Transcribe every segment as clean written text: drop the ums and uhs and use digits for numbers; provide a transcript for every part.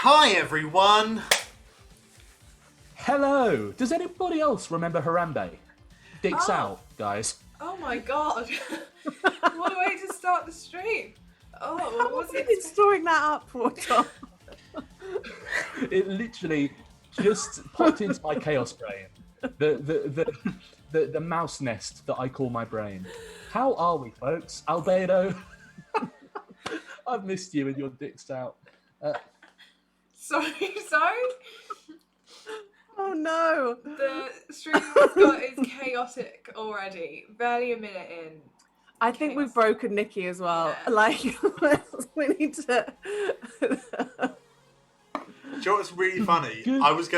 Hi everyone! Hello! Does anybody else remember Harambe? Dicks out, guys. Oh my god! What a way to start the stream! Oh, How what was have you been it? storing that up for, Tom? It literally just popped into my chaos brain. The mouse nest that I call my brain. How are we, folks? Albedo? I've missed you and your dicks out. Sorry. Oh no! The stream is chaotic already. Barely a minute in. I think we've broken Nikki as well. Yeah. Like, we need to. Do you know what's really funny? I was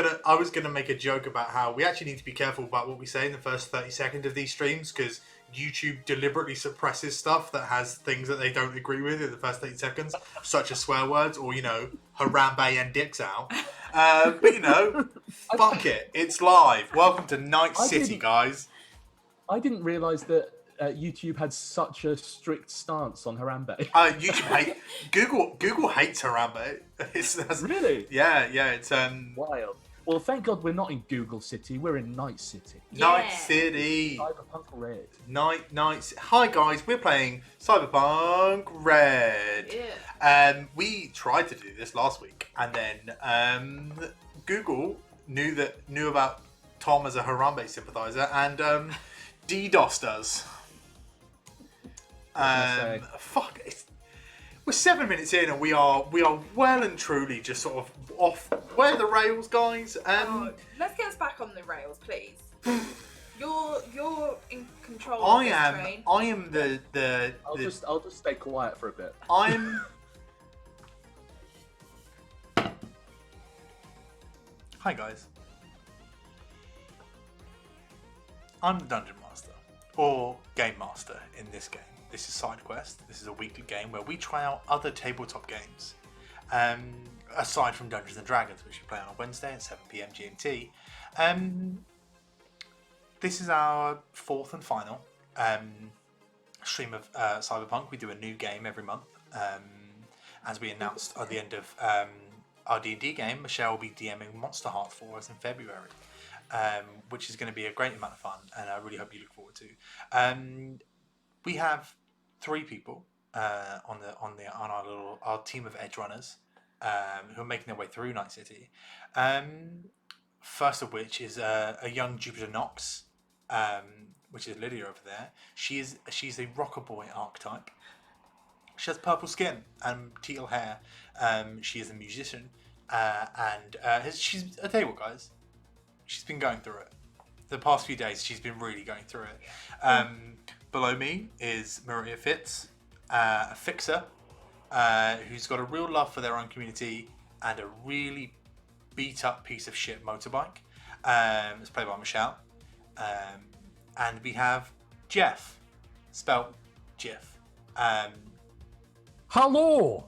gonna make a joke about how we actually need to be careful about what we say in the first 30 seconds of these streams because YouTube deliberately suppresses stuff that has things that they don't agree with in the first 30 seconds, such as swear words or Harambe and dicks out. But fuck it, it's live. Welcome to Night City, guys. I didn't realise that YouTube had such a strict stance on Harambe. YouTube Google hates Harambe. Really? Yeah. It's Wild. Well, thank God we're not in Google City. We're in Night City. Night City. Cyberpunk RED. Night. Hi guys, we're playing Cyberpunk RED. Yeah. We tried to do this last week, and then Google knew about Tom as a Harambe sympathizer, and DDoSed us. Fuck. We're 7 minutes in, and we are well and truly just sort of off. Where are the rails, guys? Let's get us back on the rails, please. You're in control. I of this am. train. I am the. I'll just stay quiet for a bit. I'm. Hi guys. I'm the Dungeon Master, or Game Master in this game. This is Sidequest. This is a weekly game where we try out other tabletop games, aside from Dungeons and Dragons, which we play on a Wednesday at 7 PM GMT. This is our fourth and final stream of Cyberpunk. We do a new game every month. As we announced at the end of our D&D game, Michelle will be DMing Monster Heart for us in February, which is going to be a great amount of fun, and I really hope you look forward to. We have three people on our team of edge runners who are making their way through Night City. First of which is a young Jupiter Nox, which is Lydia over there. She's a rocker boy archetype. She has purple skin and teal hair. She is a musician, and she's. I tell you what, guys, she's been going through it. The past few days, she's been really going through it. Below me is Maria Fitz, a fixer, who's got a real love for their own community and a really beat-up piece of shit motorbike. It's played by Michelle. And we have Jeff, spelled Jiff. Hello!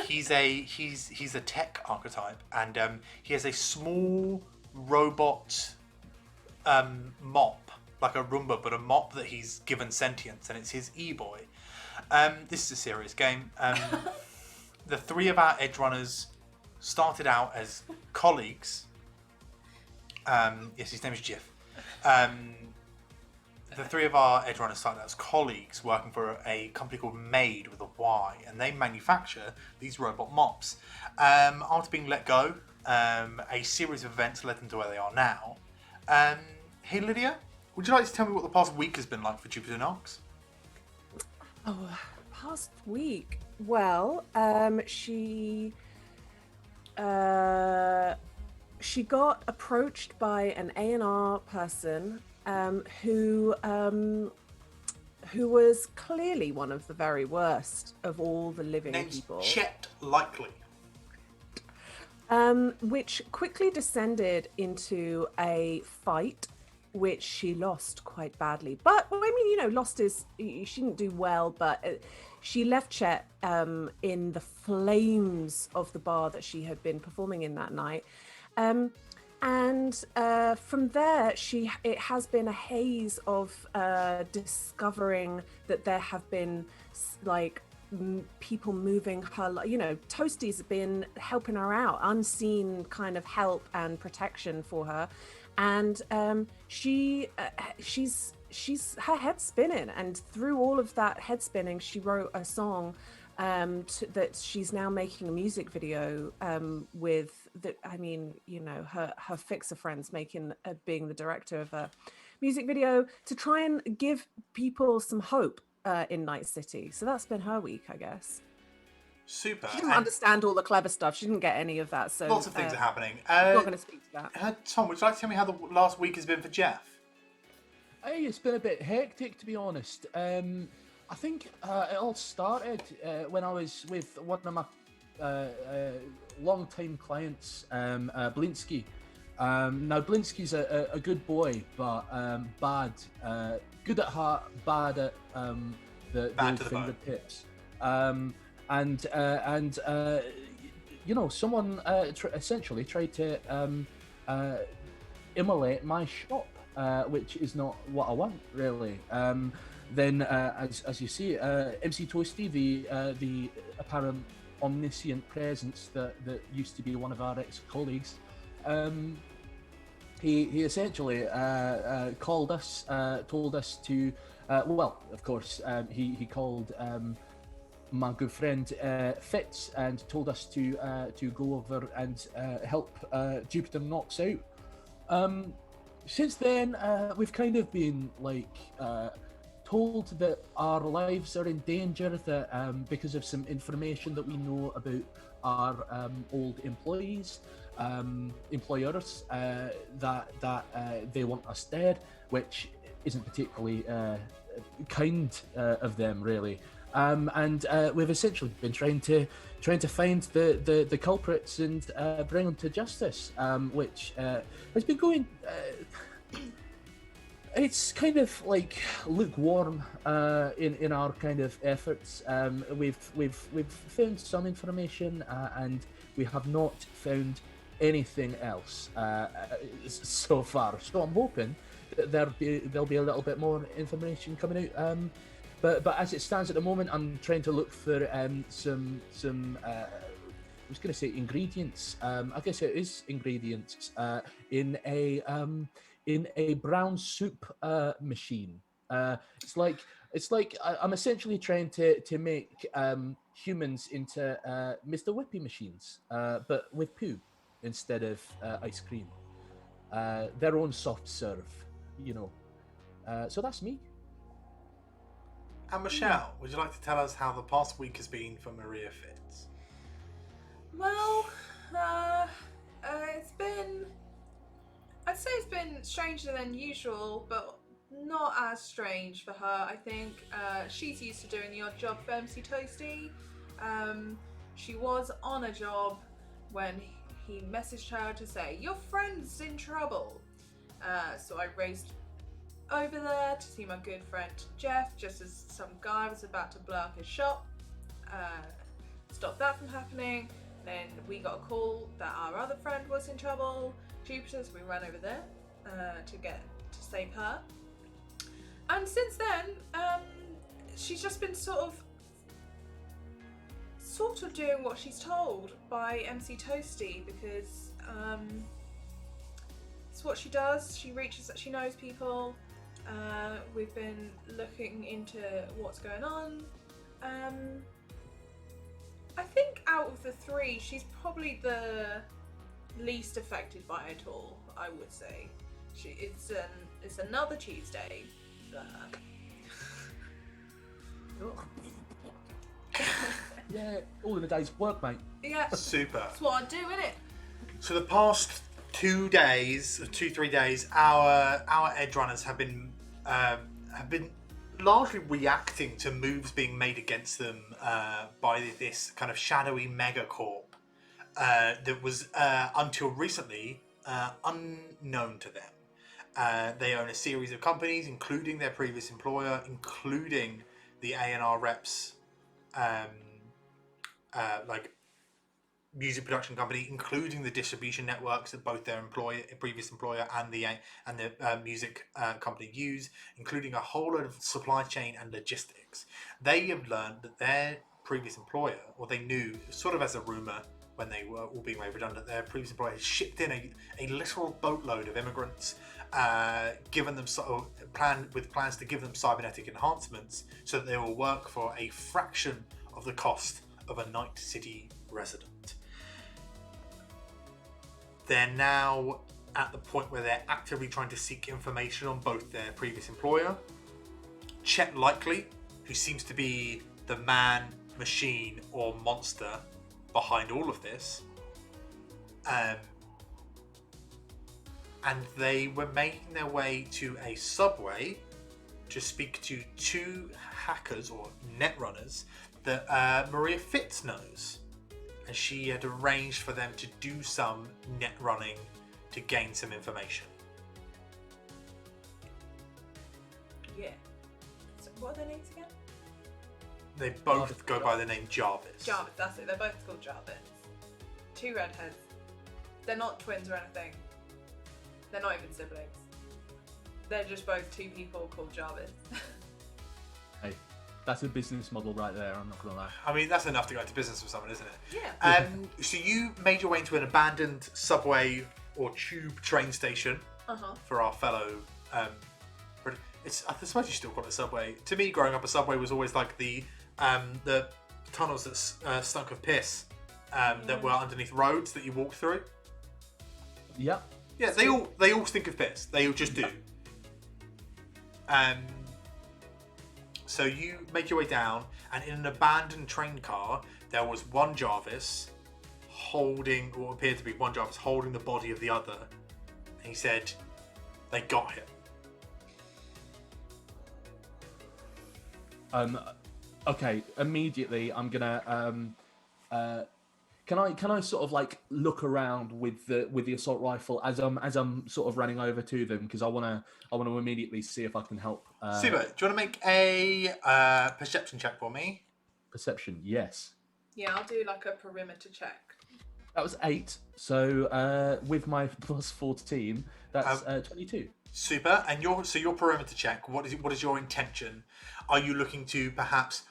He's a tech archetype, and he has a small robot mop, like a Roomba, but a mop that he's given sentience, and it's his e-boy. This is a serious game. The three of our edge runners started out as colleagues. Yes, his name is Jiff. The three of our edge runners started out as colleagues working for a company called Made with a Y, and they manufacture these robot mops. After being let go, a series of events led them to where they are now. Hey Lydia, would you like to tell me what the past week has been like for Jupiter Nox? Oh, past week. Well, she got approached by an A&R person who was clearly one of the very worst of all the living people. Chet Likely. Which quickly descended into a fight, which she lost quite badly. But I mean, lost is, she didn't do well, but she left Chet in the flames of the bar that she had been performing in that night. And from there, it has been a haze of discovering that there have been like people moving her, Toasty's been helping her out, unseen kind of help and protection for her, and she's her head's spinning, and through all of that head spinning, she wrote a song that she's now making a music video with. That, I mean, her fixer friends being the director of a music video to try and give people some hope in Night City. So that's been her week, I guess. Super. She didn't understand all the clever stuff. She didn't get any of that. So Lots of things are happening. I'm not going to speak to that. Tom, would you like to tell me how the last week has been for Jeff? Hey, it's been a bit hectic, to be honest. I think it all started when I was with one of my long-time clients, Blinsky. Now, Blinsky's a good boy, but bad. Good at heart, bad at the fingertips. Someone essentially tried to immolate my shop, which is not what I want, really. Then, as you see, MC Toasty, the apparent omniscient presence that used to be one of our ex-colleagues, he essentially called us, told us to, of course, he called my good friend Fitz and told us to go over and help Jupiter Knocks out. Since then, we've kind of been told that our lives are in danger that because of some information that we know about our old employers, that they want us dead, which isn't particularly kind of them, really. And we've essentially been trying to find the culprits and bring them to justice, which has been going. It's kind of like lukewarm in our kind of efforts. We've found some information and we have not found anything else so far. So I'm hoping that there'll be a little bit more information coming out. But as it stands at the moment, I'm trying to look for some I was going to say ingredients. I guess it is ingredients in a brown soup machine. It's like I'm essentially trying to make humans into Mr. Whippy machines, but with poo instead of ice cream. Their own soft serve, So that's me. And Michelle, would you like to tell us how the past week has been for Maria Fitz? Well, I'd say it's been stranger than usual, but not as strange for her. I think she's used to doing the odd job for MC Toasty. She was on a job when he messaged her to say, "Your friend's in trouble." So I raced over there to see my good friend Jeff, just as some guy was about to blow up his shop. Stop that from happening. Then we got a call that our other friend was in trouble, Jupiter, so we ran over there to save her. And since then, she's just been sort of doing what she's told by MC Toasty, because it's what she does. She knows people. We've been looking into what's going on. I think out of the three, she's probably the least affected by it all, I would say. It's another Tuesday. Yeah, all in a day's work, mate. Yeah, Super. that's what I do, innit? So the past 3 days, our edge runners have been largely reacting to moves being made against them by this kind of shadowy megacorp that was until recently unknown to them. They own a series of companies, including their previous employer, including the A&R reps, music production company, including the distribution networks that both their previous employer and the music company use, including a whole lot of supply chain and logistics. They have learned that their previous employer, or they knew, sort of as a rumour when they were all being made redundant, their previous employer had shipped in a literal boatload of immigrants, given them with plans to give them cybernetic enhancements so that they will work for a fraction of the cost of a Night City resident. They're now at the point where they're actively trying to seek information on both their previous employer, Chet Likely, who seems to be the man, machine, or monster behind all of this. And they were making their way to a subway to speak to two hackers or netrunners that Maria Fitz knows. And she had arranged for them to do some net running to gain some information. Yeah. So what are their names again? They both go by the name Jarvis. Jarvis, that's it. They're both called Jarvis. Two redheads. They're not twins or anything. They're not even siblings. They're just both two people called Jarvis. Hey, that's a business model right there, I'm not gonna lie. I mean, that's enough to go into business with someone, isn't it? Yeah. So you made your way into an abandoned subway or tube train station for our fellow. I suppose you still call it a subway. To me, growing up, a subway was always like the tunnels that stunk of piss that were underneath roads that you walked through. Yep. Yeah, they all stink of piss. They all just do. So you make your way down, and in an abandoned train car, there was one Jarvis holding, or appeared to be one Jarvis holding the body of the other. And he said, "They got him." Okay. Immediately, I'm gonna. Can I sort of like look around with the assault rifle as I'm sort of running over to them, because I wanna immediately see if I can help. Super, do you want to make a perception check for me? Perception, yes. Yeah, I'll do like a perimeter check. That was 8. So with my plus 14, that's 22. Super, and your perimeter check. What is your intention? Are you looking to perhaps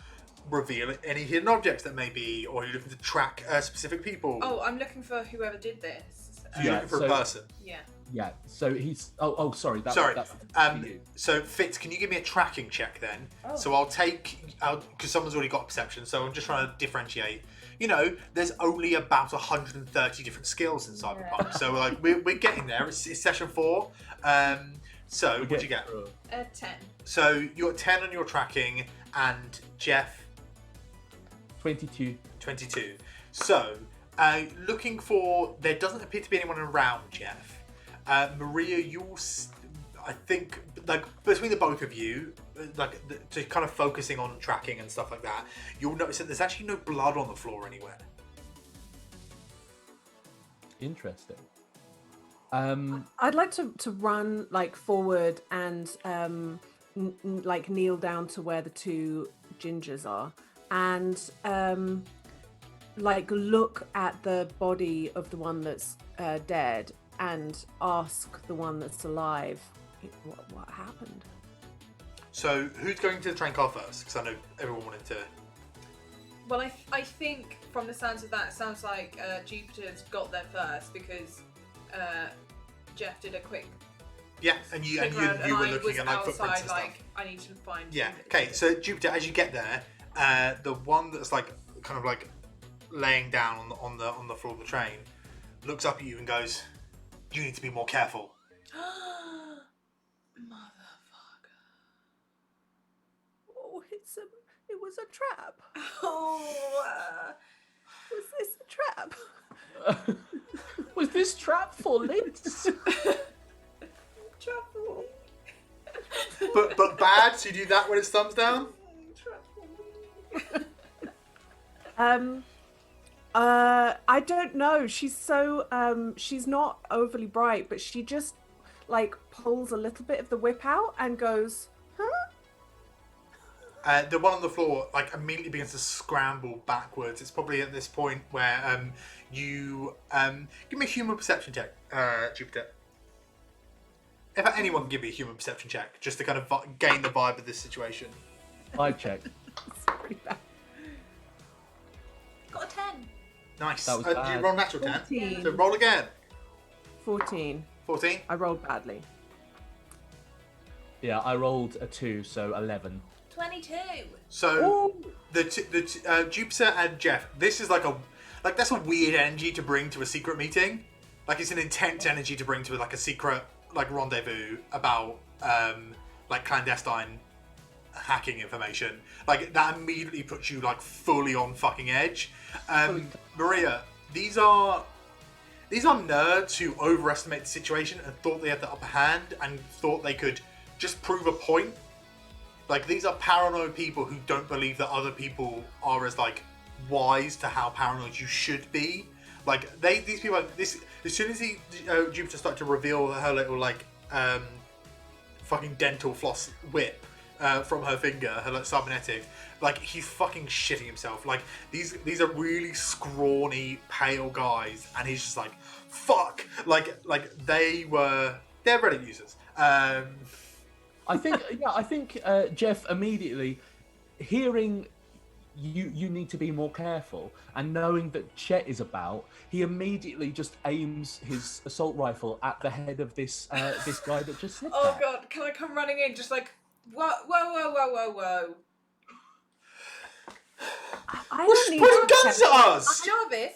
reveal any hidden objects that may be, or are you looking to track specific people? Oh, I'm looking for whoever did this. So you're looking for a person. Yeah. Yeah. So he's. Oh, sorry. That's you. So Fitz, can you give me a tracking check then? Oh. So I'll because someone's already got perception. So I'm just trying to differentiate. You know, there's only about 130 different skills in Cyberpunk. Yeah. So like we're getting there. It's session 4. So what'd you get? 10. So you're at 10 on your tracking, and Jeff 22. 22. So looking for, there doesn't appear to be anyone around Jeff. Maria, I think, like, between the both of you, like, to kind of focusing on tracking and stuff like that, you'll notice that there's actually no blood on the floor anywhere. Interesting. I'd like to run like forward and like kneel down to where the two gingers are, and like look at the body of the one that's dead and ask the one that's alive what happened. So who's going to the train car first? Because I know everyone wanted to. Well, I think from the sounds of that, it sounds like Jupiter's got there first, because Jeff did a quick. Yeah, and you were looking at like footprints and stuff. Like, I need to find. Yeah. Okay. So Jupiter, as you get there, the one that's like kind of like laying down on the floor of the train looks up at you and goes, "You need to be more careful." Motherfucker! Oh, it was a trap. Oh, Was this a trap? Was this trap for Liz? trap for me. but bad. So you do that when it's thumbs down. Trap for me. I don't know. She's so she's not overly bright, but she just like pulls a little bit of the whip out and goes, huh? The one on the floor like immediately begins to scramble backwards. It's probably at this point where you give me a human perception check, Jupiter. In fact, anyone can give me a human perception check just to kind of gain the vibe of this situation. 5 check. It's pretty bad. Nice. That was Did you bad. roll natural 10? 14. So roll again. 14. 14. I rolled badly. Yeah, I rolled a 2, so 11. 22. So Jupiter and Jeff, this is that's a weird energy to bring to a secret meeting. Like it's an intense energy to bring to like a secret like rendezvous about like clandestine hacking information. Like that immediately puts you like fully on fucking edge. Maria, these are nerds who overestimate the situation and thought they had the upper hand and thought they could just prove a point. Like these are paranoid people who don't believe that other people are as like wise to how paranoid you should be. Like these people, this as soon as Jupiter started to reveal her little like fucking dental floss whip from her finger, her like cybernetic, like he's fucking shitting himself. Like these are really scrawny, pale guys, and he's just like fuck. Like they're Reddit users. I think Jeff immediately hearing you need to be more careful, and knowing that Chet is about, he immediately just aims his assault rifle at the head of this this guy that just slipped. Oh god, can I come running in just like whoa. I don't need Put to guns at us! Jarvis,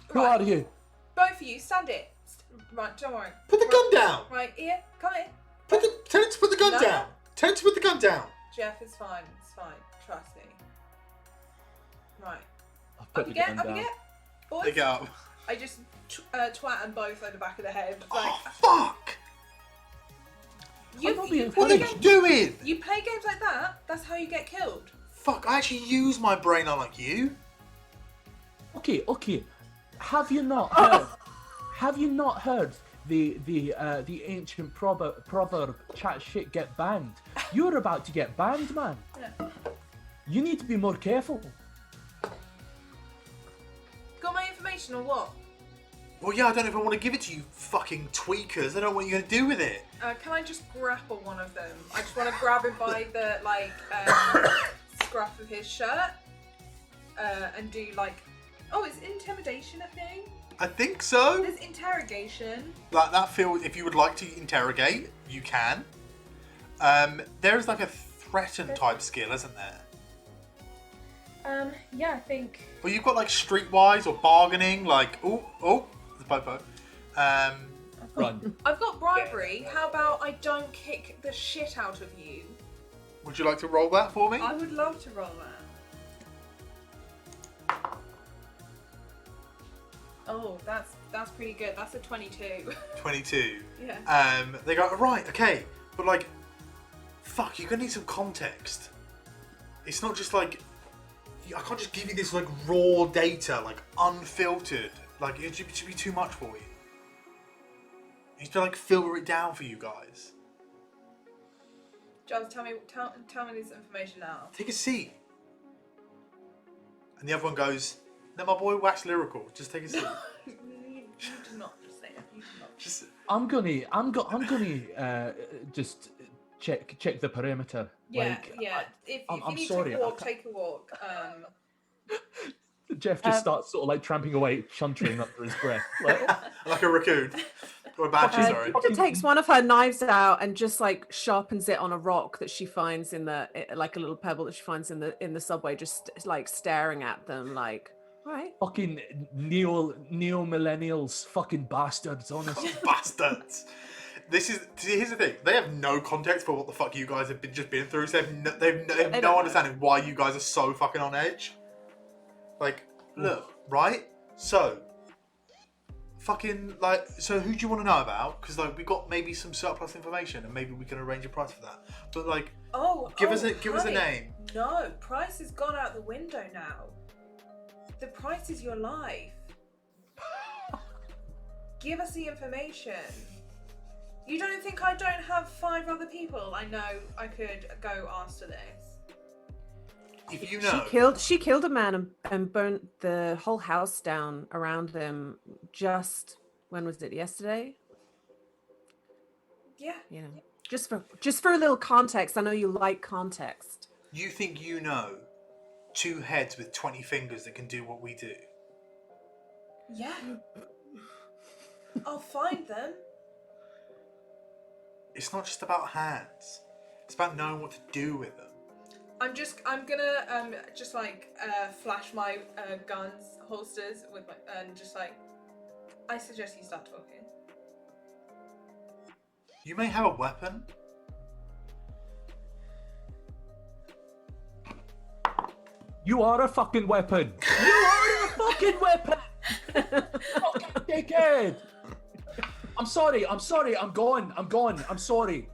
Who are you? both of you, stand it. Right, don't worry. Put the gun down! Right, here, come here. Tell him to put the gun No. down! Tell him to put the gun down! Jeff, it's fine, trust me. Right, I've put up you the get, gun up you down. get. Boys, Pick it up. I just twat them both on the back of the head. Like, Oh, fuck! you not being What play are you games- doing? You play games like that, that's how you get killed. Fuck, I actually use my brain unlike you. Okay. Have you not heard? Have you not heard the ancient proverb "chat shit get banned"? You're about to get banned, man. Yeah. You need to be more careful. Got my information or what? Well, yeah, I don't know if I want to give it to you fucking tweakers. I don't know what you're going to do with it. Can I just grapple one of them? I just want to grab him by the scruff of his shirt and do like, oh, is intimidation a thing? I think so. There's interrogation. Like that feels, if you would like to interrogate, you can. There is like a threaten type skill, isn't there? Yeah, I think. Well, you've got like streetwise or bargaining, like the popo. Run. I've got bribery. How about I don't kick the shit out of you? Would you like to roll that for me? I would love to roll that. Oh, that's pretty good. That's a 22. 22. Yeah. They go, right, okay, but like, fuck, you're gonna need some context. It's not just like, I can't just give you this like raw data, like unfiltered. Like it should be too much for you. You need to like filter it down for you guys. Giles, tell me this information now. Take a seat. And the other one goes, no, my boy wax lyrical. Just take a seat. You do not just say it. You do not. Just I'm gonna just check the perimeter. Yeah, Like, yeah. If I'm you need sorry, to I walk, can't- take a walk. Jeff just starts sort of like tramping away, chuntering under his breath. Like, like a raccoon. Or a banshee, sorry. Jupiter takes one of her knives out and just like sharpens it on a rock that she finds in the like a little pebble that she finds in the subway, just like staring at them like, all right. fucking neo millennials, fucking bastards, honestly. Bastards. Here's the thing. They have no context for what the fuck you guys have just been through. So they have They no don't understanding why you guys are so fucking on edge. Like, look, right? So, fucking like, so who do you want to know about? Because like we got maybe some surplus information, and maybe we can arrange a price for that. But like, give us a honey, name. No, price has gone out the window now. The price is your life. Give us the information. You don't think I don't have 5 other people I know I could go ask to this? If you know, She killed a man and burnt the whole house down around him. Just when was it? Yesterday? Yeah. You know, just for a little context. I know you like context. you think you know 2 heads with 20 fingers that can do what we do. Yeah. I'll find them. It's not just about hands. It's about knowing what to do with them. I'm gonna just like flash my guns holsters with my and just like I suggest you start talking. You may have a weapon. You are a fucking weapon. You are a fucking weapon. Fucking dickhead. I'm sorry. I'm gone. I'm sorry.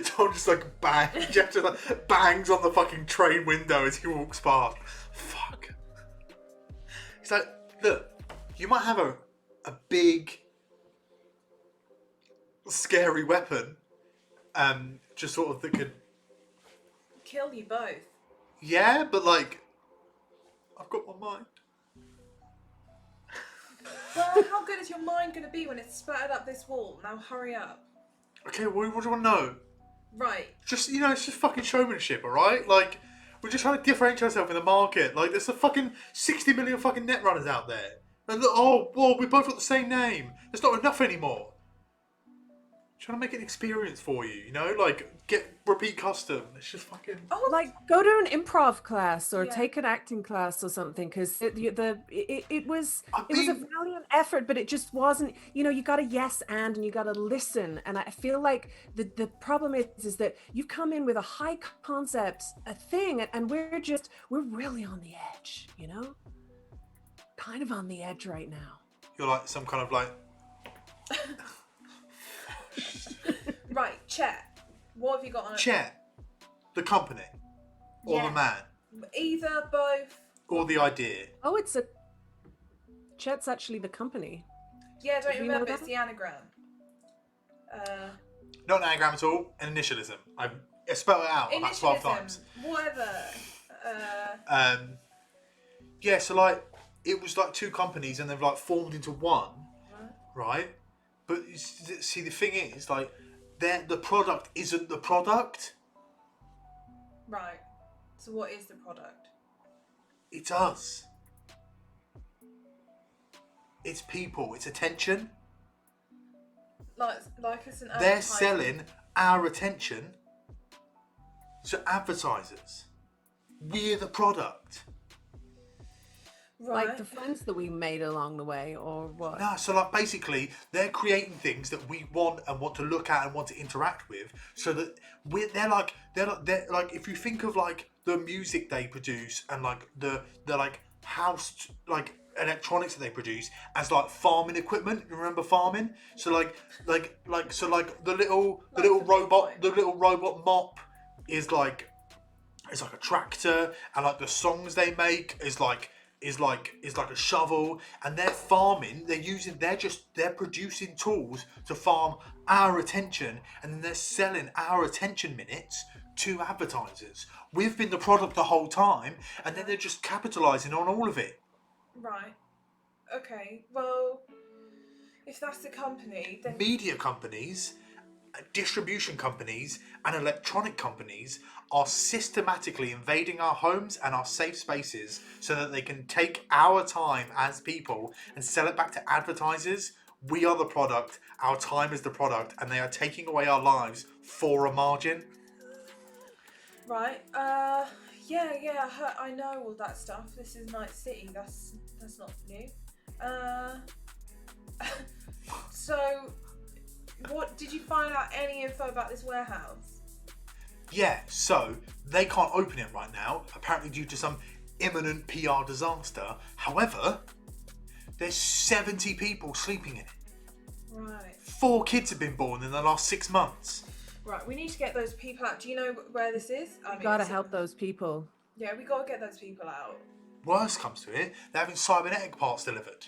Tom just like bang. Jeff just like bangs on the fucking train window as he walks past. Fuck. He's like, look, you might have a big, scary weapon, just sort of that could Kill you both. Yeah, but like, I've got my mind. Well, how good is your mind going to be when it's splattered up this wall? Now hurry up. Okay, what do you want to know? Right. Just, it's just fucking showmanship, alright? Like, we're just trying to differentiate ourselves in the market. Like, there's a fucking 60 million fucking netrunners out there. And look, we both got the same name. There's not enough anymore. Trying to make an experience for you, like get repeat custom. It's just fucking. Oh, Like, go to an improv class or Yeah. take an acting class or something, because it was a being- valiant effort, but it just wasn't. You got to yes and you got to listen. And I feel like the problem is that you've come in with a high concept thing, and we're really on the edge. Kind of on the edge right now. You're like some kind of like. right. Chet. What have you got on it? Chet, the company, or the man, Either, both. or the idea. Oh, Chet's actually the company. Yeah, don't Did you you know remember? that? It's the anagram. Not an anagram at all. An initialism. I spelled it out about 12 times. Whatever. Yeah, so like it was like two companies and they've like formed into one, right? But see, the thing is, like, the product isn't the product. Right. So what is the product? It's us. It's people. It's attention. Like it's an They're advertisement. selling our attention to advertisers. We're the product. Right. Like the friends that we made along the way, or what? No, so like basically they're creating things that we want and want to look at and want to interact with, so that they're like if you think of like the music they produce and like the like house like electronics that they produce as like farming equipment. You remember farming? So like the little robot mop is like a tractor, and like the songs they make is like a shovel, and they're farming. They're producing tools to farm our attention, and then they're selling our attention minutes to advertisers. We've been the product the whole time, and then they're just capitalizing on all of it. Right. Okay. Well, if that's the company, then Media companies, distribution companies, and electronic companies are systematically invading our homes and our safe spaces so that they can take our time as people and sell it back to advertisers. We are the product, our time is the product, and they are taking away our lives for a margin. right. Yeah. I know all that stuff. This is Night City. That's not new. So, what did you find out any info about this warehouse? Yeah, so they can't open it right now, apparently due to some imminent PR disaster. However, there's 70 people sleeping in it. Right. 4 kids have been born in the last 6 months. Right. We need to get those people out. Do you know where this is? We gotta help those people. Yeah, we gotta get those people out. Worst comes to it, they're having cybernetic parts delivered.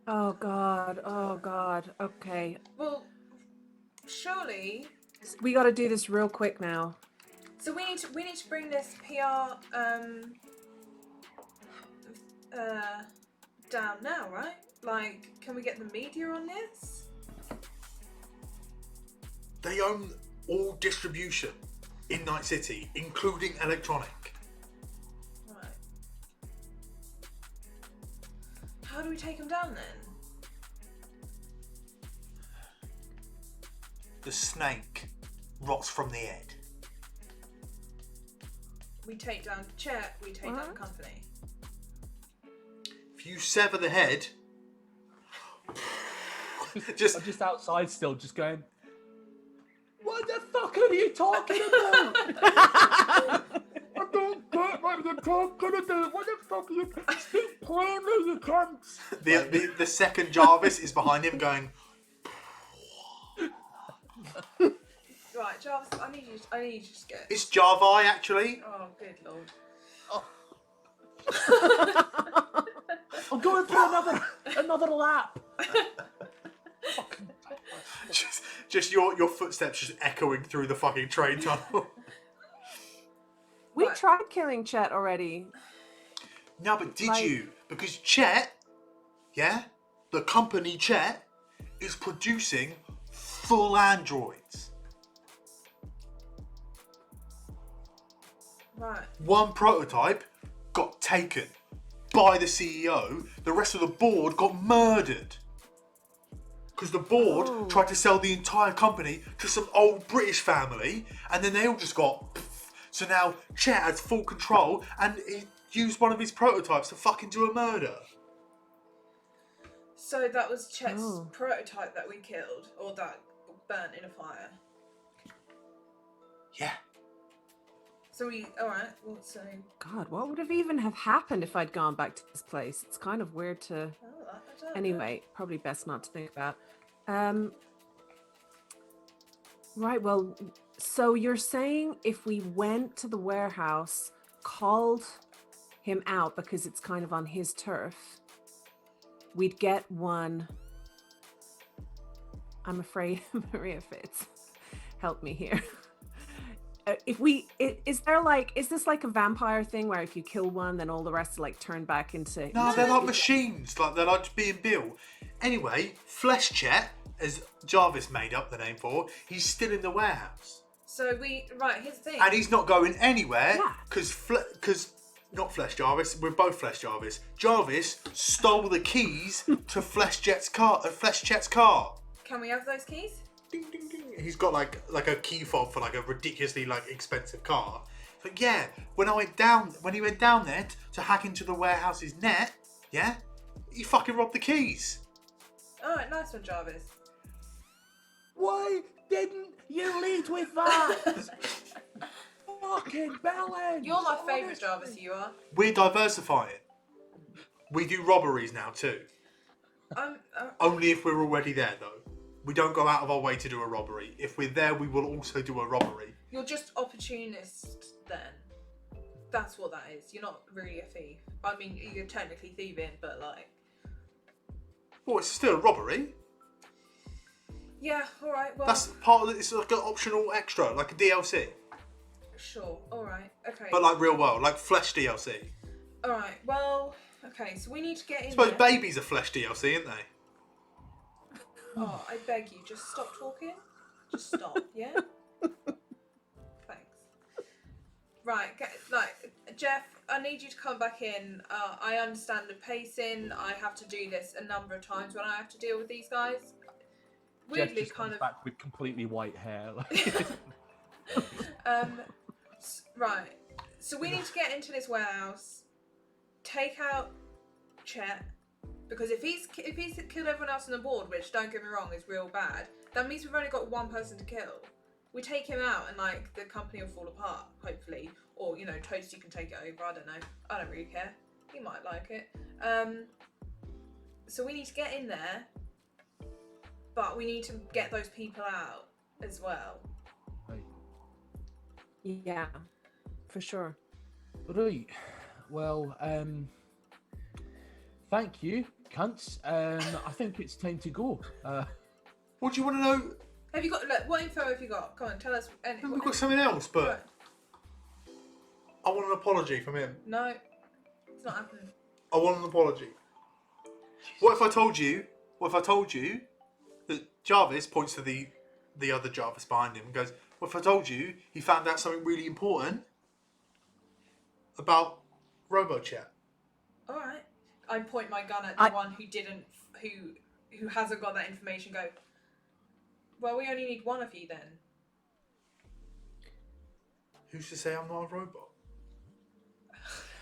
Oh god. Okay. Well, surely. We gotta do this real quick now. So we need to bring this PR down now, right? Like, can we get the media on this? They own all distribution in Night City, including electronic. Right. How do we take him down then? The snake rots from the head. We take down Chet, we take down the company. If you sever the head, I'm just outside still, just going, what the fuck are you talking about? I don't get what you're talking about. What the fuck are you... Speak plainly, you cunts. The second Jarvis is behind him going, Right, Jarvis, I need you to just get... it's Jarvi actually. Oh, good lord. I'm going for another lap. Just your footsteps just echoing through the fucking train tunnel. We Right. tried killing Chet already. No, but did Like- you? Because Chet, yeah, the company Chet is producing full androids. Right. One prototype got taken by the CEO. The rest of the board got murdered. Because the board Oh. tried to sell the entire company to some old British family, and then they all just got... So now Chet has full control, and he used one of his prototypes to fucking do a murder. So that was Chet's Oh. prototype that we killed, or that burnt in a fire. Yeah. So alright, well, so... God, what would have even have happened if I'd gone back to this place? It's kind of weird to... Oh, I don't know. Anyway, probably best not to think about. Right, well, so you're saying if we went to the warehouse, called him out because it's kind of on his turf, we'd get one... I'm afraid Maria Fitz. Help me here. Is this like a vampire thing where if you kill one, then all the rest are like turned back into... No, they're like machines. Like they're like just being built. Anyway, Flesh Chet, as Jarvis made up the name for, he's still in the warehouse. So right, here's the thing. And he's not going anywhere Yeah. because not Flesh Jarvis, we're both Flesh Jarvis. Jarvis stole the keys to Flesh Chet's car. Can we have those keys? Ding, ding, ding. He's got like a key fob for like a ridiculously like expensive car. But yeah, when he went down there to hack into the warehouse's net, yeah, he fucking robbed the keys. Alright, nice one, Jarvis. Why didn't you lead with that? Fucking Bellend. You're my favourite Jarvis, you are. We're diversifying. We do robberies now too. Only if we're already there though. We don't go out of our way to do a robbery. If we're there, we will also do a robbery. You're just opportunist then. That's what that is. You're not really a thief. I mean, you're technically thieving, but like... Well, it's still a robbery. Yeah, alright, well... That's part of it. It's like an optional extra, like a DLC. Sure, alright, okay. But like real world, like Flesh DLC. Alright, well... Okay, so we need to get in I suppose there. babies are Flesh DLC, aren't they? Oh, I beg you, just stop talking. Just stop, yeah? Thanks. Right, Jeff, I need you to come back in. I understand the pacing. I have to do this a number of times when I have to deal with these guys. Jeff Weirdly, just kind comes of. back with completely white hair. Right. So we need to get into this warehouse, take out Chet, because if he's killed everyone else on the board, which don't get me wrong is real bad, that means we've only got one person to kill. We take him out and like the company will fall apart, hopefully, or you know Toasty can take it over. I don't know. I don't really care. He might like it. So we need to get in there, but we need to get those people out as well. Yeah, for sure. Right. Well, thank you, cunts. I think it's time to go. What do you want to know? Have you got? Look, what info have you got? Come on, tell us. We've got something else, but Right. I want an apology from him. No, it's not happening. I want an apology. What if I told you that Jarvis points to the other Jarvis behind him and goes, what if I told you he found out something really important about RoboChat? All right. I point my gun at the one who hasn't got that information. Go. Well, we only need one of you then. Who's to say I'm not a robot?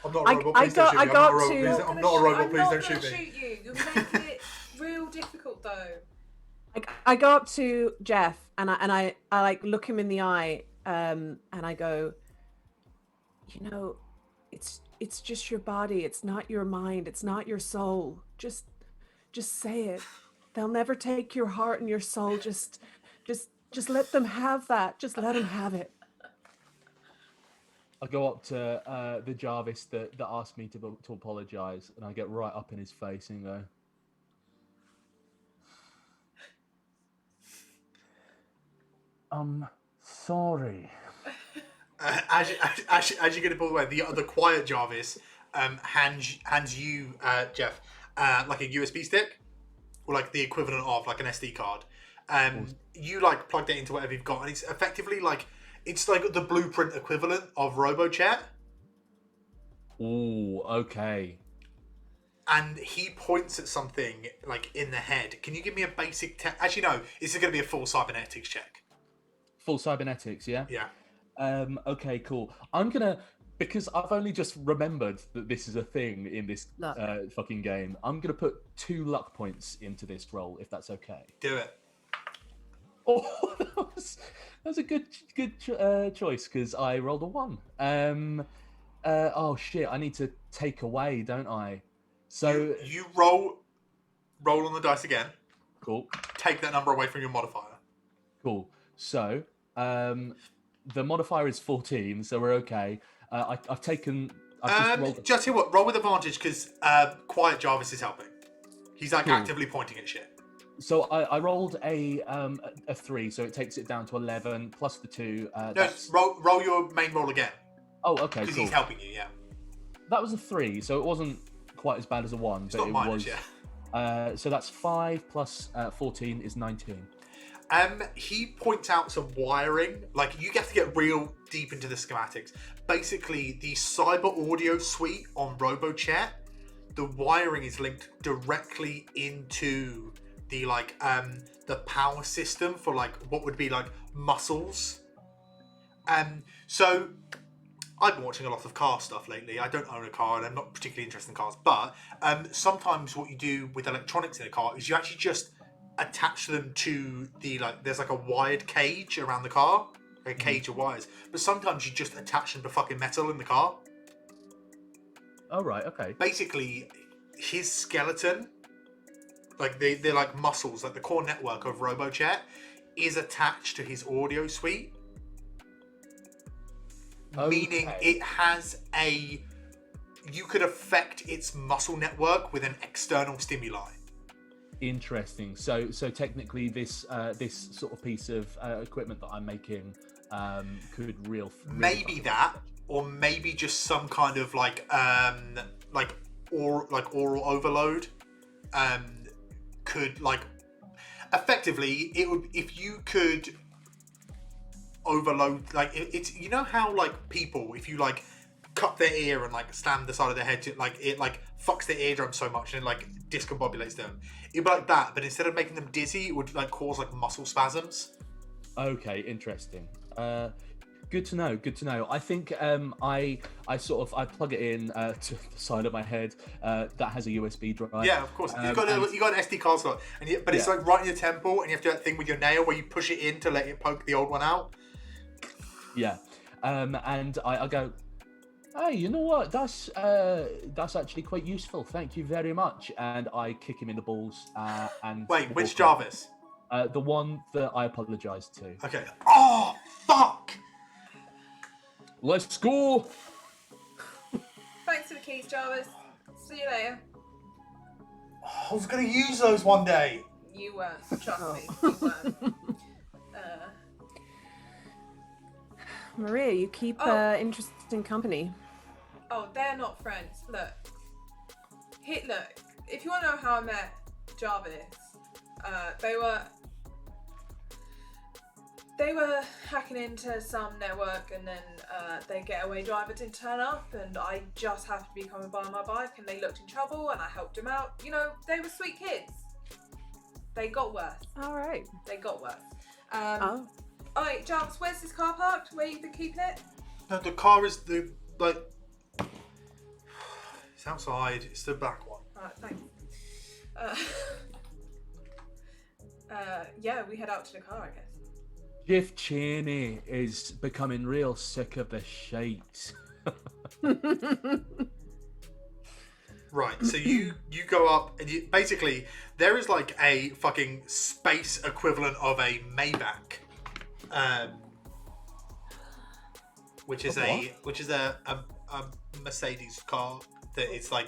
I'm not a robot. Please don't shoot me. I'm not a robot. Please don't shoot me. I'm not gonna shoot you. You'll make it real difficult though. I go up to Jeff and I like look him in the eye and I go, you know, it's just your body. It's not your mind. It's not your soul. Just say it. They'll never take your heart and your soul. Just let them have that. Just let them have it. I go up to the Jarvis that asked me to apologise, and I get right up in his face and go, sorry. As you get a pull away, the quiet Jarvis hands you, Jeff, like a USB stick, or like the equivalent of like an SD card. You like plugged it into whatever you've got, and it's effectively like the blueprint equivalent of RoboChat. Ooh, okay. And he points at something like in the head. Can you give me a basic? Actually, no. This is going to be a full cybernetics check. Full cybernetics, yeah. Yeah. Okay, cool. I'm gonna, because I've only just remembered that this is a thing in this fucking game. I'm gonna put 2 luck points into this roll, if that's okay. Do it. Oh, that was a good choice because I rolled a 1. Oh shit! I need to take away, don't I? So you roll on the dice again. Cool. Take that number away from your modifier. Cool. So the modifier is 14, so we're okay. I've just rolled. Just tell you what, roll with advantage because Quiet Jarvis is helping. He's like actively pointing at shit. So I rolled a 3, so it takes it down to 11 plus the 2. Roll your main roll again. Oh, okay. Because he's helping you, yeah. That was a 3, so it wasn't quite as bad as a 1. It's but not minus, yeah. So that's 5 plus 14 is 19. He points out some wiring. Like, you have to get real deep into the schematics. Basically, the cyber audio suite on RoboChat, the wiring is linked directly into the the power system for like what would be like muscles. So I've been watching a lot of car stuff lately. I don't own a car and I'm not particularly interested in cars, but sometimes what you do with electronics in a car is you actually just attach them to the there's like a wired cage around the car, like a cage of wires. But sometimes you just attach them to fucking metal in the car. Oh right, okay. Basically, his skeleton, like they're like muscles, like the core network of RoboChat, is attached to his audio suite. Okay. Meaning it has you could affect its muscle network with an external stimuli. Interesting. So technically, this sort of piece of equipment that I'm making could maybe that, or maybe just some kind of oral overload. Could effectively it would if you could overload it's you know how people if you cut their ear and slam the side of their head to it fucks their eardrum so much and it discombobulates them. It'd be like that, but instead of making them dizzy, it would cause muscle spasms. Okay, interesting. Good to know. I think I plug it in to the side of my head that has a USB drive. Yeah, of course. You got an SD card slot, but it's right in your temple, and you have to do that thing with your nail where you push it in to let it poke the old one out. Yeah, and I go, hey, you know what? That's actually quite useful. Thank you very much. And I kick him in the balls. And wait, which Jarvis? The one that I apologised to. Okay. Oh fuck! Let's go. Thanks for the keys, Jarvis. See you later. I was gonna use those one day. You weren't. Trust me. You weren't. Maria, you keep interesting company. Oh, they're not friends. Look, if you want to know how I met Jarvis, they were... They were hacking into some network, and then their getaway driver didn't turn up, and I just happened to be coming by on my bike, and they looked in trouble, and I helped them out. You know, they were sweet kids. They got worse. All right. They got worse. Oh. Alright, Jumps, where's this car parked? Where you been keeping it? No, the car is it's outside. It's the back one. Alright, thanks. Yeah, we head out to the car, I guess. Jeff Cheney is becoming real sick of this shite. Right, so you go up and basically there is like a fucking space equivalent of a Maybach, which is a Mercedes car that it's like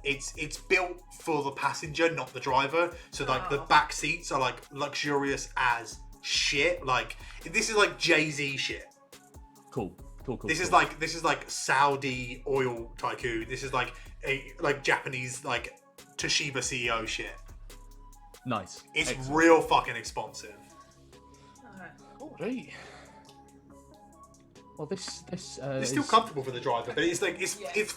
it's built for the passenger, not the driver. So like the back seats are like luxurious as shit. Like this is like Jay-Z shit. Cool. This is like Saudi oil tycoon. This is like Japanese like Toshiba CEO shit. Nice. It's Excellent. real fucking expensive. All right. Well, this It's is still comfortable for the driver, but it's like it's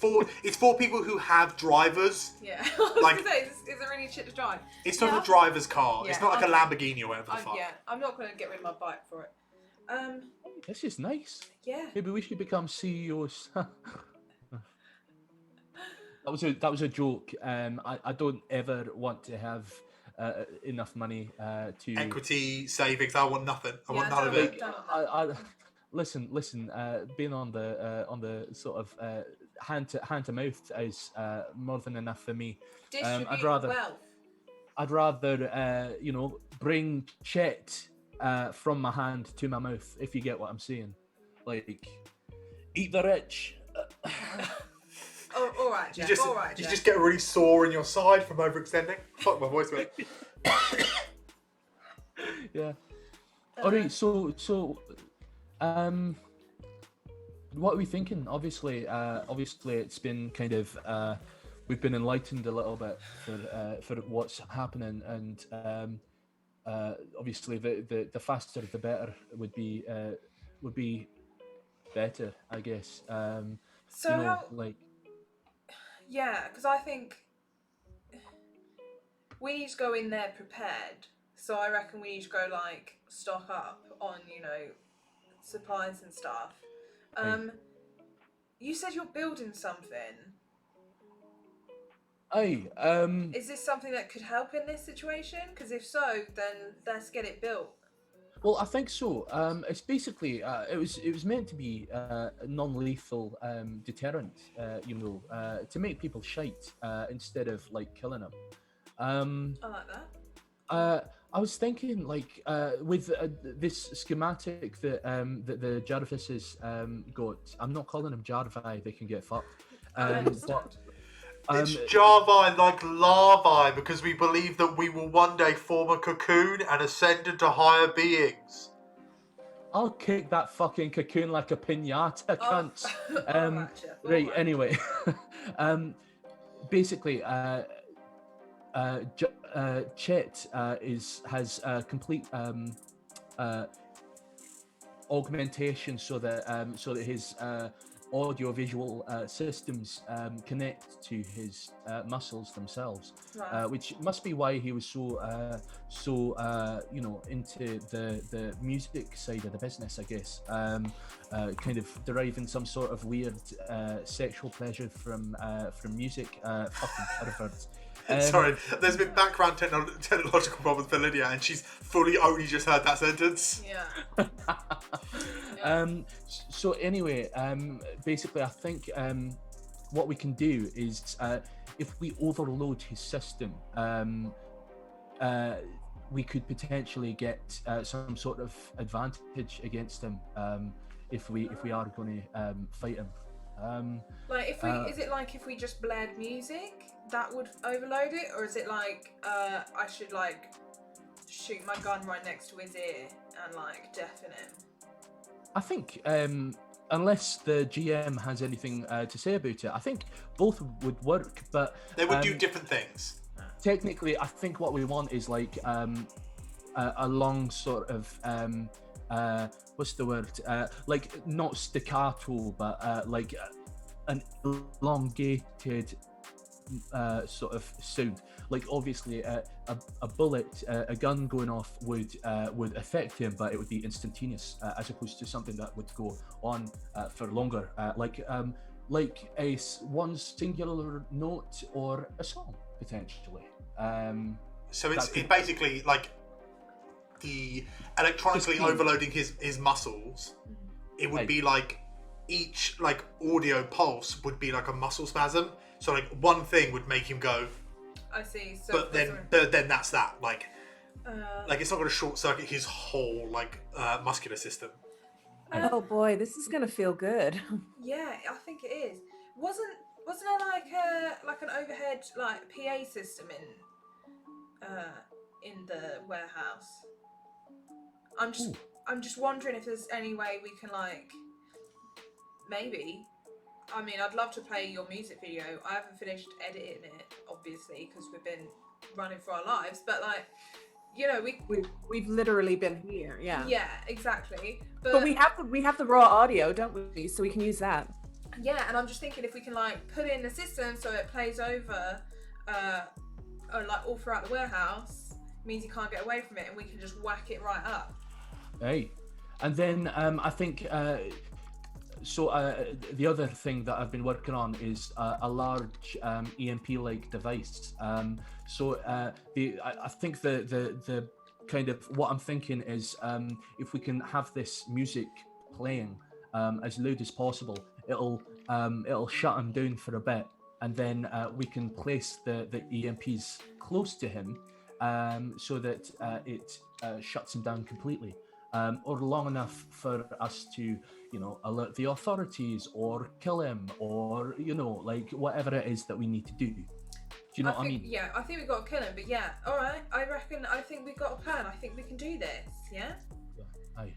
for people who have drivers. Yeah, I was Like- gonna say, is it really shit to drive? It's not Yeah. a driver's car. It's Yeah, not like a okay. Lamborghini or whatever the fuck. Yeah, I'm not gonna get rid of my bike for it. this is nice. Yeah. Maybe we should become CEOs. That was a joke. I don't ever want to have enough money to Equity, savings. I want nothing. I want Yeah, none of don't- it. don't- Listen. Being on the sort of hand to mouth is more than enough for me. Distribute wealth. I'd rather bring Chet from my hand to my mouth, if you get what I'm saying. Like, eat the rich. Oh, all right, Jeff. You Jeff. just get really sore in your side from overextending. Fuck my voice, man. Yeah. All right. So, what are we thinking? Obviously, it's been kind of we've been enlightened a little bit for what's happening, and obviously the faster the better would be better, I guess. Yeah, because I think we need to go in there prepared. So I reckon we need to go like stock up on supplies and stuff. You said you're building something. Aye. Is this something that could help in this situation? Because if so, then let's get it built. Well, I think so. It's basically it was meant to be a non-lethal deterrent, to make people shite instead of like killing them. I like that. I was thinking with this schematic that the Jarvises got. I'm not calling them Jarvi; they can get fucked. But It's Jarvi like larvae because we believe that we will one day form a cocoon and ascend into higher beings. I'll kick that fucking cocoon like a pinata, cunt. Alright, Jeff, Right. alright. Anyway, basically, Chet has complete augmentation so that his audio-visual systems connect to his muscles themselves, Right. which must be why he was so into the music side of the business, I guess. Kind of deriving some sort of weird sexual pleasure from music. Fucking perverts. Sorry, there's been background technological problems for Lydia, and she's fully only just heard that sentence. Yeah. So anyway, basically, I think what we can do is if we overload his system, we could potentially get some sort of advantage against him if we are going to fight him. Is it like if we just blared music that would overload it, or is it like I should like shoot my gun right next to his ear and like deafen him? I think unless the GM has anything to say about it, I think both would work. But They would do different things. technically, I think what we want is like a long sort of what's the word? Like not staccato, but like an elongated sort of sound. Like obviously a bullet, a gun going off would affect him, but it would be instantaneous, as opposed to something that would go on for longer, like one singular note or a song potentially. So it's basically like the electronically overloading his muscles. It would be like each like audio pulse would be like a muscle spasm. So like one thing would make him go. I see. So but then that's that. Like it's not going to short circuit his whole like muscular system. Oh boy, this is gonna feel good. Yeah, I think it is. Wasn't there like an overhead like PA system in the warehouse? I'm just wondering if there's any way we can like maybe. I mean, I'd love to play your music video. I haven't finished editing it, obviously, because we've been running for our lives. But like, you know, we've literally been here. Yeah. Yeah, exactly. But we have the raw audio, don't we? So we can use that. Yeah, and I'm just thinking if we can like put it in the system so it plays over, like all throughout the warehouse, means he can't get away from it, and we can just whack it right up. Hey, and then I think. So the other thing that I've been working on is a large EMP-like device. I think the kind of what I'm thinking is if we can have this music playing as loud as possible, it'll shut him down for a bit, and then we can place the EMPs close to him so that it shuts him down completely. Or long enough for us to, alert the authorities or kill him or, like whatever it is that we need to do. Do you know what I mean? Yeah, I think we've got to kill him, but yeah, all right. I think we've got a plan. I think we can do this, yeah? Aye.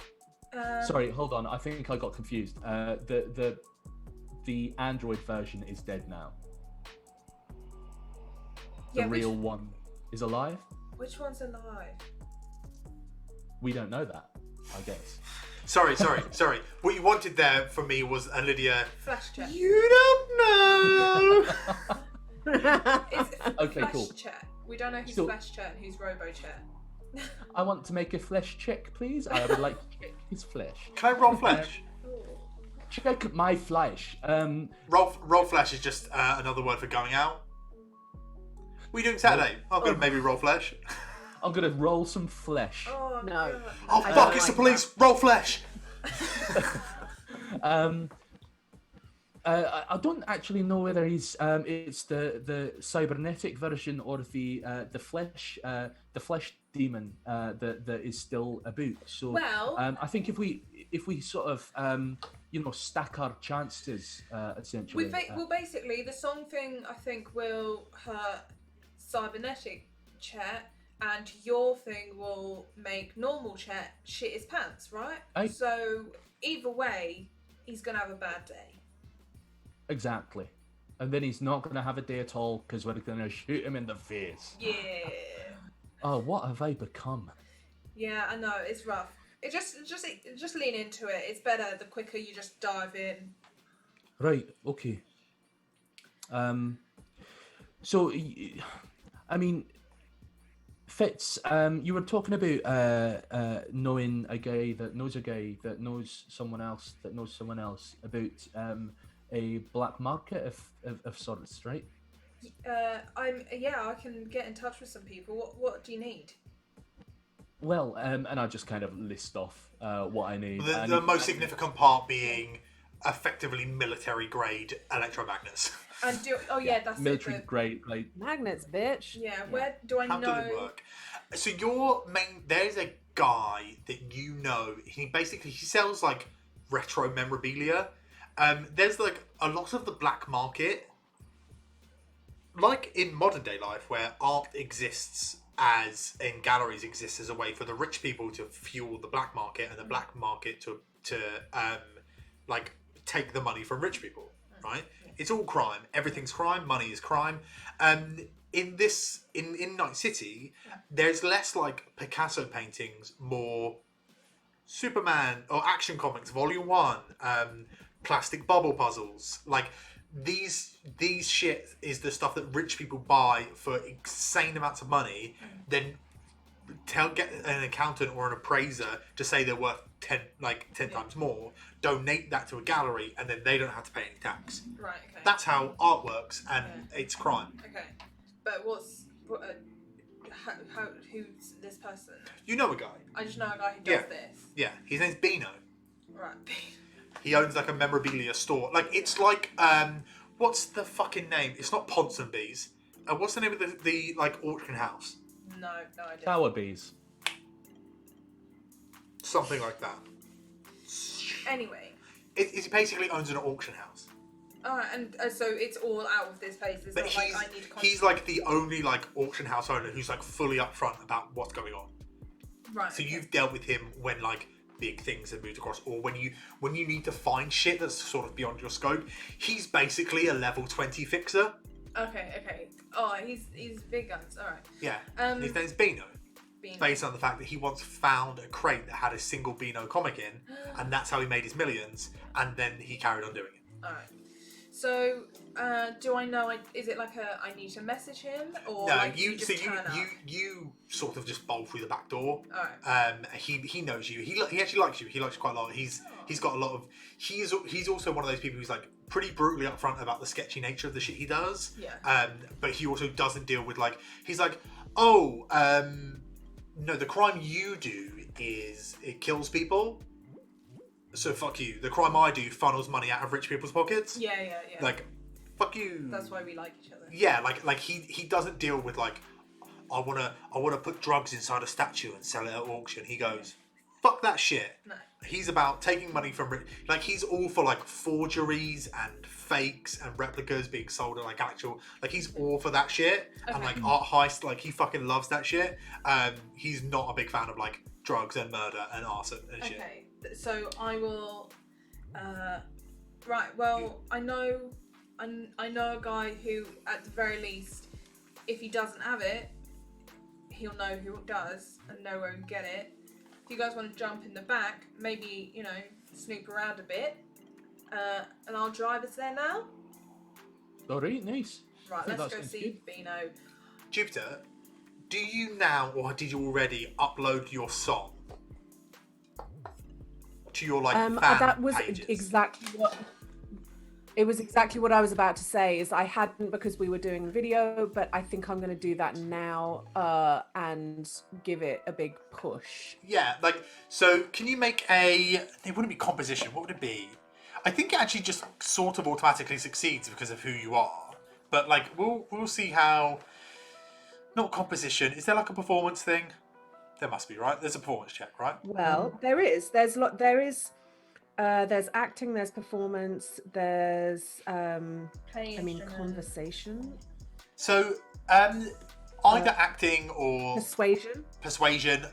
Sorry, hold on. I think I got confused. The Android version is dead now. The real one is alive? Which one's alive? We don't know that, I guess. Sorry. What you wanted there from me was a Lydia. Flash check. You don't know. It's Okay, flash cool. check. We don't know who's flash chat and who's robo chat. I want to make a flesh check, please. I would like to check his flesh. Can I roll flesh? Check my flesh. Roll flesh is just another word for going out. What are you doing Saturday? I'm going to maybe roll flesh. I'm going to roll some flesh. Oh, No. Oh, fuck, it's the police. Roll flesh. I don't actually know whether it's the cybernetic version or the flesh demon that is still about. So well, I think if we sort of stack our chances essentially. Well, basically, the song thing I think will hurt cybernetic chat, and your thing will make normal chat shit his pants, right? So either way, he's gonna have a bad day. Exactly. And then he's not going to have a day at all because we're going to shoot him in the face. Yeah. Oh, what have I become? Yeah, I know, it's rough. It just lean into it. It's better the quicker you just dive in. Right, okay. So, I mean, Fitz, you were talking about knowing a guy that knows someone else that knows someone else about a black market of sorts, right? I can get in touch with some people. What do you need? Well, and I just kind of list off what I need. The most significant part being effectively military grade electromagnets. And that's military grade, like magnets, bitch. Yeah, where do I How know? does it work? So there's a guy that you know. He sells like retro memorabilia. There's like a lot of the black market, like in modern day life, where art exists in galleries exists as a way for the rich people to fuel the black market and the black market to like take the money from rich people, right? It's all crime. Everything's crime. Money is crime. In Night City, there's less like Picasso paintings, more Superman or Action Comics Volume 1, plastic bubble puzzles. Like, these shit is the stuff that rich people buy for insane amounts of money, then get an accountant or an appraiser to say they're worth 10 times more, donate that to a gallery, and then they don't have to pay any tax. Right, okay. That's how art works, and it's crime. Okay. But who's this person? You know a guy. I just know a guy who does this. Yeah, his name's Bino. Right. He owns like a memorabilia store. Like, it's like, what's the fucking name? It's not Ponsonby's. What's the name of the like auction house? No idea. Tower bees. Something like that. Anyway. He basically owns an auction house. Alright, and so it's all out of this place. It's But not like I need to he's like the only like auction house owner who's like fully upfront about what's going on. Right. So you've dealt with him when like big things have moved across, or when you need to find shit that's sort of beyond your scope. He's basically a level 20 fixer. Okay. Oh, he's big guns. All right. Yeah. His name's Bino. Based on the fact that he once found a crate that had a single Bino comic in, and that's how he made his millions. And then he carried on doing it. All right. So, do I know? Is it like I need to message him, or no? like You just turn up? you sort of just bolt through the back door. All right. He knows you. He actually likes you. He likes you quite a lot. He's got a lot of. He's also one of those people who's like pretty brutally upfront about the sketchy nature of the shit he does. Yeah. But he also doesn't deal with like, he's like, no, the crime you do is it kills people. So fuck you. The crime I do funnels money out of rich people's pockets. Yeah. Like, fuck you. That's why we like each other. Yeah, like he doesn't deal with like, I wanna put drugs inside a statue and sell it at auction. He goes, fuck that shit. No. He's about taking money from like, he's all for like forgeries and fakes and replicas being sold at like actual, like he's all for that shit. Okay. And like art heist, like he fucking loves that shit. He's not a big fan of like drugs and murder and arson and shit. Okay, so I will. Right. Well, I know a guy who, at the very least, if he doesn't have it, he'll know who does and know where to get it. If you guys want to jump in the back, maybe snoop around a bit, and I'll drive us there now. All right, nice. Right. Yeah, Let's that go sounds see Bino. Jupiter, do you now, or did you already upload your song to your like fan that was pages? exactly what. It was exactly what I was about to say. Is I hadn't, because we were doing video, but I think I'm going to do that now and give it a big push. Yeah, like, so can you make it wouldn't be composition, what would it be? I think it actually just sort of automatically succeeds because of who you are. But like, we'll see how, not composition, is there like a performance thing? There must be, right? There's a performance check, right? Well, there is. There's acting, there's performance, there's conversation. So, either acting or Persuasion.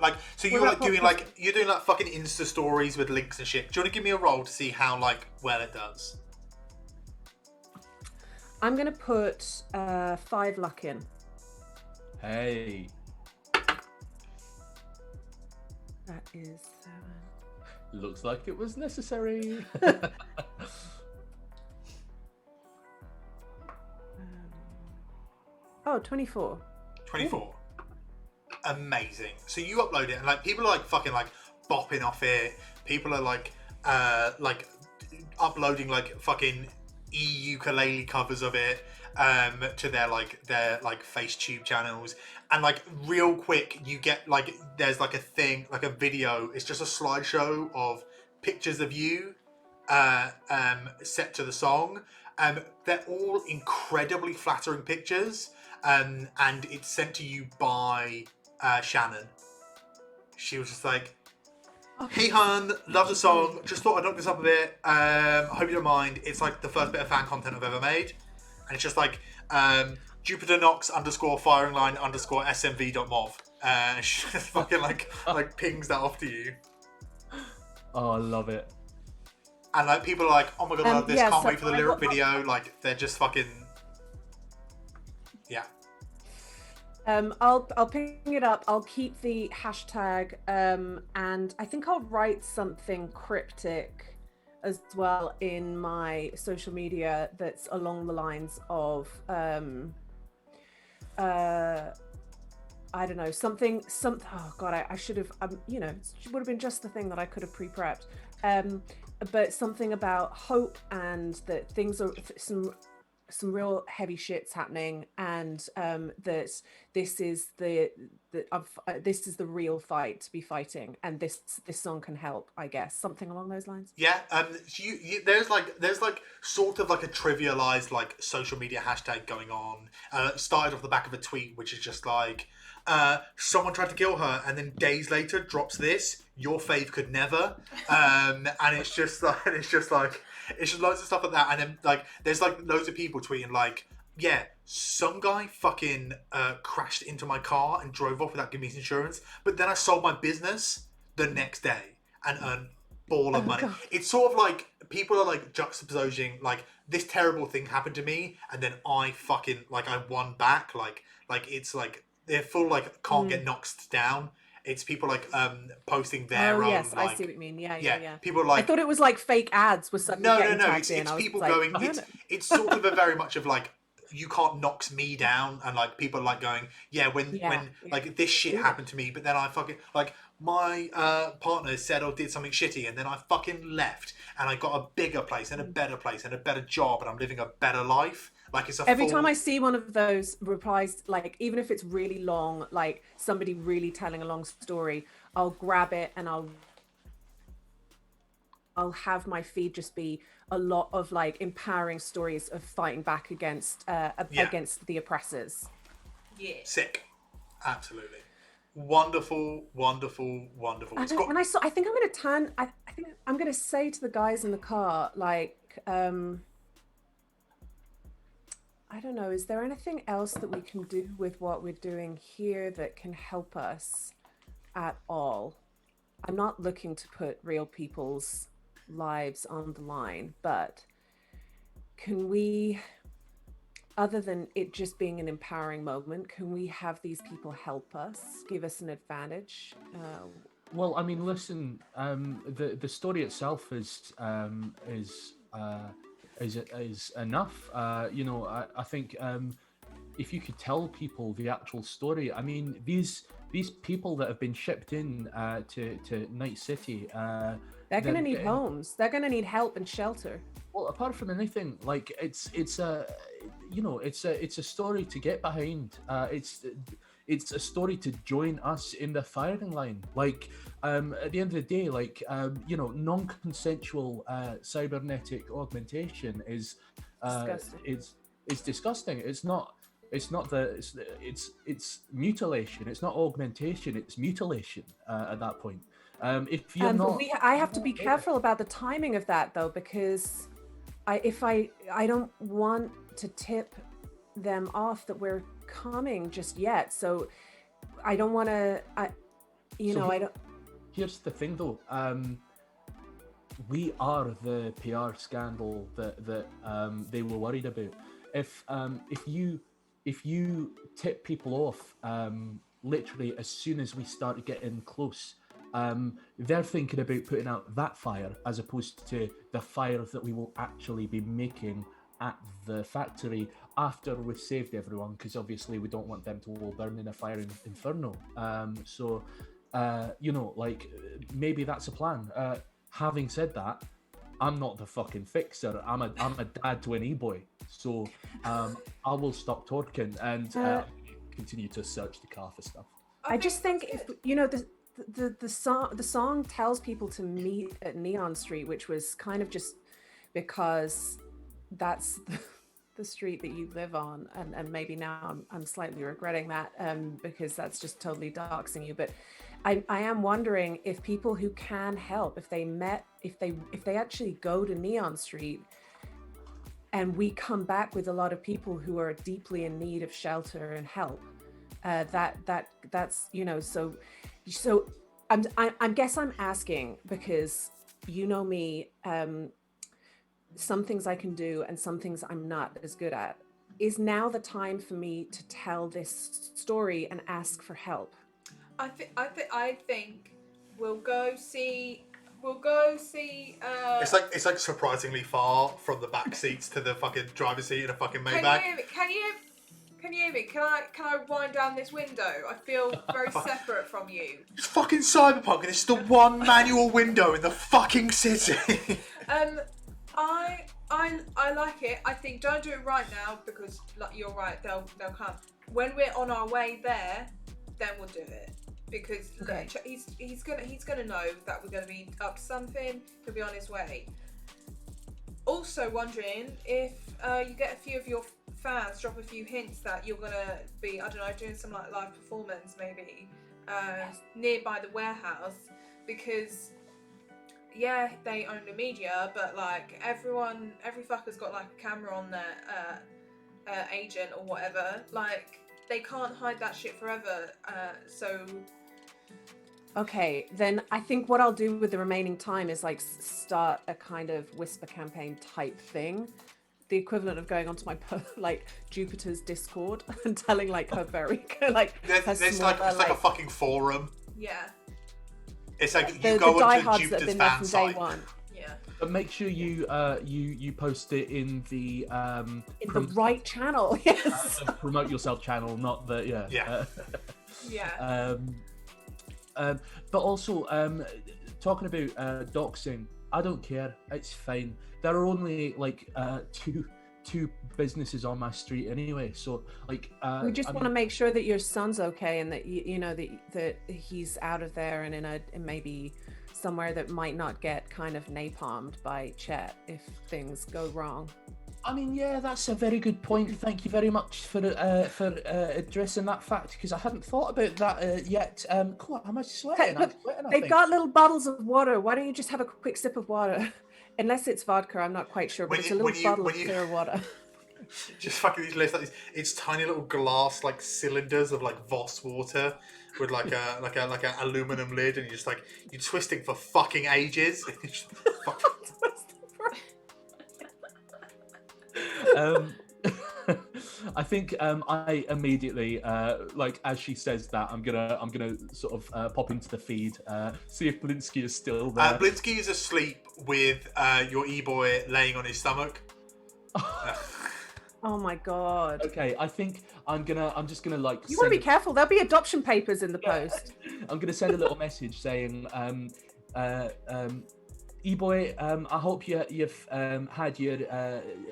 like, so you're What like about you're doing like fucking Insta stories with links and shit. Do you want to give me a roll to see how like well it does? I'm going to put 5 luck in. Hey. That is 7. Looks like it was necessary. 24. 24. Amazing. So you upload it and like people are like fucking like bopping off it. People are like uploading like fucking ukulele covers of it to their FaceTube channels, and like real quick you get like there's like a thing, like a video, it's just a slideshow of pictures of you set to the song. They're all incredibly flattering pictures, and it's sent to you by Shannon. She was just like, hey hun, love the song, just thought I'd knock this up a bit, hope you don't mind, it's like the first bit of fan content I've ever made. And it's just like Jupiter Knox _firing_line _smv.mov. She just fucking like pings that off to you. Oh, I love it. And like people are like, oh my god, I love this, can't wait for the lyric video. Like they're just fucking, yeah. I'll ping it up. I'll keep the hashtag, and I think I'll write something cryptic as well in my social media that's along the lines of I don't know, oh god, I should have, it would have been just the thing that I could have pre-prepped, but something about hope and that things are some real heavy shit's happening, and that this is this is the real fight to be fighting, and this song can help, I guess, something along those lines. Yeah, there's like sort of like a trivialized like social media hashtag going on. Started off the back of a tweet, which is just like, someone tried to kill her, and then days later drops this. Your fave could never, and it's just loads of stuff like that, and then like there's like loads of people tweeting like, yeah, some guy fucking crashed into my car and drove off without giving me his insurance, but then I sold my business the next day and earned ball of money. God. It's sort of like people are like juxtaposing like this terrible thing happened to me and then I fucking like I won back, like it's like they're full like can't get knocked down. It's people like posting their own. Yes, like, I see what you mean. Yeah. People are like, I thought it was like fake ads was suddenly getting tagged in. It's I was people like, going. oh, It's sort of a very much of like, you can't knock me down, and like people are like going, when like this shit happened to me, but then I fucking like my partner said or did something shitty, and then I fucking left, and I got a bigger place and a better place and a better job, and I'm living a better life. Like it's every time I see one of those replies, like even if it's really long, like somebody really telling a long story, I'll grab it and I'll have my feed just be a lot of like empowering stories of fighting back against against the oppressors. Yeah. Sick. Absolutely. Wonderful. I think I'm gonna I think I'm gonna say to the guys in the car, like, I don't know, is there anything else that we can do with what we're doing here that can help us at all? I'm not looking to put real people's lives on the line, but can we, other than it just being an empowering moment, can we have these people help us, give us an advantage? Well, I mean, listen, the story itself is enough. I think if you could tell people the actual story, I mean, these people that have been shipped in to Night City, they're going to need homes. They're going to need help and shelter. Well, apart from anything, like it's a story to get behind. It's a story to join us in the firing line. Like, at the end of the day, like, non-consensual cybernetic augmentation is Disgusting. it's disgusting. It's mutilation. It's not augmentation. It's mutilation at that point. If you're not, I have to be careful about the timing of that though, because I don't want to tip them off that we're coming just yet, so I don't want to I don't. Here's the thing though, we are the PR scandal that they were worried about. If you tip people off literally as soon as we start getting close, they're thinking about putting out that fire as opposed to the fire that we will actually be making at the factory after we've saved everyone, because obviously we don't want them to all burn in a fire inferno. Like maybe that's a plan. Having said that, I'm not the fucking fixer. I'm a dad to an e-boy, so I will stop talking and continue to search the car for stuff. I just think if the song tells people to meet at Neon Street, which was kind of just because that's the street that you live on, and maybe now I'm slightly regretting that because that's just totally doxing you. But I am wondering if people who can help, if they actually go to Neon Street, and we come back with a lot of people who are deeply in need of shelter and help. That's so I guess I'm asking because you know me, some things I can do and some things I'm not as good at. is now the time for me to tell this story and ask for help? I think we'll go see. We'll go see. It's like surprisingly far from the back seats to the fucking driver's seat in a fucking Can you Maybach. hear me? Can you hear me? Can I wind down this window? I feel very separate from you. It's fucking Cyberpunk, and it's the one manual window in the fucking city. I like it. I think don't do it right now because like you're right. They'll come when we're on our way there. Then we'll do it because Okay. he's gonna know that we're gonna be up to something. He'll be on his way. Also wondering if you get a few of your fans drop a few hints that you're gonna be, I don't know, doing some like live performance maybe nearby the warehouse because yeah, they own the media, but like every fucker's got like a camera on their agent or whatever. Like they can't hide that shit forever. So Okay, then I think what I'll do with the remaining time is like start a kind of whisper campaign type thing. The equivalent of going onto my like Jupiter's Discord and telling like her very like It's like a fucking forum. yeah, It's like the you go onto diehards that have Jupiter's been there fan from day site. one. yeah. But make sure you post it in the In the right channel, yes. promote yourself channel, not the Yeah. Yeah. But also talking about doxing, I don't care. It's fine. There are only like two businesses on my street anyway, so like We just want to make sure that your son's okay and that you know that he's out of there and in maybe somewhere that might not get kind of napalmed by Chet if things go wrong. I mean, yeah, that's a very good point. Thank you very much for addressing that fact because I hadn't thought about that yet. Cool, am I sweating? I'm sweating, I They've think. got little bottles of water. Why don't you just have a quick sip of water? Unless it's vodka, I'm not quite sure, but it's a little bottle of clear water. Just fucking these lists like it's tiny little glass like cylinders of like Voss water with like a aluminum lid, and you're twisting for fucking ages. I think I immediately like as she says that I'm gonna sort of pop into the feed, see if Blinsky is still there. Blinsky is asleep with your e-boy laying on his stomach. Oh my god. Okay, I think I'm just gonna like. You want to be careful. There'll be adoption papers in the post. I'm gonna send a little message saying, E-boy, I hope you've had your.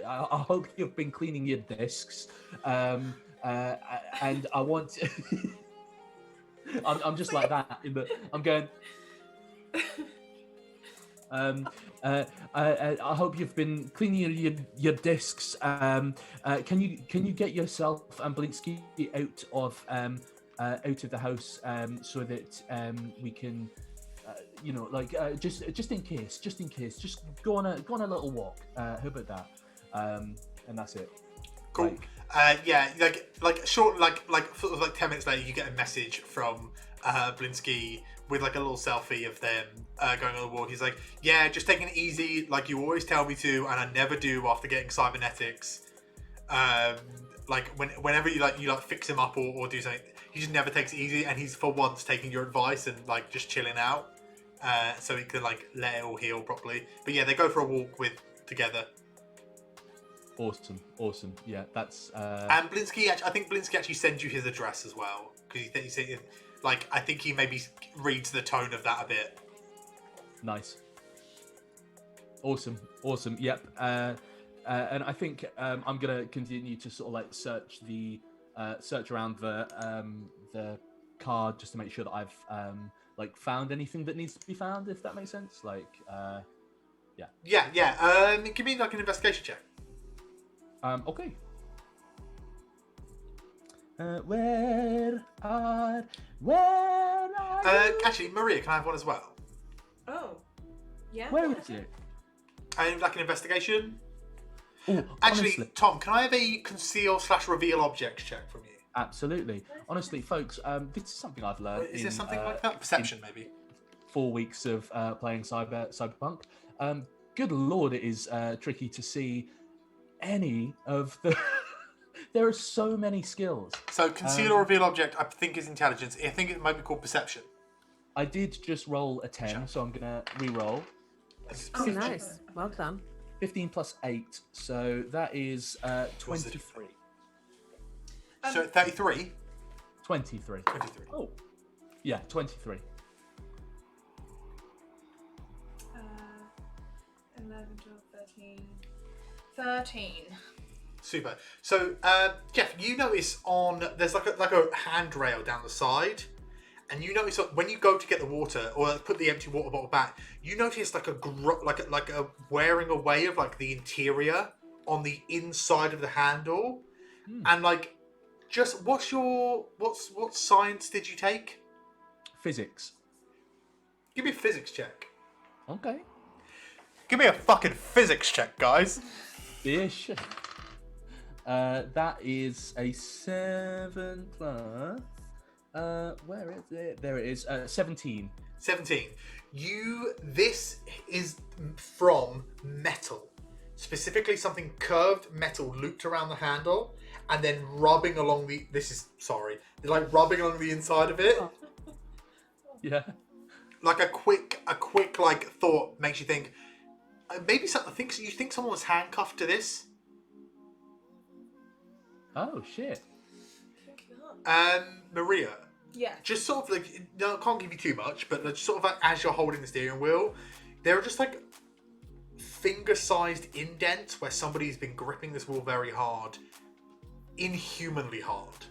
I hope you've been cleaning your discs, and I want. I'm just like that. I'm going. I hope you've been cleaning your discs. Can you get yourself and Blinsky out of the house so that we can. Just in case, just go on a little walk. How about that? And that's it. Cool. Short, sort of like 10 minutes later, you get a message from Blinsky with like a little selfie of them going on a walk. He's like, "Yeah, just taking it easy, like you always tell me to, and I never do after getting cybernetics. Whenever you fix him up or do something, he just never takes it easy, and he's for once taking your advice and like just chilling out." So he can like let it all heal properly. But yeah, they go for a walk together. Awesome. Yeah, that's. And Blinsky, I think Blinsky actually sends you his address as well because I think he maybe reads the tone of that a bit. Nice. Awesome. Yep. And I think I'm gonna continue to sort of like search around the card just to make sure that I've found anything that needs to be found, if that makes sense. Yeah. Give me like an investigation check. Okay. Where are Actually, Maria, can I have one as well? Oh, yeah. Where is it? Like an investigation. Ooh, Actually, honestly, Tom, can I have a conceal/reveal objects check from you? absolutely. Honestly, folks, this is something I've learned. Is there something like that? Perception, maybe. 4 weeks of playing Cyberpunk. Good lord, it is tricky to see any of the There are so many skills. So conceal or reveal object, I think is intelligence. I think it might be called perception. I did just roll a 10, so I'm gonna re-roll. Oh, nice. Well done. 15 plus 8, so that is 23. So 33? 23. 23. Oh, yeah, 23. 11, 12, 13. 13. Super. So, Jeff, you notice there's like a handrail down the side, and you notice when you go to get the water or put the empty water bottle back, you notice like a wearing away of like the interior on the inside of the handle, and like, just what science did you take? Physics. Give me a physics check. Okay. Give me a fucking physics check, guys. Bish. That is a 7 plus. Where is it? There it is. 17. 17. This is from metal. Specifically something curved metal looped around the handle and then rubbing along rubbing along the inside of it. Yeah. Like a quick like thought makes you think, maybe you think someone was handcuffed to this? Oh, shit. Maria. Yeah. Just sort of like, no, I can't give you too much, but just sort of like as you're holding the steering wheel, there are just like finger-sized indents where somebody's been gripping this wheel very hard, inhumanly hard.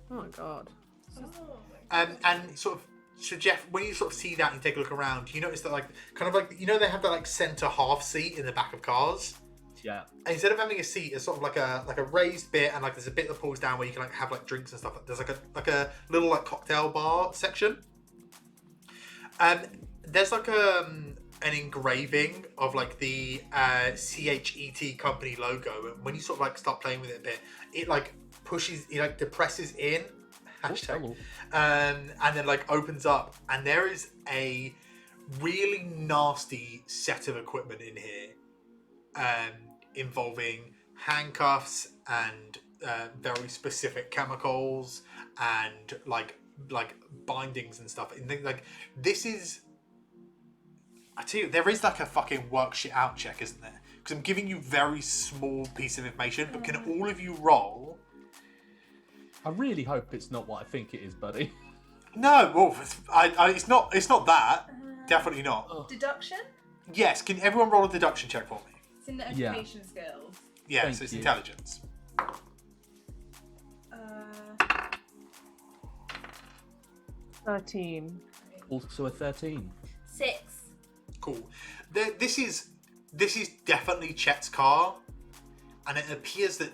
Oh my god. And sort of, so Jeff, when you sort of see that and you take a look around, you notice that like, kind of like, they have that like center half seat in the back of cars. Yeah. And instead of having a seat, it's sort of like a raised bit, and like there's a bit that pulls down where you can like have like drinks and stuff. There's like a little like cocktail bar section. And there's like an engraving of like the CHET company logo, and when you sort of like start playing with it a bit, it like depresses in. Hashtag. And then like opens up, and there is a really nasty set of equipment in here, involving handcuffs and very specific chemicals and like bindings and stuff. And like, this is, I tell you, there is like a fucking work shit out check, isn't there? Because I'm giving you very small piece of information, but can all of you roll? I really hope it's not what I think it is, buddy. No, well, it's not. It's not that. Definitely not. Deduction? Yes. Can everyone roll a deduction check for me? It's in the education skills. Yeah, Thank so it's you. intelligence. 13. Also a 13. 6. Cool. This is definitely Chet's car, and it appears that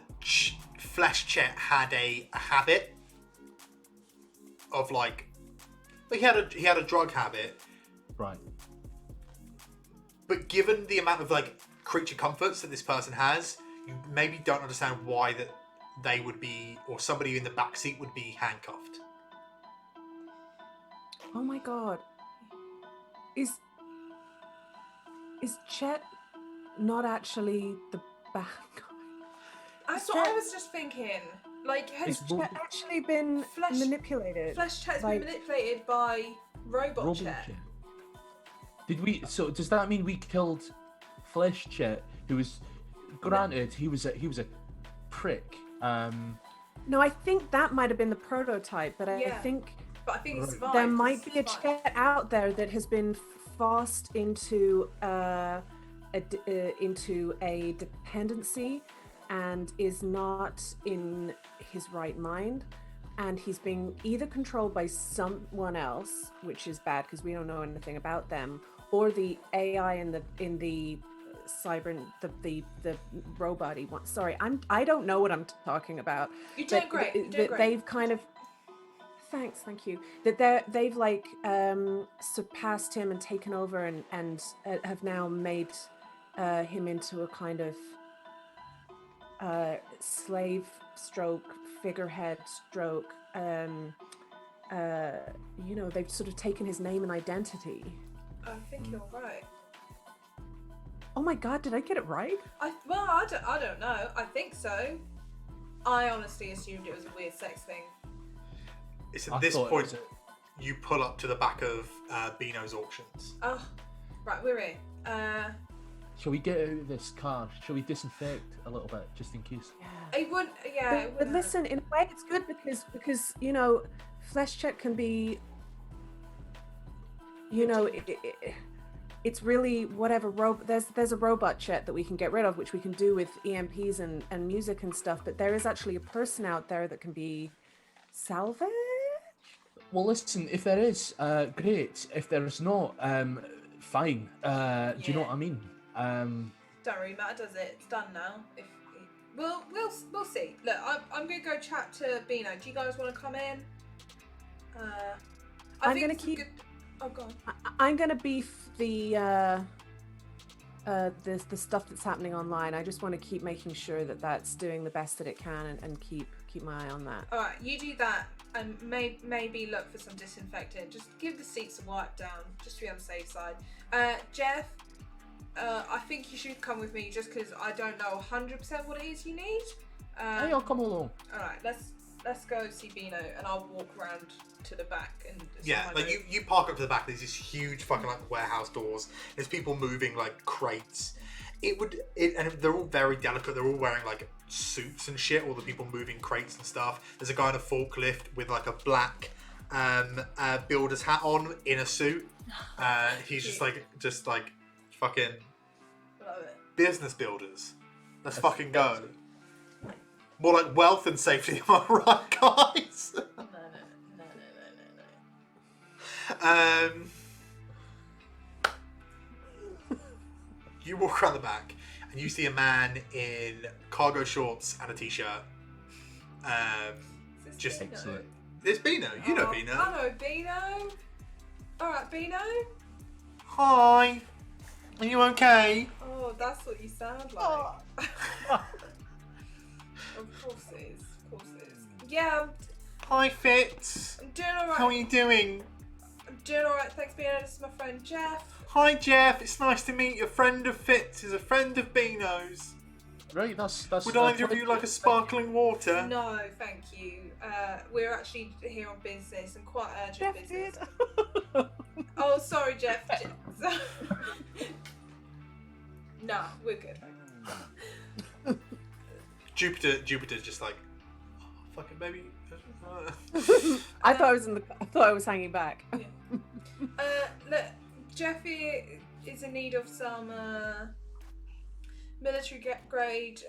Flesh Chet had a habit of like, he had a drug habit. Right. But given the amount of like creature comforts that this person has, you maybe don't understand why that they would be, or somebody in the backseat would be handcuffed. Oh my god. Is Chet not actually the bad guy? That's what I was just thinking. Like, has It's Chet actually been manipulated? Flesh Chet's Like- been manipulated by Robot Robin Chet? Chet. Did we? So does that mean we killed Flesh Chet, who was, granted, he was a prick. No, I think that might have been the prototype, but I Yeah. think But I think he survived. there might be a Survived. Chet out there that has been forced into into a dependency and is not in his right mind, and he's being either controlled by someone else, which is bad because we don't know anything about them, or the AI in the cyber the robot he wants. Sorry, I don't know what I'm talking about. You're doing But great. You're doing that great. they've kind of thank you, that they've like surpassed him and taken over and have now made him into a kind of slave stroke figurehead stroke they've sort of taken his name and identity. I think you're right. Oh my god, did I get it right? I don't know. I think so. I honestly assumed it was a weird sex thing. It's I at this thought it point was you pull up to the back of Beano's auctions. Oh, right, we're in. Shall we get out of this car? Shall we disinfect a little bit, just in case? It would, yeah. It But would, listen, in a way, it's good because you know, flesh check can be, you know, it's really whatever. There's a robot chat that we can get rid of, which we can do with EMPs and music and stuff. But there is actually a person out there that can be salvaged. Well, listen, if there is, great. If there's not, fine. Do you know what I mean? Don't really matter, does it? It's done now. We'll see. Look, I'm gonna go chat to Beano. Do you guys want to come in? I'm gonna keep. Oh, go on. I'm gonna beef the stuff that's happening online. I just want to keep making sure that that's doing the best that it can and keep my eye on that. All right, you do that, and maybe look for some disinfectant. Just give the seats a wipe down, just to be on the safe side. Jeff, I think you should come with me, just because I don't know 100% what it is you need. Hey, I'll come along. All right, let's go see Beano, and I'll walk around to the back and. Yeah, like you park up to the back. There's these huge fucking like warehouse doors. There's people moving like crates. And they're all very delicate. They're all wearing like suits and shit. All the people moving crates and stuff. There's a guy in a forklift with like a black builder's hat on in a suit. He's just like fucking Love it. business builders. Let's fucking go. More like wealth and safety, am I right, guys? No. You walk around the back and you see a man in cargo shorts and a t-shirt. Just Beano? Excellent. There's Beano. You know Beano. I know Beano. All right, Beano. Hi. Are you okay? Oh, that's what you sound like. Of course it is. Of course it is. Yeah, Hi, Fitz. I'm doing all right. How are you doing? I'm doing all right. Thanks, Beano. This is my friend Jeff. Hi, Jeff. It's nice to meet you. A friend of Fitz is a friend of Beano's. Right, that's. Would either of you like a sparkling water? No, thank you. We're actually here on business and quite urgent Jeff business. did. Oh, sorry, Jeff. No, we're good. Jupiter's just like, oh, fucking baby. I thought I was hanging back. Look, Jeff here is in need of some military grade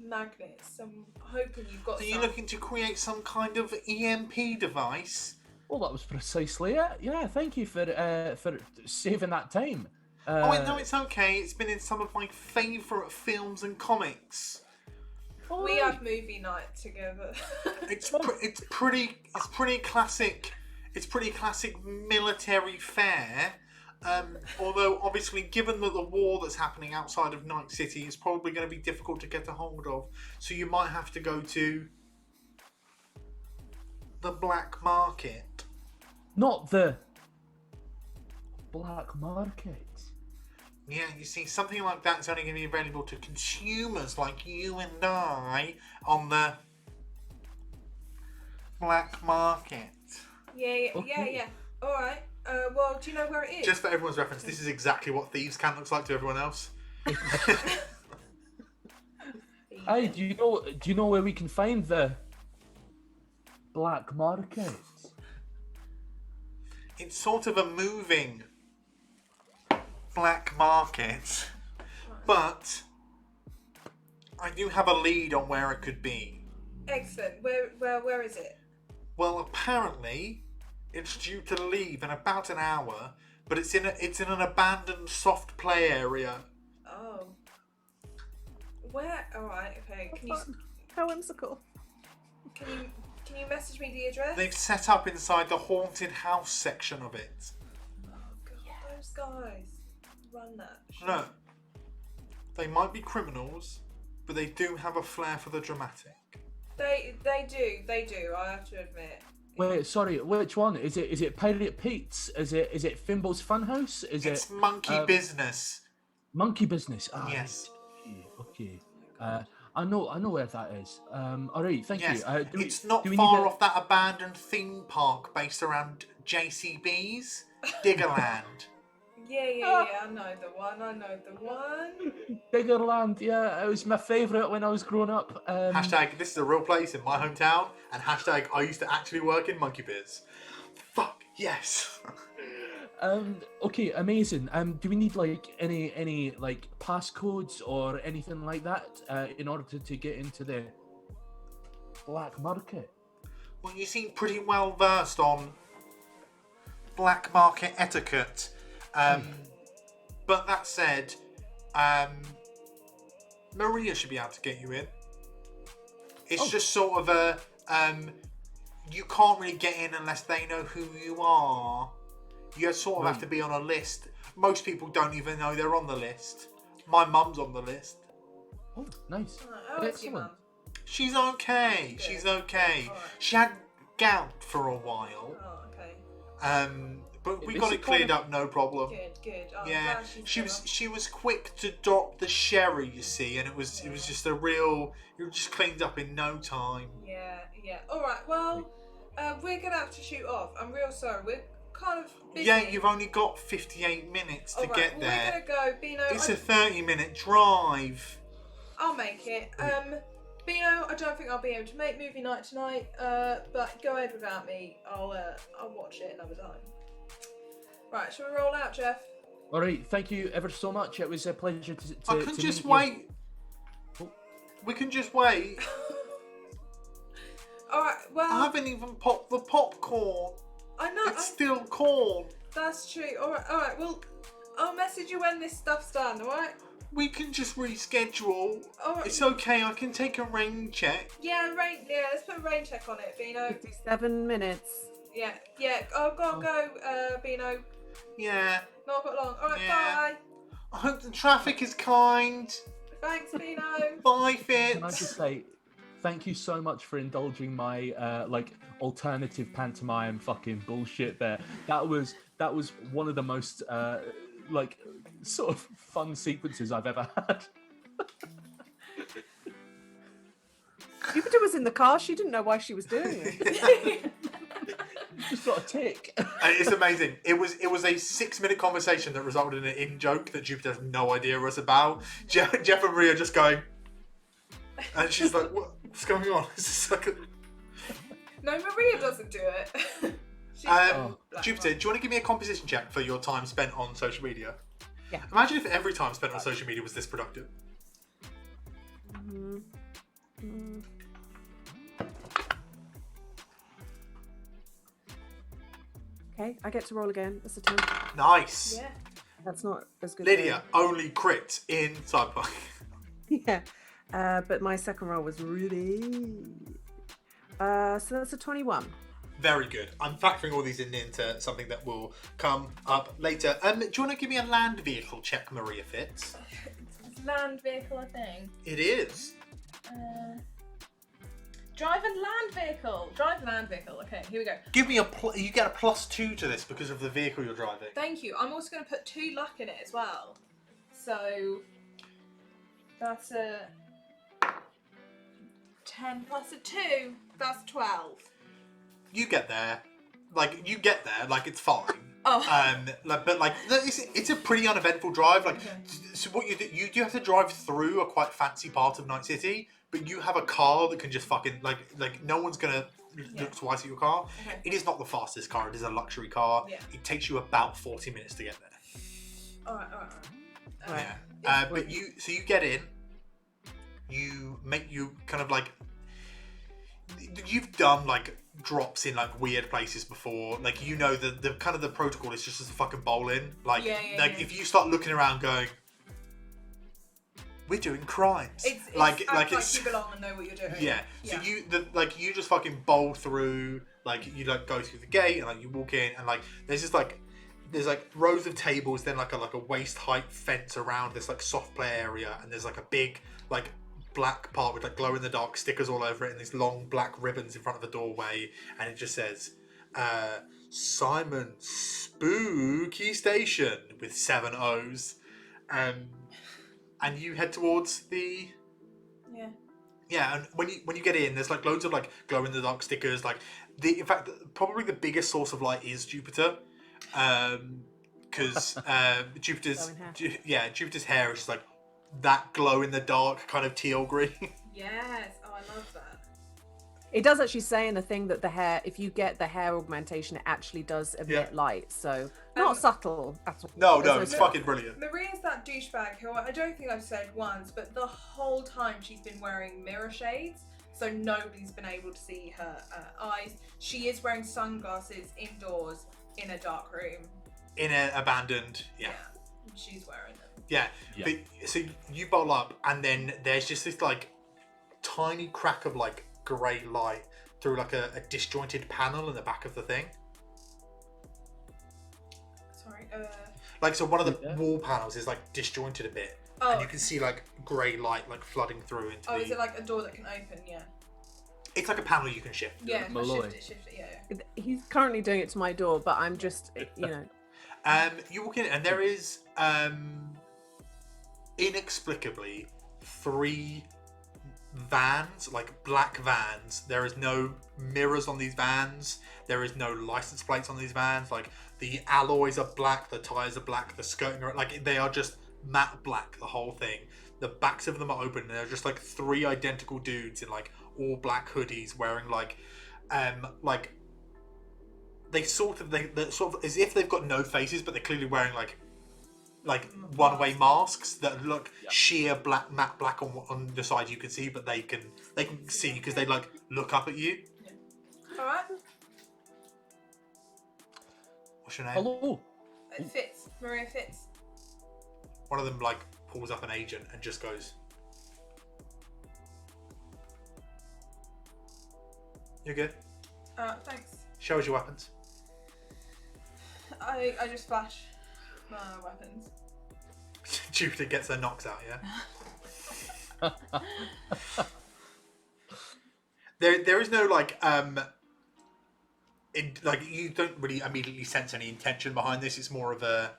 magnets. I'm hoping you've got Are some. you looking to create some kind of EMP device? Well, that was precisely it. Yeah, thank you for saving that time. No, it's okay. It's been in some of my favourite films and comics. We have movie night together. It's pretty classic. It's pretty classic military fare. Although obviously, given that the war that's happening outside of Night City is probably going to be difficult to get a hold of, so you might have to go to the black market. Not the black market. Yeah, you see, something like that's only going to be available to consumers like you and I on the black market. Yeah. All right. Well, do you know where it is? Just for everyone's reference, this is exactly what Thieves' Camp looks like to everyone else. Hey, do you know where we can find the black market? It's sort of a moving black market, but I do have a lead on where it could be. Excellent. Where is it? Well, apparently, it's due to leave in about an hour, but it's in an abandoned soft play area. Oh. Where? All right. Okay. How whimsical. Can you message me the address? They've set up inside the haunted house section of it. Oh God, those guys run that. shit. No, they might be criminals, but they do have a flair for the dramatic. They do. I have to admit. Wait, sorry, which one? Is it Pirate Pete's? Is it Fimble's Funhouse? It's monkey business. Monkey business. Yes. Right. Okay. I know where that is. All right. Thank you. Yes, Do we it's not do we need far a? off that abandoned theme park based around JCB's Diggerland. Yeah. I know the one. Diggerland, yeah, it was my favourite when I was growing up. Hashtag, this is a real place in my hometown, and hashtag, I used to actually work in Monkey Biz. Fuck, yes. Okay, amazing. Do we need like any like passcodes or anything like that in order to get into the black market? Well, you seem pretty well versed on black market etiquette. But that said, Maria should be able to get you in. It's just sort of a you can't really get in unless they know who you are. You sort of have to be on a list. Most people don't even know they're on the list. My mum's on the list. Oh, nice. How is your mum? She's okay. Good. She's okay. Alright. She had gout for a while. Oh, okay. But we Is got it it cleared kind of- up, no problem. Good. Oh, I'm Yeah, glad she's she was quick to drop the sherry, you see, and it was just a real. It was just cleaned up in no time. Yeah. All right. Well, we're gonna have to shoot off. I'm real sorry. We're kind of busy. Yeah, you've only got 58 minutes to All right, get there. We're gonna go, Bino. It's a 30-minute drive. I'll make it. Bino, I don't think I'll be able to make movie night tonight. But go ahead without me. I'll watch it another time. Right, shall we roll out, Jeff? All right. Thank you ever so much. It was a pleasure to I can to just meet you. wait. We can just wait. All right. Well, I haven't even popped the popcorn. I know. It's still corn. That's true. All right. Well, I'll message you when this stuff's done. All right. We can just reschedule. All right. It's okay. I can take a rain check. Yeah, rain. Yeah, let's put a rain check on it, Bino. 57 minutes. Yeah. Oh, go, Bino. Yeah. Not got long. All right. Yeah. Bye. I hope the traffic is kind. Thanks, Bino. Bye, Can I Fitz. just say, thank you so much for indulging my like alternative pantomime fucking bullshit there. That was one of the most like sort of fun sequences I've ever had. Jupiter was in the car. She didn't know why she was doing it. Just got a tick. It's amazing. It was a 6-minute conversation that resulted in an in-joke that Jupiter has no idea was about. Jeff and Maria just going, and she's like, what's going on? It's just like a... No, Maria doesn't do it. She's Jupiter, do you want to give me a composition check for your time spent on social media? Yeah. Imagine if every time spent on social media was this productive. Okay, I get to roll again. That's a 10. Nice. Yeah. That's not as good. Lydia, only crit in Cyberpunk. Yeah. But my second roll was really. So that's a 21. Very good. I'm factoring all these into something that will come up later. Do you want to give me a land vehicle check, Maria Fitz? Land vehicle, I think. It is. Drive and land vehicle. Drive land vehicle. Okay, here we go. Give me you get a +2 to this because of the vehicle you're driving. Thank you. I'm also going to put 2 luck in it as well. So that's a 10 plus a 2. That's 12. You get there, like it's fine. Oh. It's a pretty uneventful drive. Like, Okay. so what you do have to drive through a quite fancy part of Night City, but you have a car that can just fucking like no one's gonna look twice at your car. Okay. It is not the fastest car. It is a luxury car. Yeah. It takes you about 40 minutes to get there. All right. Yeah. But you get in. You kind of like. You've done like drops in like weird places before. Like you know the kind of the protocol is just to fucking bowl in. Like if you start looking around going, we're doing crimes. It's like you belong and know what you're doing. Yeah. So you just fucking bowl through. Like you like go through the gate and like you walk in and like there's rows of tables, then like a waist height fence around this like soft play area, and there's like a big like black part with like glow in the dark stickers all over it and these long black ribbons in front of the doorway, and it just says Simon Spooky Station with 7 O's. and you head towards the. Yeah. Yeah, and when you get in, there's like loads of like glow in the dark stickers. Like in fact, probably the biggest source of light is Jupiter, because Jupiter's Glowing hair. Jupiter's hair is just like that glow in the dark kind of teal green. Yes. Oh, I love that. It does actually say in the thing that the hair, if you get the hair augmentation, it actually does emit light. So not subtle at all. No, There's it's no- fucking brilliant. Maria's that douchebag who I don't think I've said once, but the whole time she's been wearing mirror shades, so nobody's been able to see her eyes. She is wearing sunglasses indoors in a dark room. In an abandoned, She's wearing them. yeah. But, so you bowl up, and then there's just this like tiny crack of like grey light through like a disjointed panel in the back of the thing. Sorry. Like, so one of the wall panels is like disjointed a bit, and you can see like grey light like flooding through into the. Is it like a door that can open? Yeah. It's like a panel you can shift. Yeah. Malloy. Shift it. Yeah. He's currently doing it to my door, but I'm just, You walk in, and there is inexplicably 3 vans, like black vans. There is no mirrors on these vans. There is no license plates on these vans. Like the alloys are black, the tires are black, the skirting are like they are just matte black. The whole thing. The backs of them are open, and they're just like 3 identical dudes in like all black hoodies, wearing like they sort of as if they've got no faces, but they're clearly wearing like one-way masks that look sheer black, matte black on the side you can see, but they can see because they like look up at you. All right. What's your name? Hello. It fits. Maria fits. One of them like pulls up an agent and just goes, "You're good. Thanks. Show us your weapons." I just flash my weapons. Jupiter gets her knocks out. Yeah. There is no like you don't really immediately sense any intention behind this. It's more of a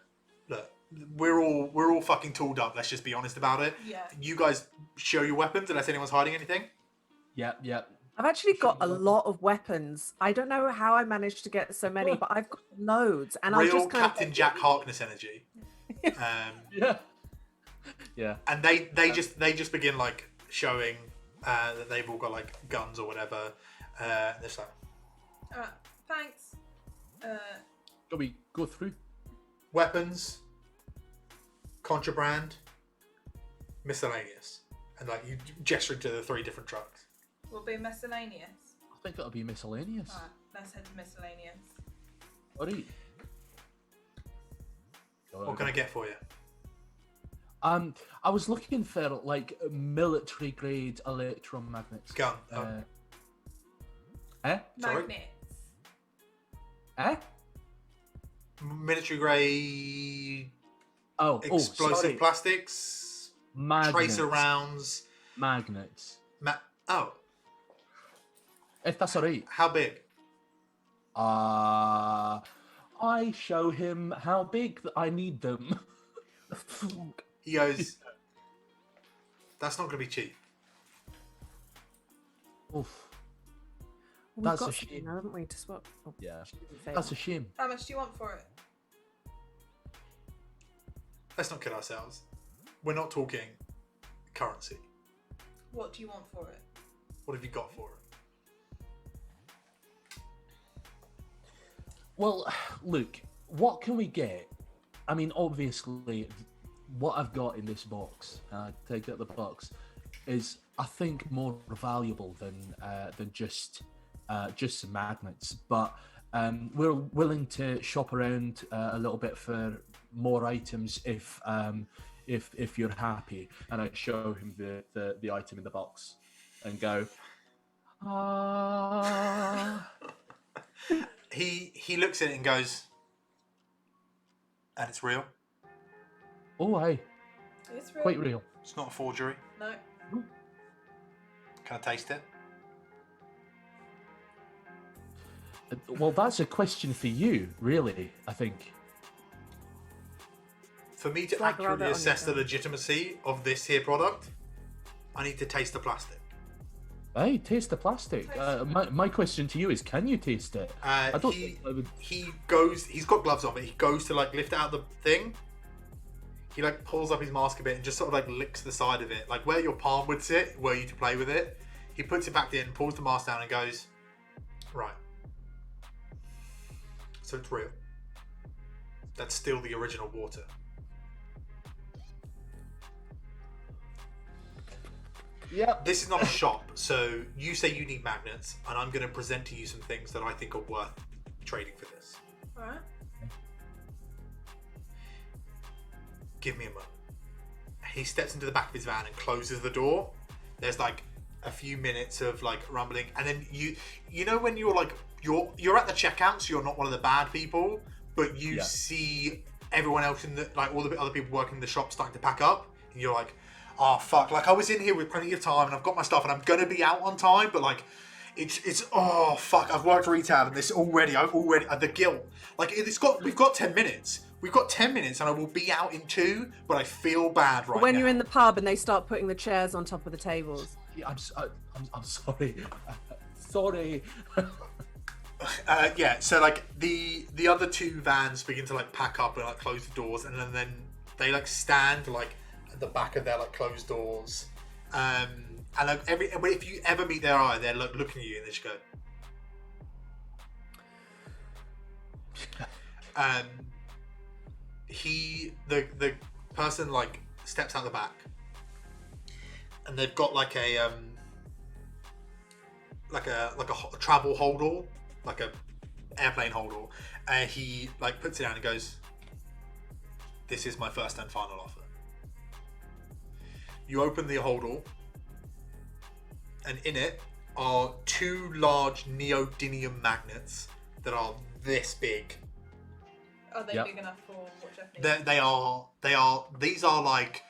look. We're all fucking tooled up. Let's just be honest about it. Yeah. You guys show your weapons unless anyone's hiding anything. Yep. I've actually got a lot of weapons. I don't know how I managed to get so many, but I've got loads. And I Real just kind Captain Jack Harkness energy. Yeah. And they just begin like showing that they've all got like guns or whatever. This like Thanks. Shall we go through? weapons, contraband, miscellaneous, and like you gesturing to the 3 different trucks. Will be miscellaneous. I think that'll be miscellaneous. Alright, let's head to miscellaneous. All right. What can I get for you? I was looking for like military grade electromagnets. Gun. Eh? Sorry? Magnets. Eh? Military grade explosive sorry. plastics, Magnets. tracer rounds. Magnets. If that's alright. How big? I show him how big that I need them. He goes, "That's not going to be cheap." Oof. we've That's got a something, shame. haven't we, to swap? Oh, Yeah. she didn't say That's that. a shame. How much do you want for it? Let's not kid ourselves. We're not talking currency. What do you want for it? What have you got for it? Well, look, what can we get? I mean, obviously, what I've got in this box, take out the box, is I think more valuable than just some magnets. But we're willing to shop around a little bit for more items if you're happy. And I show him the item in the box and go, He looks at it and goes, "And it's real? oh, aye, It's real. quite real. It's not a forgery? No. Can I taste it?" Well, that's a question for you, really, I think. For me to Like accurately rather assess the underground. legitimacy of this here product, I need to taste the plastic. Aye, taste the plastic. My question to you is, can you taste it? I don't think I would. He's got gloves on, but he goes to like lift out the thing. He like pulls up his mask a bit and just sort of like licks the side of it, like where your palm would sit, were you to play with it. He puts it back in, pulls the mask down, and goes, right. So it's real. That's still the original water. Yep. This is not a shop, so you say you need magnets, and I'm going to present to you some things that I think are worth trading for this. Alright. Give me a moment. He steps into the back of his van and closes the door. There's like a few minutes of like rumbling, and then you know when you're like you're at the checkout, so you're not one of the bad people, but you see everyone else in the like all the other people working in the shop starting to pack up, and you're like, oh fuck, like I was in here with plenty of time and I've got my stuff and I'm gonna be out on time, but like it's oh fuck, I've worked retail and this already the guilt, like we've got 10 minutes. We've got 10 minutes and I will be out in 2, but I feel bad right now. When you're in the pub and they start putting the chairs on top of the tables. Yeah, I'm sorry. Sorry. Yeah, so like the other 2 vans begin to like pack up and like close the doors, and then they like stand like at the back of their like closed doors, and like if you ever meet their eye, they're like looking at you and they just go. The person like steps out the back, and they've got like a travel holdall, like a airplane holdall, and he like puts it down and goes, "This is my first and final offer." You open the holdall, and in it are 2 large neodymium magnets that are this big. Are they Yep. big enough for what Jeff needs? These are like,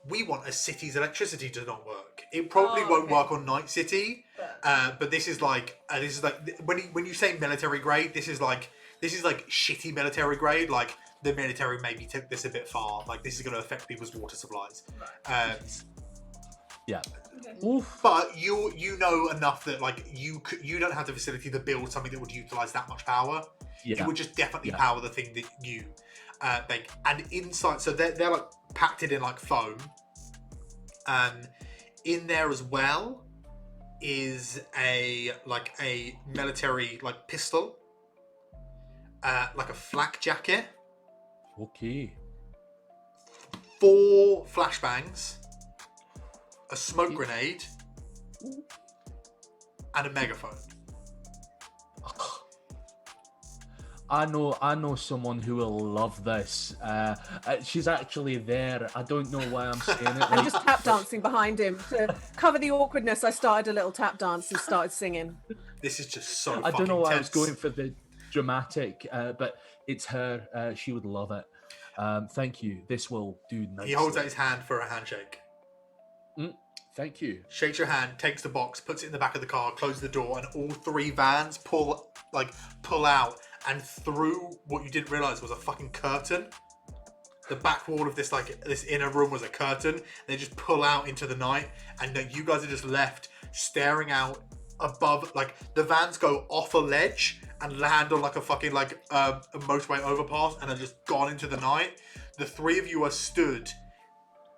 we want a city's electricity to not work. It probably won't okay. work on Night City, but this is like when you say military grade, this is like shitty military grade. Like the military maybe took this a bit far. Like this is going to affect people's water supplies. Yeah. Okay. Oof. But you know enough that like you don't have the facility to build something that would utilize that much power. Yeah. It would just definitely power the thing that you make. And inside, so they're like packed it in like foam. In there as well is a military like pistol, like a flak jacket, Okay. 4 flashbangs, a smoke grenade, and a megaphone. I know someone who will love this. She's actually there. I don't know why I'm saying it. I'm just tap dancing behind him to cover the awkwardness. I started a little tap dance and started singing. This is just so I don't know why I was tense. going for the dramatic, but it's her. She would love it. Thank you. This will do nicely. He holds out his hand for a handshake. Thank you. Shakes your hand, takes the box, puts it in the back of the car, closes the door, and all 3 vans pull out, and through what you didn't realise was a fucking curtain. The back wall of this inner room was a curtain. They just pull out into the night, and you guys are just left staring out above. Like the vans go off a ledge and land on like a fucking a motorway overpass, and are just gone into the night. The 3 of you are stood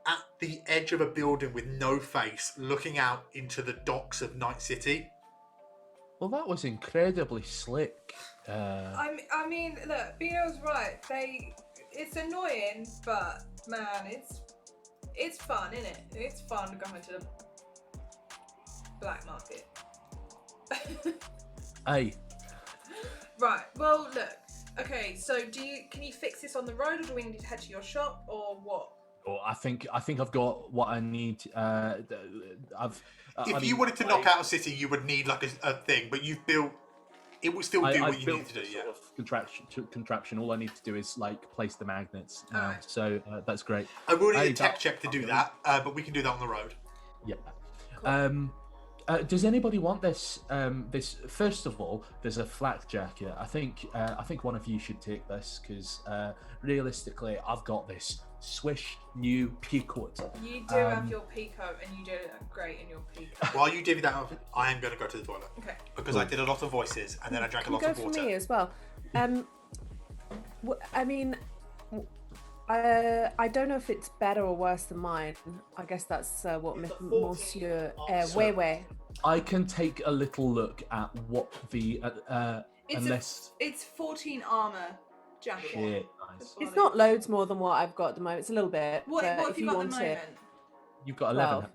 at the edge of a building with no face, looking out into the docks of Night City. Well, that was incredibly slick. I mean, look, Bino's right. It's annoying, but man, it's fun, isn't it? It's fun going to the black market. Aye. Right. Well, look. Okay. So, can you fix this on the road, or do we need to head to your shop, or what? Oh, I think I've got what I need. If you wanted to knock out a city, you would need like a thing, but you've built. It will still do what you need to do. Yeah. Sort of contraption. All I need to do is like place the magnets now. Alright. So that's great. I will need a tech that- check to do that, but we can do that on the road. Yeah. Does anybody want this? This first of all, there's a flak jacket. I think one of you should take this because realistically, I've got this swish new pea coat. You do have your peacoat, and you do look great in your peacoat. While you divvy that up, I am going to go to the toilet. Okay. Because I did a lot of voices and then I drank a lot Go of for water. me as well. I mean, I don't know if it's better or worse than mine. I guess that's what Monsieur Wewe. I can take a little look at what the It's 14 armor jacket. Shit, nice. It's not loads more than what I've got at the moment. It's a little bit. What but have you got at the moment? You've got 12. 11.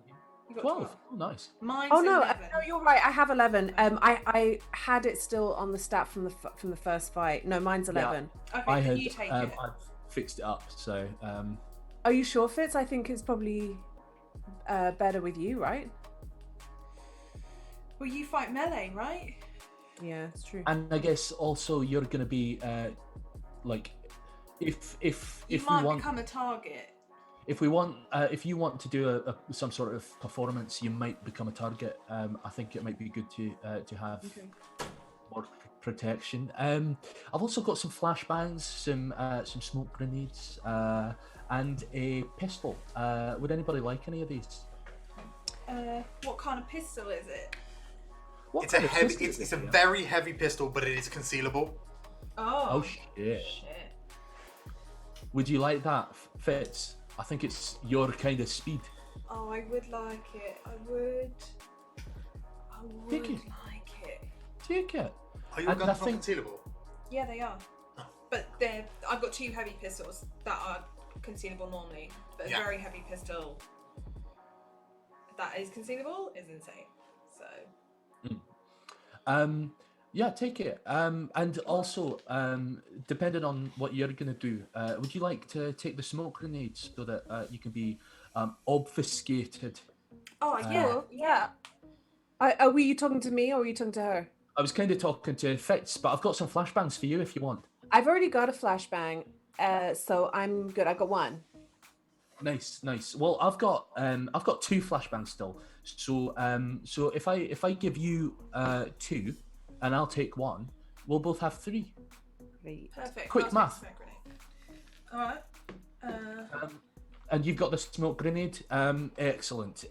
You've got 12. Oh, nice. Mine's Oh no, 11. no, you're right. I have 11. I had it still on the stat from the first fight. No, mine's 11. Okay, I then had you take it. I've fixed it up, so Are you sure, Fitz? I think it's probably better with you, right? Well, you fight melee, right? Yeah, it's true. and I guess also you're gonna be like if You we might want become a target. if you want to do some sort of performance, you might become a target. I think it might be good to have more protection. I've also got some flashbangs, some smoke grenades, and a pistol. Would anybody like any of these? What kind of pistol is it? What It's a kind of heavy. pistol is It's it, a yeah? very heavy pistol, but it is concealable. Oh shit! Shit. Would you like that, Fitz? I think it's your kind of speed. Oh, I would like it. I would Take it. like it. Take it. Are your And guns I not think- Oh. concealable? Yeah, they are. But I've got 2 heavy pistols that are concealable normally, but a Yeah. very heavy pistol that is concealable is insane. So Yeah, take it. And also, depending on what you're gonna do, would you like to take the smoke grenades so that you can be obfuscated? yeah. Were you talking to me or were you talking to her? I was kind of talking to Fitz, but I've got some flashbangs for you if you want. I've already got a flashbang, so I'm good. I've got 1. Nice, nice. Well, I've got 2 flashbangs still. So so if I give you 2, and I'll take 1, we'll both have 3. Great. Perfect. Quick I'll take math. the smoke grenade. Alright. And you've got the smoke grenade. Excellent.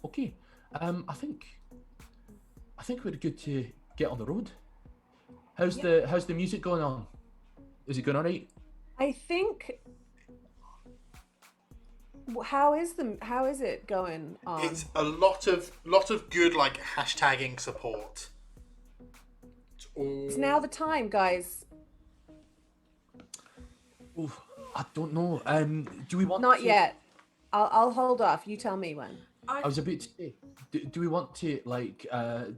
Okay. I think we're good to get on the road. How's the music going on? Is it going alright? I think. How is it going on? It's a lot of good like hashtagging support. It's now the time, guys. Oof, I don't know. Do we want? Not to, yet. I'll hold off. You tell me when. I was about to say, do we want to like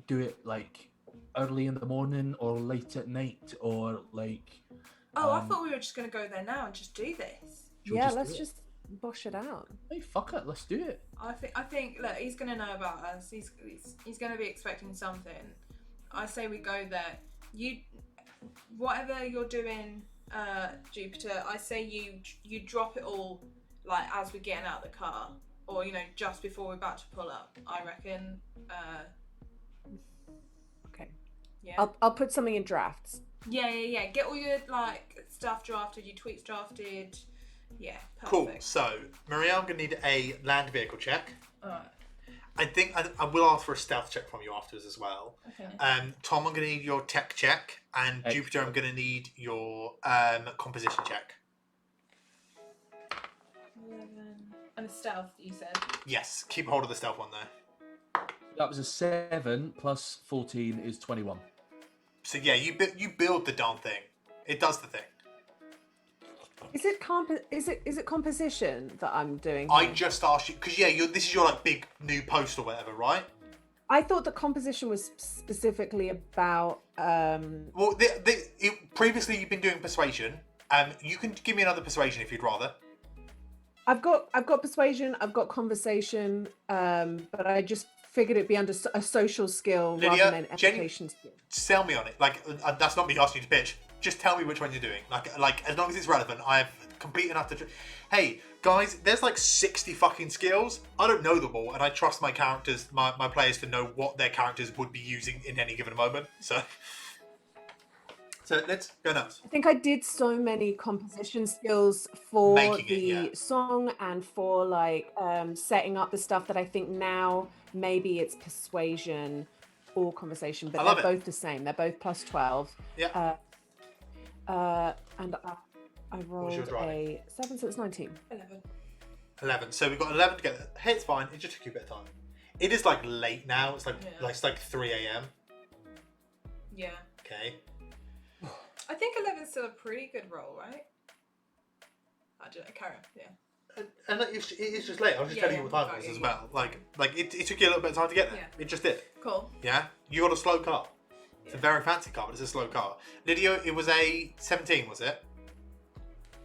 do it like early in the morning or late at night or like? Oh, I thought we were just going to go there now and just do this. Should we Yeah, do let's it? just bosh it out. Hey, fuck it, let's do it. I think. Look, he's going to know about us. He's going to be expecting something. I say we go there. You, whatever you're doing, Jupiter. I say you drop it all, like as we're getting out of the car, or just before we're about to pull up. I reckon. Okay. Yeah. I'll put something in drafts. Yeah. Get all your like stuff drafted, your tweets drafted. Yeah. Perfect. Cool. So, Maria, I'm gonna need a land vehicle check. Alright. I think I will ask for a stealth check from you afterwards as well. Okay. Tom, I'm gonna need your tech check, and Excellent. Jupiter, I'm gonna need your composition check. 11. And a stealth, you said. Yes, keep hold of the stealth one though. That was a 7 plus 14 is 21. So yeah, you build the darn thing. It does the thing. Is it composition that I'm doing? I here? just asked you because this is your like big new post or whatever, right? I thought the composition was specifically about. Well, previously you've been doing persuasion. You can give me another persuasion if you'd rather. I've got persuasion. I've got conversation. But I just figured it'd be under a social skill Lydia, rather than an education skill. Sell me on it. Like that's not me asking you to pitch. Just tell me which one you're doing. Like as long as it's relevant, I have complete enough to. Hey, guys, there's like 60 fucking skills. I don't know them all, and I trust my characters, my players, to know what their characters would be using in any given moment. So let's go nuts. I think I did so many composition skills for Making it, the yeah. song and for like setting up the stuff that I think now maybe it's persuasion or conversation, but I love they're it. both the same. They're both plus 12. Yeah. And I rolled yours, Riley? a 7, so it's 19. 11. So we've got 11 together. Hey, it's fine. It just took you a bit of time. It is like late now. It's like it's like 3 a.m. Yeah. Okay. I think 11's still a pretty good roll, right? I don't know. Carry on. Yeah. And it is just late. I was just telling you what time it was as well. Like it took you a little bit of time to get there. Yeah. It just did. Cool. Yeah. You got a slow car. It's a very fancy car, but it's a slow car. Lydia, it was a 17, was it?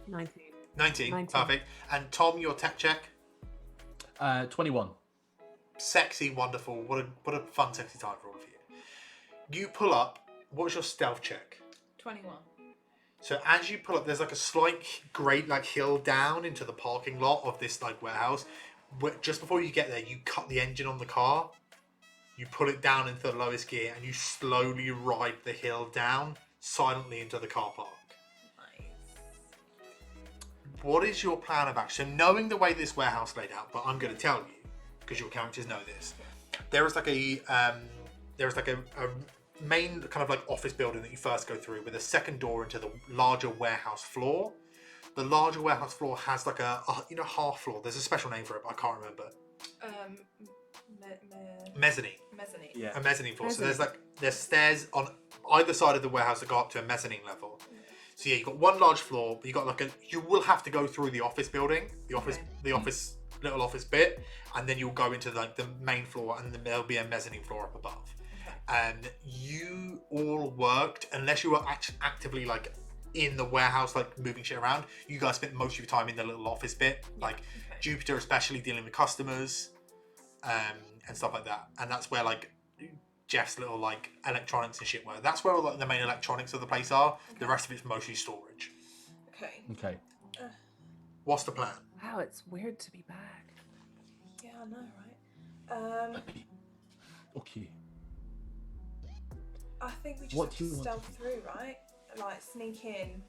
19. 19. Perfect. And Tom, your tech check? 21. Sexy, wonderful. What a fun, sexy time for all of you. You pull up. What's your stealth check? 21. So as you pull up, there's like a slight grade, like hill down into the parking lot of this like warehouse. Just before you get there, you cut the engine on the car. You pull it down into the lowest gear, and you slowly ride the hill down silently into the car park. Nice. What is your plan of action? So knowing the way this warehouse laid out, but I'm going to tell you because your characters know this. There is like a main kind of like office building that you first go through with a second door into the larger warehouse floor. The larger warehouse floor has like a half floor. There's a special name for it, but I can't remember. Mezzanine. Mezzanine. Yeah. A mezzanine floor. So there's stairs on either side of the warehouse that go up to a mezzanine level. So yeah, you've got one large floor, but you got you will have to go through the office building, the little office bit, and then you'll go into like the main floor, and then there'll be a mezzanine floor up above. And you all worked, unless you were actively like in the warehouse, like moving shit around. You guys spent most of your time in the little office bit, like Jupiter, especially dealing with customers, and stuff like that. And that's where like Jeff's little like electronics and shit were. That's where like the main electronics of the place are. The rest of it's mostly storage. Okay. What's the plan? Wow, it's weird to be back. Yeah, I know, right? Okay. I think we just What have do to you want stealth through, right? Like sneak in.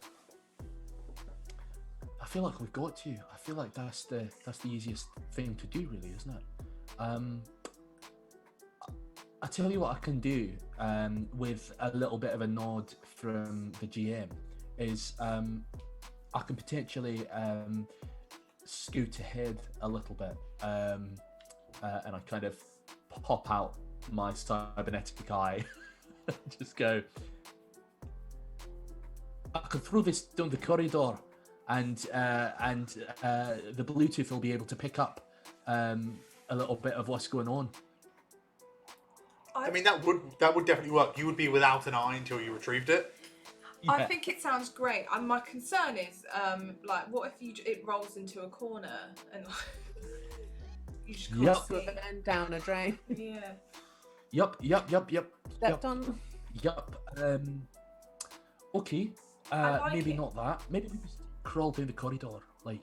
I feel like we've got to. I feel like that's the easiest thing to do, really, isn't it? I tell you what I can do, with a little bit of a nod from the GM, is I can potentially scoot ahead a little bit, and I kind of pop out my cybernetic eye, just go. I can throw this down the corridor, and the Bluetooth will be able to pick up a little bit of what's going on. I mean, that would definitely work. You would be without an eye until you retrieved it. I think it sounds great. And my concern is, like, what if it rolls into a corner and like, you just can't see? And down a drain. Yeah. Yep. Stepped on. Yep. Okay. like Maybe it. not that. Maybe we just crawl down the corridor, like.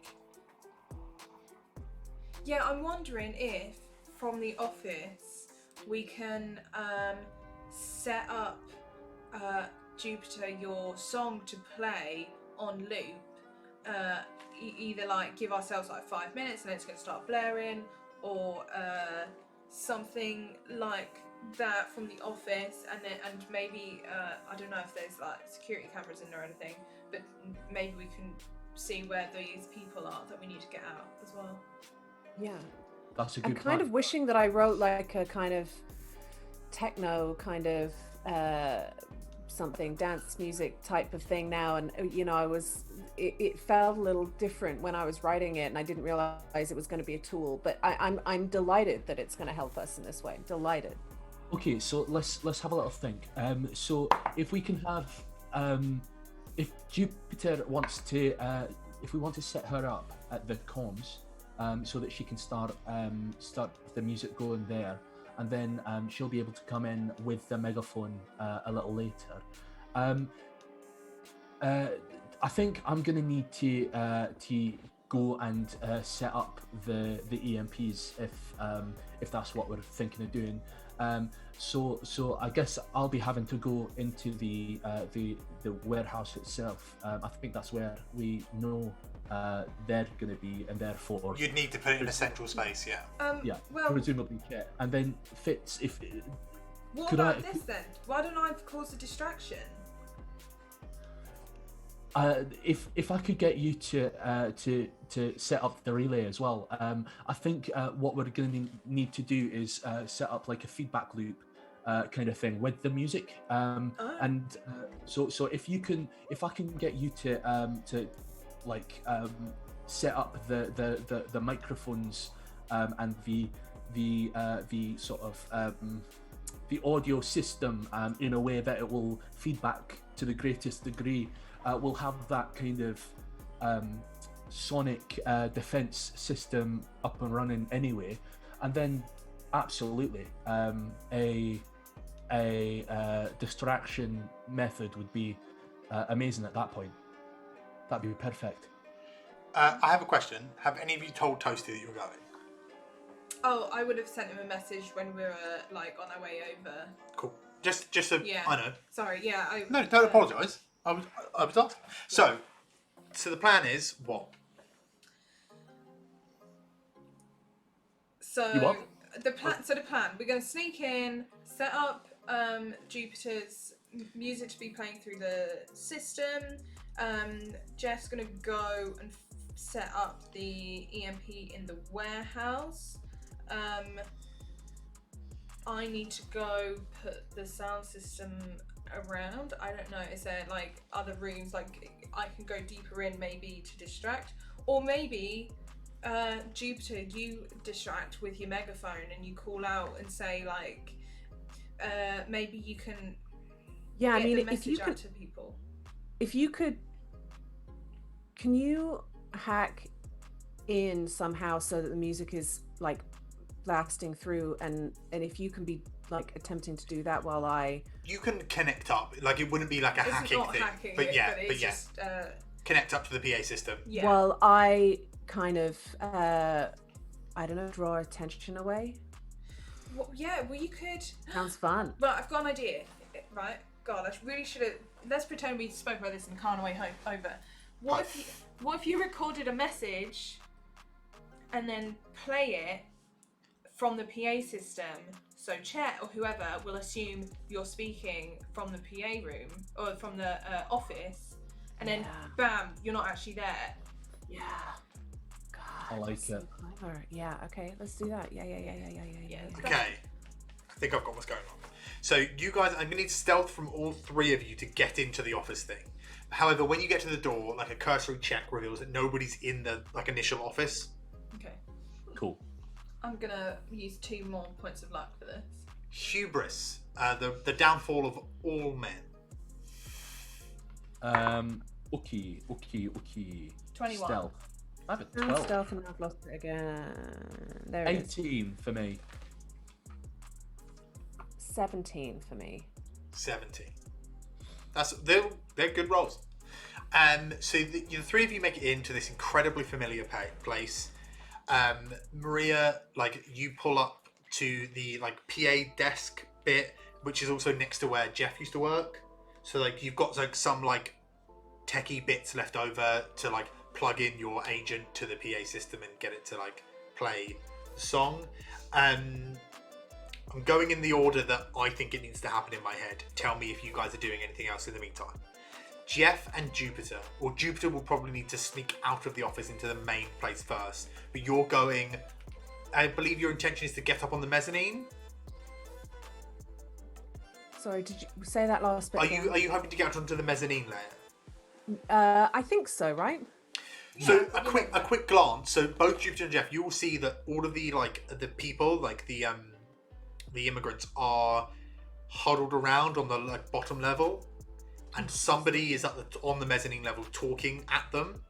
Yeah, I'm wondering if from the office we can set up Jupiter your song to play on loop. Either like give ourselves like 5 minutes and then it's going to start blaring, or something like that from the office, and maybe I don't know if there's like security cameras in there or anything, but maybe we can see where these people are that we need to get out as well. Yeah. That's a good I'm kind plan. of wishing that I wrote like a kind of techno kind of something, dance music type of thing now, and it felt a little different when I was writing it, and I didn't realize it was going to be a tool, but I'm delighted that it's going to help us in this way. Delighted. Okay, so let's have a little think. So if we can have, if Jupiter wants to, if we want to set her up at the comms, so that she can start the music going there, and then she'll be able to come in with the megaphone a little later. I think I'm gonna need to go and set up the EMPs if that's what we're thinking of doing. So I guess I'll be having to go into the warehouse itself. I think that's where we know they're going to be, and therefore You'd need to put it in a central space, yeah. yeah, Well, presumably Chet, and then Fitz. If what could about I- this then? Why don't I cause a distraction? if I could get you to set up the relay as well, I think what we're going to need to do is set up like a feedback loop kind of thing with the music, and so if I can get you to like set up the microphones and the sort of the audio system in a way that it will feedback to the greatest degree. We'll have that kind of sonic defense system up and running anyway, and then absolutely a distraction method would be amazing at that point. That'd be perfect. I have a question. Have any of you told Toasty that you're going? Oh, I would have sent him a message when we were like on our way over. Cool. Just so Yeah. I know. Sorry, yeah. No, don't apologise. I was asking. So the plan is what? So You what? the plan. We're going to sneak in, set up Jupiter's music to be playing through the system. Jeff's going to go and set up the EMP in the warehouse. I need to go put the sound system around. I don't know, is there like other rooms like I can go deeper in maybe to distract, or maybe Jupiter, you distract with your megaphone and you call out and say like maybe you can Yeah, I get mean, the if message you out could, to people. if you could, can you hack in somehow so that the music is like blasting through, and if you can be like attempting to do that while I You can connect up. Like it wouldn't be like a This is hacking not thing, hacking but it, yeah, but it's just connect up to the PA system. yeah. while I kind of I don't know, draw attention away. Well, you could. Sounds fun. Well, I've got an idea. Right? God, I really should have. Let's pretend we spoke about this in the car on the way over. What if you recorded a message and then play it from the PA system? So Chet or whoever will assume you're speaking from the PA room or from the office, and then bam, you're not actually there. Yeah. God, I like that's so it. clever. Yeah. Okay. Let's do that. Yeah. Okay. I think I've got what's going on. So you guys, I'm gonna need stealth from all three of you to get into the office thing. However, when you get to the door, like a cursory check reveals that nobody's in the like initial office. Okay. Cool. I'm gonna use 2 more points of luck for this. Hubris, the downfall of all men. Okay. 21. Stealth. I have a And 12. stealth, and I've lost it again. There it is. 18 for me. 17 for me. 17. They're good rolls. So the three of you make it into this incredibly familiar place. Maria, like you pull up to the like PA desk bit, which is also next to where Jeff used to work. So like you've got like some like techie bits left over to like plug in your agent to the PA system and get it to like play the song. I'm going in the order that I think it needs to happen in my head. Tell me if you guys are doing anything else in the meantime. Jeff and Jupiter, or Jupiter will probably need to sneak out of the office into the main place first. But you're going, I believe your intention is to get up on the mezzanine. Sorry, did you say that last bit? Are you hoping to get onto the mezzanine layer? I think so, right? So a quick glance. So both Jupiter and Jeff, you will see that all of the like the people, like the immigrants, are huddled around on the like bottom level, and somebody is on the mezzanine level talking at them.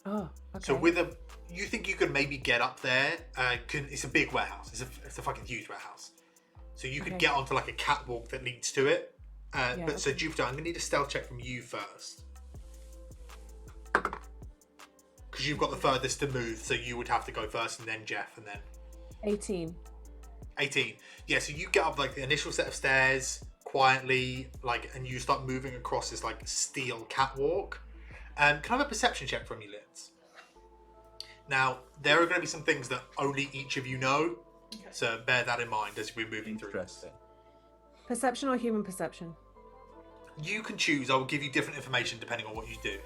Oh, okay. So you think you could maybe get up there? It's a big warehouse. It's a fucking huge warehouse. So you could get onto like a catwalk that leads to it. But so Jupiter, I'm gonna need a stealth check from you first. because you've got the furthest to move, so you would have to go first, and then Jeff, and then 18. 18. Yeah, so you get up like the initial set of stairs quietly, like, and you start moving across this like steel catwalk. Can I have a perception check from you, Liz? Now, there are going to be some things that only each of you know, so bear that in mind as we're moving through this. Perception or human perception? You can choose. I will give you different information depending on what you do.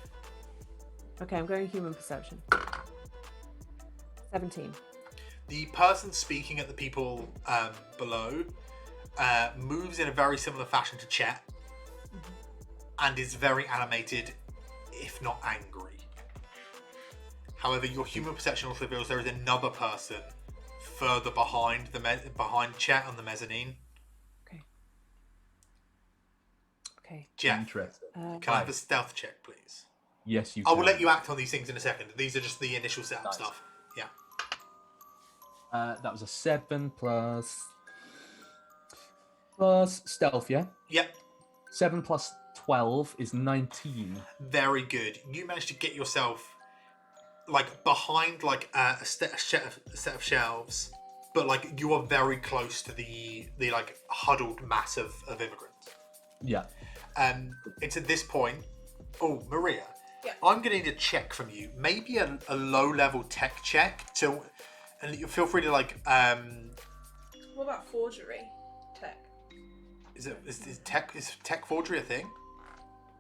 Okay, I'm going human perception. 17. The person speaking at the people below moves in a very similar fashion to Chet, and is very animated, if not angry. However, your human perception also reveals there is another person further behind behind Chet on the mezzanine. Okay. Jeff, Interesting. can I have a stealth check, please? Yes, you I can. will let you act on these things in a second. These are just the initial setup Nice. stuff. Yeah. That was a 7 plus stealth, yeah? Yep. 7 plus 12 is 19. Very good. You managed to get yourself like behind like a set of shelves, but like you are very close to the like huddled mass of immigrants. Yeah. It's at this point. Oh, Maria. Yeah. I'm going to need a check from you. Maybe a low-level tech check and you feel free to like. What about forgery tech? Is tech forgery a thing?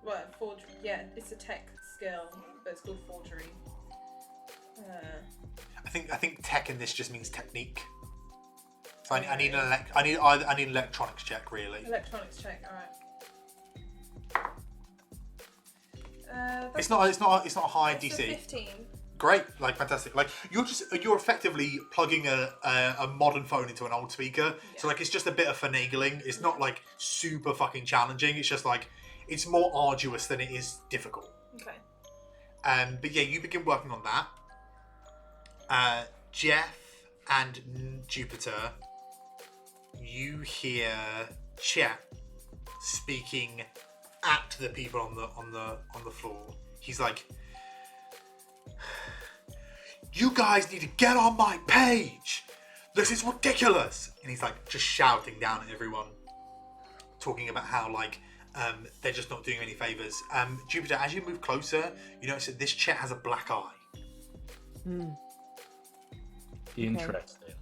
Well, forgery. Yeah, it's a tech skill, but it's called forgery. I think tech in this just means technique. So I need an electronics check really. Electronics check. All right. It's not a high It's DC. a 15. Great, like fantastic. Like you're effectively plugging a modern phone into an old speaker. Yeah. So like it's just a bit of finagling. It's not like super fucking challenging. It's just like it's more arduous than it is difficult. Okay. But yeah, you begin working on that. Jeff and Jupiter, you hear Chet speaking at the people on the floor. He's like, "You guys need to get on my page. This is ridiculous." And he's like just shouting down at everyone, talking about how like they're just not doing any favors. Jupiter, as you move closer, you notice that this Chet has a black eye. Interesting.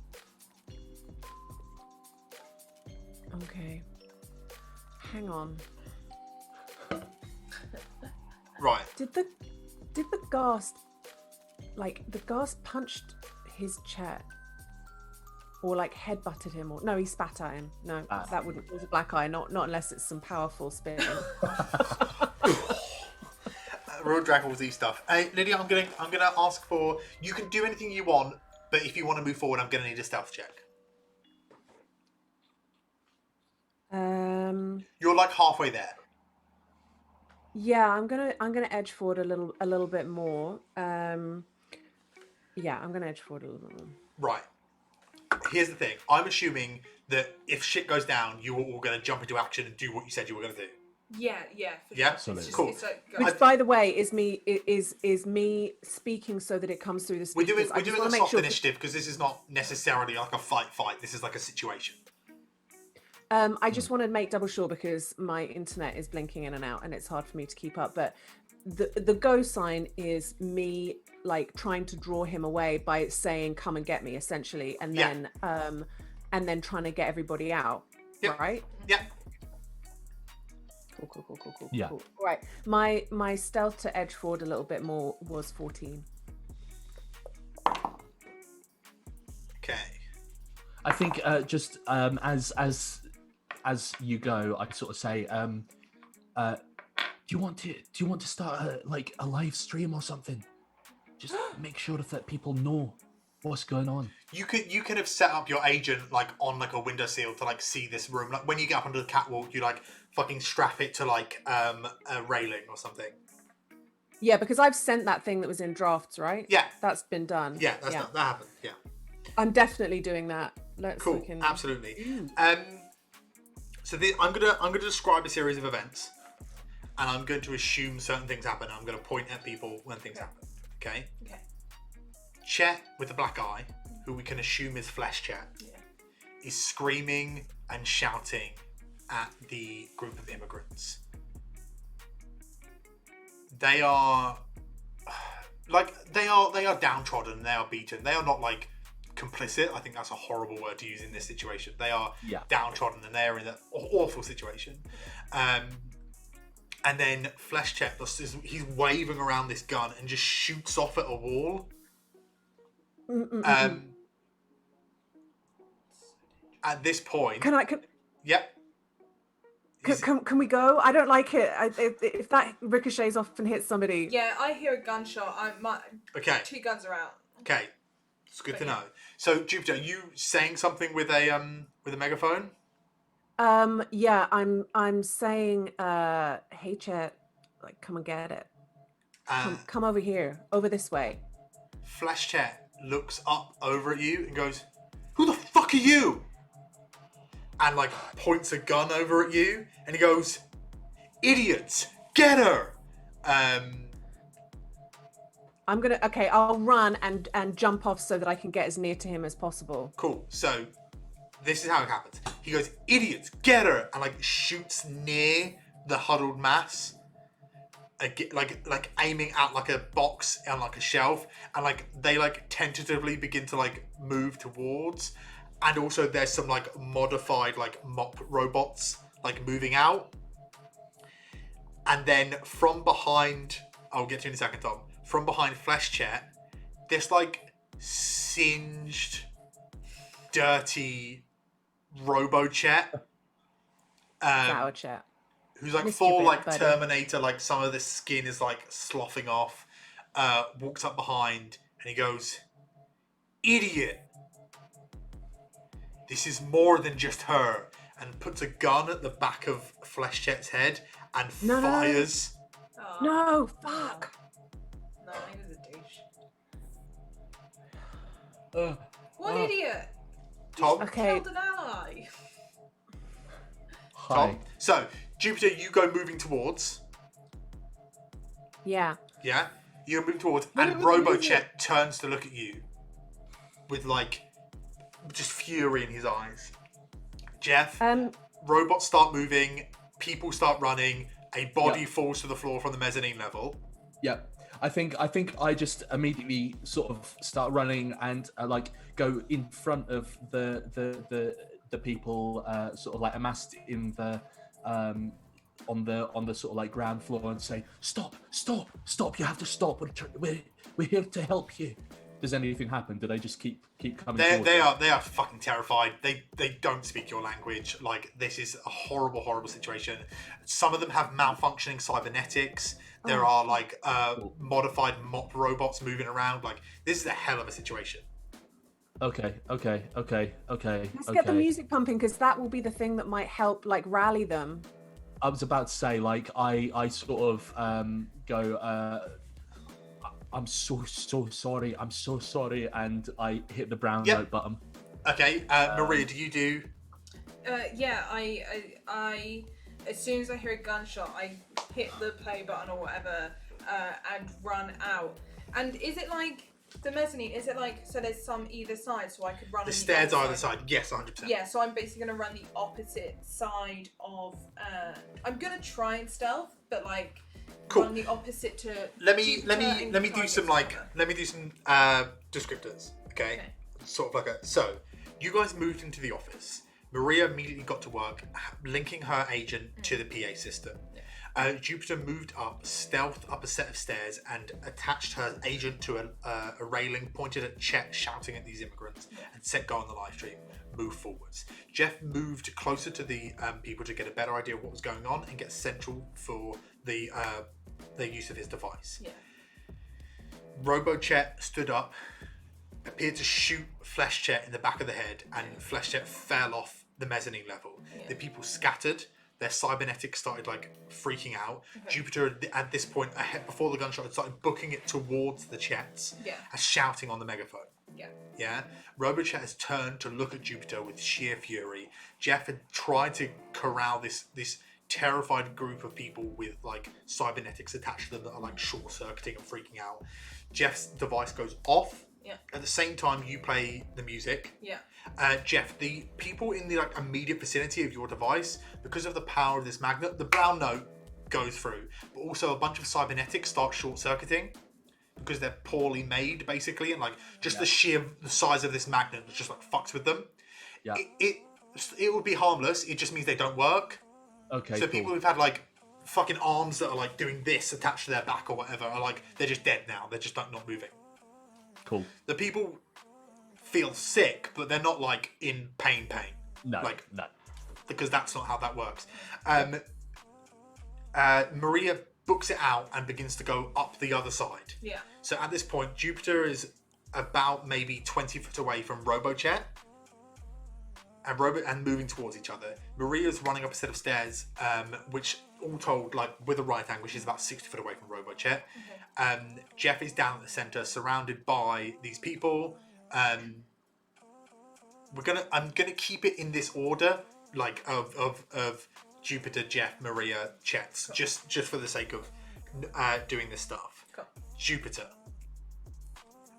Okay. Hang on. Right. Did the ghast punched his chair? Or like headbutted him, or no, he spat at him. No, that wouldn't. It was a black eye, not unless it's some powerful spitting. Real Dragon Ball Z stuff. Hey, Lydia, I'm gonna ask for. You can do anything you want, but if you want to move forward, I'm gonna need a stealth check. You're like halfway there. Yeah, I'm gonna edge forward a little bit more. Yeah, I'm gonna edge forward a little bit more. Right. Here's the thing. I'm assuming that if shit goes down, you are all gonna jump into action and do what you said you were gonna do. Yeah. For Yeah? sure. It's just, Cool. It's like, Which, by the way, is me speaking so that it comes through the We're speakers. doing I just a wanna make soft sure. initiative because this is not necessarily like a fight. This is like a situation. I just want to make double sure because my internet is blinking in and out and it's hard for me to keep up. But the go sign is me like trying to draw him away by saying "come and get me" essentially, and then trying to get everybody out. Yep. Right? Yeah. Cool. Yeah. All right. My stealth to edge forward a little bit more was 14. Okay. I think just as you go, I sort of say, do you want to start a live stream or something? Just make sure that people know what's going on. You could have set up your agent like on like a windowsill to like see this room. Like when you get up onto the catwalk, you like fucking strap it to like a railing or something. Yeah, because I've sent that thing that was in drafts, right? Yeah. That's been done. Yeah, that happened. Yeah. I'm definitely doing that. Cool. Absolutely. So I'm gonna describe a series of events, and I'm going to assume certain things happen. I'm going to point at people when things happen. Okay? Okay. Chet with the black eye, who we can assume is Flesh Chet, Yeah. is screaming and shouting at the group of immigrants. They are they are downtrodden, they are beaten. They are not like complicit. I think that's a horrible word to use in this situation. They are downtrodden and they're in an awful situation. And then Flesh Chet, he's waving around this gun and just shoots off at a wall. At this point, yep. Can we go? I don't like it. If that ricochets off and hits somebody. Yeah, I hear a gunshot. Okay. 2 guns are out. Okay, it's good to know. So Jupiter, are you saying something with a megaphone? Yeah, I'm saying, hey Chet, like come and get it. Come over here, over this way. Flesh Chet looks up over at you and goes, "Who the fuck are you?" And like points a gun over at you, and he goes, "Idiots, get her!" I'll run and jump off so that I can get as near to him as possible. Cool. So this is how it happens. He goes, "Idiots, get her!" and like shoots near the huddled mass, like aiming at like a box on like a shelf, and like they like tentatively begin to like move towards. And also there's some like modified like mop robots like moving out. And then from behind, I'll get to in a second, Tom. From behind Flesh Chet, this like singed, dirty Robo Chet. Sour Chet. Who's like full like buddy. Terminator, like some of the skin is like sloughing off. Walks up behind and he goes, "Idiot. This is more than just her," and puts a gun at the back of Flesh Chet's head and fires. No, fuck. No, he was a douche. What idiot? Tom? Killed an ally. Tom? So, Jupiter, you go moving towards. Yeah. Yeah? You're moving towards, and Robo-Chet turns to look at you with like just fury in his eyes. Jeff, robots start moving, people start running, a body falls to the floor from the mezzanine level. Yep. I think I just immediately sort of start running and like go in front of the people sort of like amassed in the on the sort of like ground floor and say, stop, you have to stop, we're here to help you. Does anything happen? Do they just keep coming? They are fucking terrified. They don't speak your language. Like, this is a horrible situation. Some of them have malfunctioning cybernetics. There are like modified mop robots moving around. Like, this is a hell of a situation. Okay. Let's get the music pumping, because that will be the thing that might help like rally them. I was about to say, like, I sort of go, I'm so sorry, and I hit the brown note button. Okay, Maria, do you do? Yeah, I as soon as I hear a gunshot, I hit the play button or whatever, and run out. And is it like the mezzanine? Is it like, so there's some either side, so I could run? The stairs either side. Yes, 100%. Yeah, so I'm basically gonna run the opposite side of. I'm gonna try and stealth, but like. Cool. On the opposite to. Let me do some descriptors. Okay. Sort of like a. So, you guys moved into the office. Maria immediately got to work, linking her agent to the PA system. Jupiter moved up, stealthed up a set of stairs, and attached her agent to a railing, pointed at Chet, shouting at these immigrants, and set go on the live stream. Move forwards. Jeff moved closer to the people to get a better idea of what was going on and get central for the use of his device. Yeah. Robo-Chet stood up, appeared to shoot Flesh Chet in the back of the head, and Flesh Chet fell off the mezzanine level. Yeah. The people scattered. Their cybernetics started like freaking out. Okay. Jupiter at this point, ahead before the gunshot, had started booking it towards the Chets and shouting on the megaphone. Yeah. Robo-Chet has turned to look at Jupiter with sheer fury. Jeff had tried to corral this terrified group of people with like cybernetics attached to them that are like short circuiting and freaking out. Jeff's device goes off. Yeah. At the same time, you play the music. Yeah. Jeff, the people in the like immediate vicinity of your device, because of the power of this magnet, the brown note goes through, but also a bunch of cybernetics start short circuiting because they're poorly made, basically, and like just the size of this magnet just like fucks with them. Yeah. It would be harmless. It just means they don't work. Okay. So cool. people who've had like fucking arms that are like doing this attached to their back or whatever are like they're just dead now. They're just like not moving. Cool. The people feel sick, but they're not like in pain. No. Like no. because that's not how that works. Maria books it out and begins to go up the other side. Yeah. So at this point, Jupiter is about maybe 20 foot away from RoboChat and moving towards each other. Maria's running up a set of stairs, which all told, like with a right angle, she's about 60 foot away from RoboChat. Okay. Jeff is down at the center, surrounded by these people. I'm gonna keep it in this order, like of Jupiter, Jeff, Maria, Chet, cool. just for the sake of doing this stuff. Cool. Jupiter.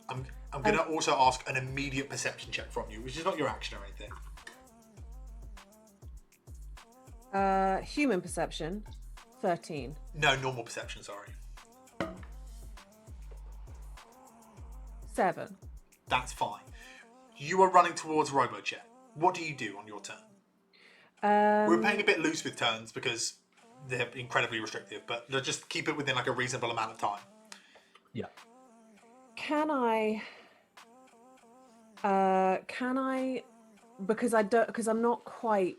I'm gonna also ask an immediate perception check from you, which is not your action or anything. Human perception, 13. No, normal perception. Sorry. 7. That's fine. You are running towards RoboChat. What do you do on your turn? We're playing a bit loose with turns because they're incredibly restrictive, but just keep it within like a reasonable amount of time. Yeah. Can I? Because I'm not quite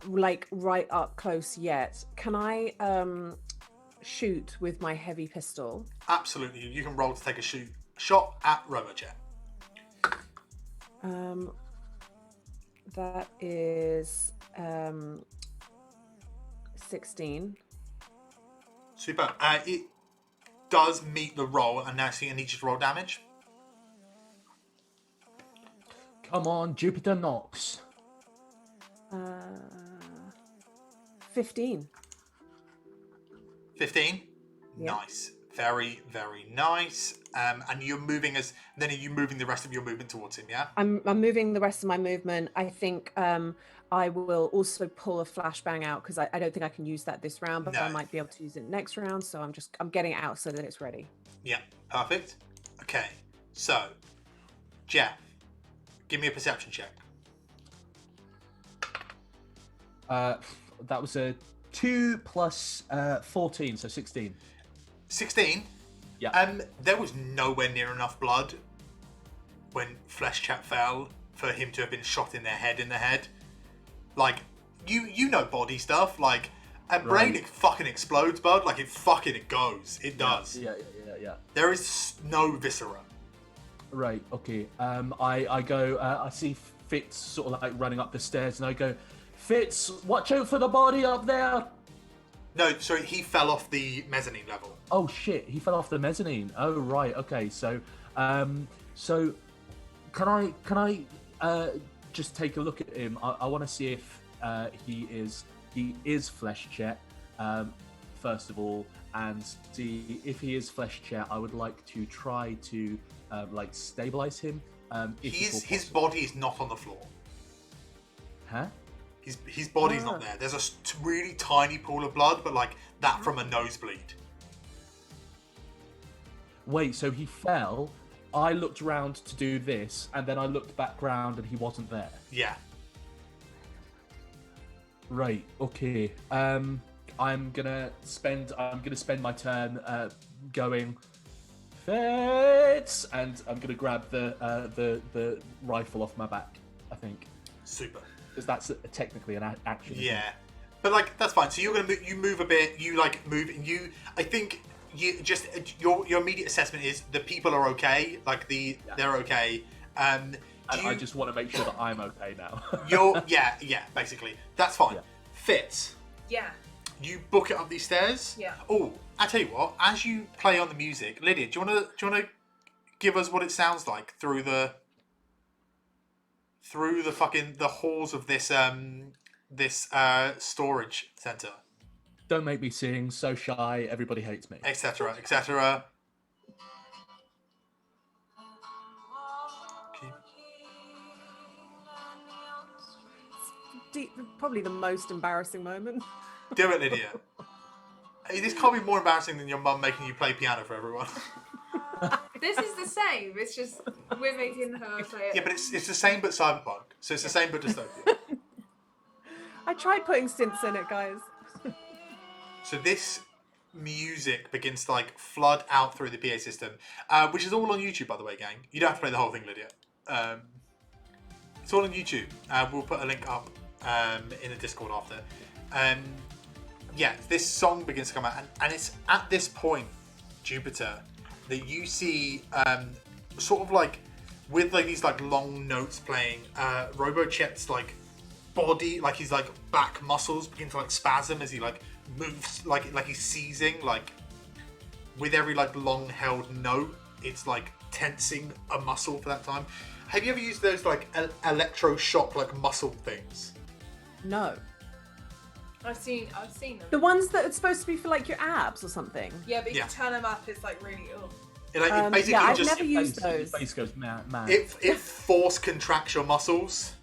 like right up close yet. Can I shoot with my heavy pistol? Absolutely. You can roll to take a shot at RoboChat. That is 16. Super. It does meet the roll, and now I need you to roll damage. Come on, Jupiter knocks. 15. 15? Yeah. Nice. Very, very nice. And you're moving then are you moving the rest of your movement towards him, yeah? I'm moving the rest of my movement. I think I will also pull a flashbang out because I don't think I can use that this round, but No. I might be able to use it next round. So I'm getting it out so that it's ready. Yeah, perfect. Okay, so Jeff, give me a perception check. That was a 2 plus 14, so 16. 16? Yeah. There was nowhere near enough blood when Flesh Chat fell for him to have been shot in the head. Like, you know body stuff, like, a brain Right. it fucking explodes, bud. Like, it goes. It does. Yeah. There is no viscera. Right, okay. I go, I see Fitz sort of like running up the stairs, and I go, Fitz, watch out for the body up there. No, sorry, he fell off the mezzanine level. Oh shit, he fell off the mezzanine. Oh right, okay. So can I just take a look at him? I want to see if he is Flesh Chet, first of all, and see if he is Flesh Chet. I would like to try to like stabilize him. His body is not on the floor. Huh? His body's not there. There's a really tiny pool of blood, but like that from a nosebleed. Wait, so he fell. I looked around to do this, and then I looked back round, and he wasn't there. Yeah. Right. Okay. I'm gonna spend my turn going Fitz, and I'm gonna grab the rifle off my back. I think. Super. Because that's technically an action. Isn't Yeah, it? but like that's fine. So you're gonna move a bit. You like move, and I think you just your immediate assessment is the people are okay. Like they're okay. And I just want to make sure that I'm okay now. yeah, basically that's fine. Yeah. Fitz, Yeah. you book it up these stairs. Yeah. Oh, I tell you what. As you play on the music, Lydia, do you wanna give us what it sounds like through the halls of this this storage center, Don't make me sing. So shy. Everybody hates me. etc., etc. Probably the most embarrassing moment. Do it, Lydia. Hey, this can't be more embarrassing than your mum making you play piano for everyone. This is the same. It's just we're making her play it. Yeah, but it's the same but cyberpunk. So it's the same but dystopia. I tried putting synths in it, guys. So this music begins to like flood out through the PA system, which is all on YouTube, by the way, gang. You don't have to play the whole thing, Lydia. It's all on YouTube. We'll put a link up in the Discord after. Yeah, this song begins to come out, and it's at this point, Jupiter, that you see sort of like with like these like long notes playing. RoboChet's like body, like his like back muscles begin to like spasm as he like moves, like he's seizing. Like with every like long held note, it's like tensing a muscle for that time. Have you ever used those like electroshock like muscle things? No. I've seen them. The ones that are supposed to be for like your abs or something. Yeah, but if Yeah. you turn them up, it's like really It basically yeah, I've just never used Your those. face goes mad. it force contracts your muscles.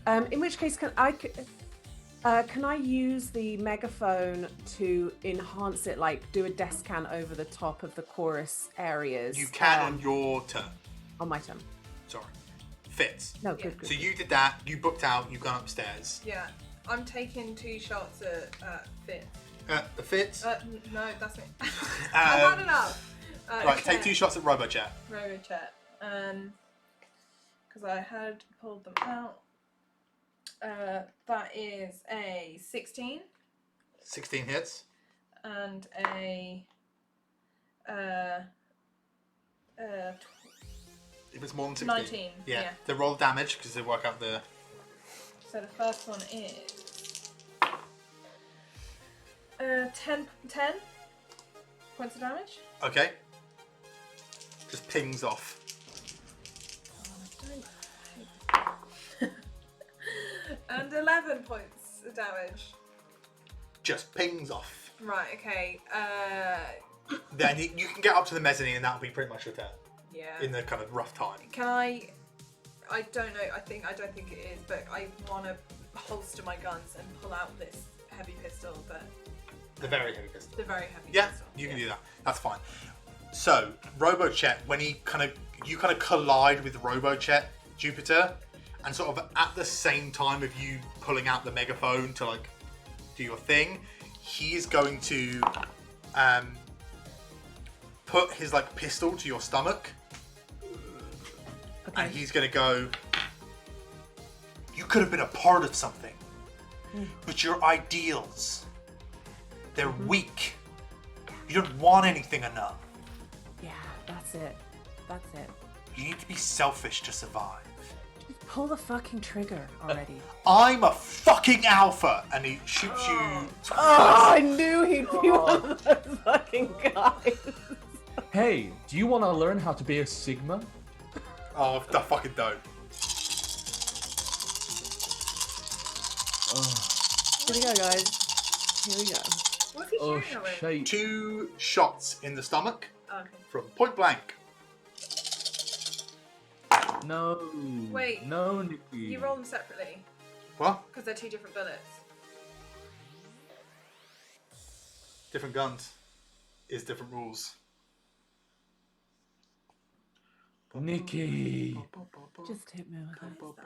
In which case, can I use the megaphone to enhance it, like do a descant over the top of the chorus areas? You can on your turn. On my turn. Sorry, fits. No, Yeah. good. So you did that. You booked out. You've gone upstairs. Yeah. I'm taking 2 shots at Fit. The fits. No, that's me. I've had enough. Right, take 2 shots at RoboChat. RoboChat. Because I had pulled them out. That is a 16 16 hits. and a If it's more than 16. 19. Yeah. Yeah. They roll damage because they work out the. So the first one is 10 points of damage. Okay. Just pings off. And 11 points of damage. Just pings off. Right, okay. Then you can get up to the mezzanine and that'll be pretty much your turn. Yeah. In the kind of rough time. Can I don't know, I don't think it is, but I want to holster my guns and pull out this heavy pistol, but The very heavy pistol. the very heavy Yeah, pistol. you can do that. That's fine. So, RoboChet, when you kind of collide with RoboChet, Jupiter, and sort of at the same time of you pulling out the megaphone to like do your thing, he is going to put his like pistol to your stomach, and he's going to go, "You could have been a part of something, but your ideals, they're weak. You don't want anything enough. Yeah, that's it. That's it. You need to be selfish to survive. Just pull the fucking trigger already. I'm a fucking alpha," and he shoots you. Oh, I knew he'd be one of those fucking guys. Hey, do you want to learn how to be a Sigma? Oh, I fucking don't. Here we go, guys. Here we go. What's he Oh, shooting at me? shite. 2 shots in the stomach Okay. from point blank. No. Wait. No, Nikki. You roll them separately, What? because they're 2 different bullets. Different guns is different rules. Nikki. Just hit me with it.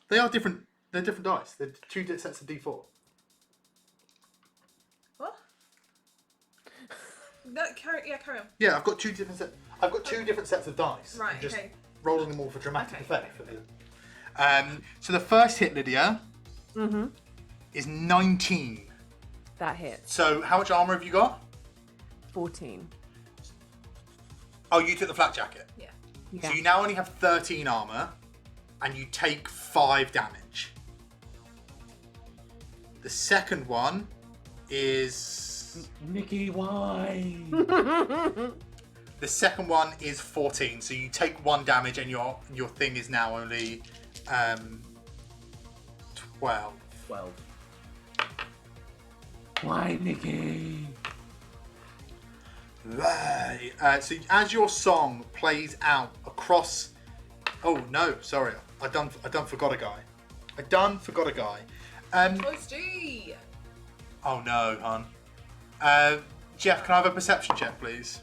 They are different. They're different dice. They're 2 sets of D4. What? No, carry on. Yeah, I've got 2 different sets. I've got 2 different sets of dice. Right, I'm just okay. rolling them all for dramatic Okay. effect. For the, so the first hit, Lydia, is 19. That hits. So how much armor have you got? 14. Oh, you took the flak jacket. Yeah. Yeah. So you now only have 13 armor, and you take 5 damage. The second one is Nikki, why? The second one is 14, so you take 1 damage, and your thing is now only 12. 12. Why, Nikki? Right. So as your song plays out across, oh no, sorry, I done forgot a guy. Toasty! Oh no, hon. Jeff, can I have a perception check, please?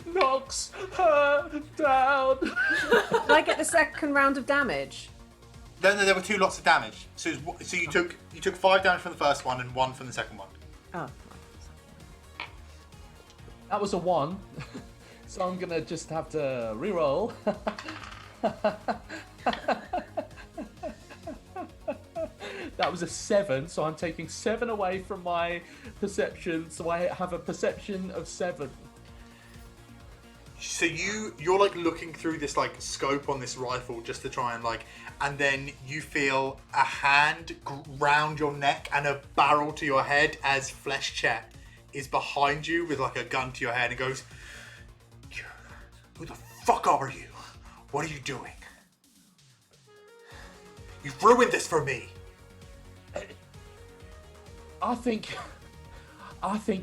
Knocks her down. Did I get the second round of damage? No, there were 2 lots of damage. So you took 5 damage from the first one and 1 from the second one. Oh. That was a 1, so I'm gonna just have to reroll. That was a 7, so I'm taking 7 away from my perception, so I have a perception of 7. So you're like looking through this like scope on this rifle just to try and like, and then you feel a hand round your neck and a barrel to your head as Flesh Chet is behind you with like a gun to your head and goes, "Who the fuck are you? What are you doing? You've ruined this for me." I think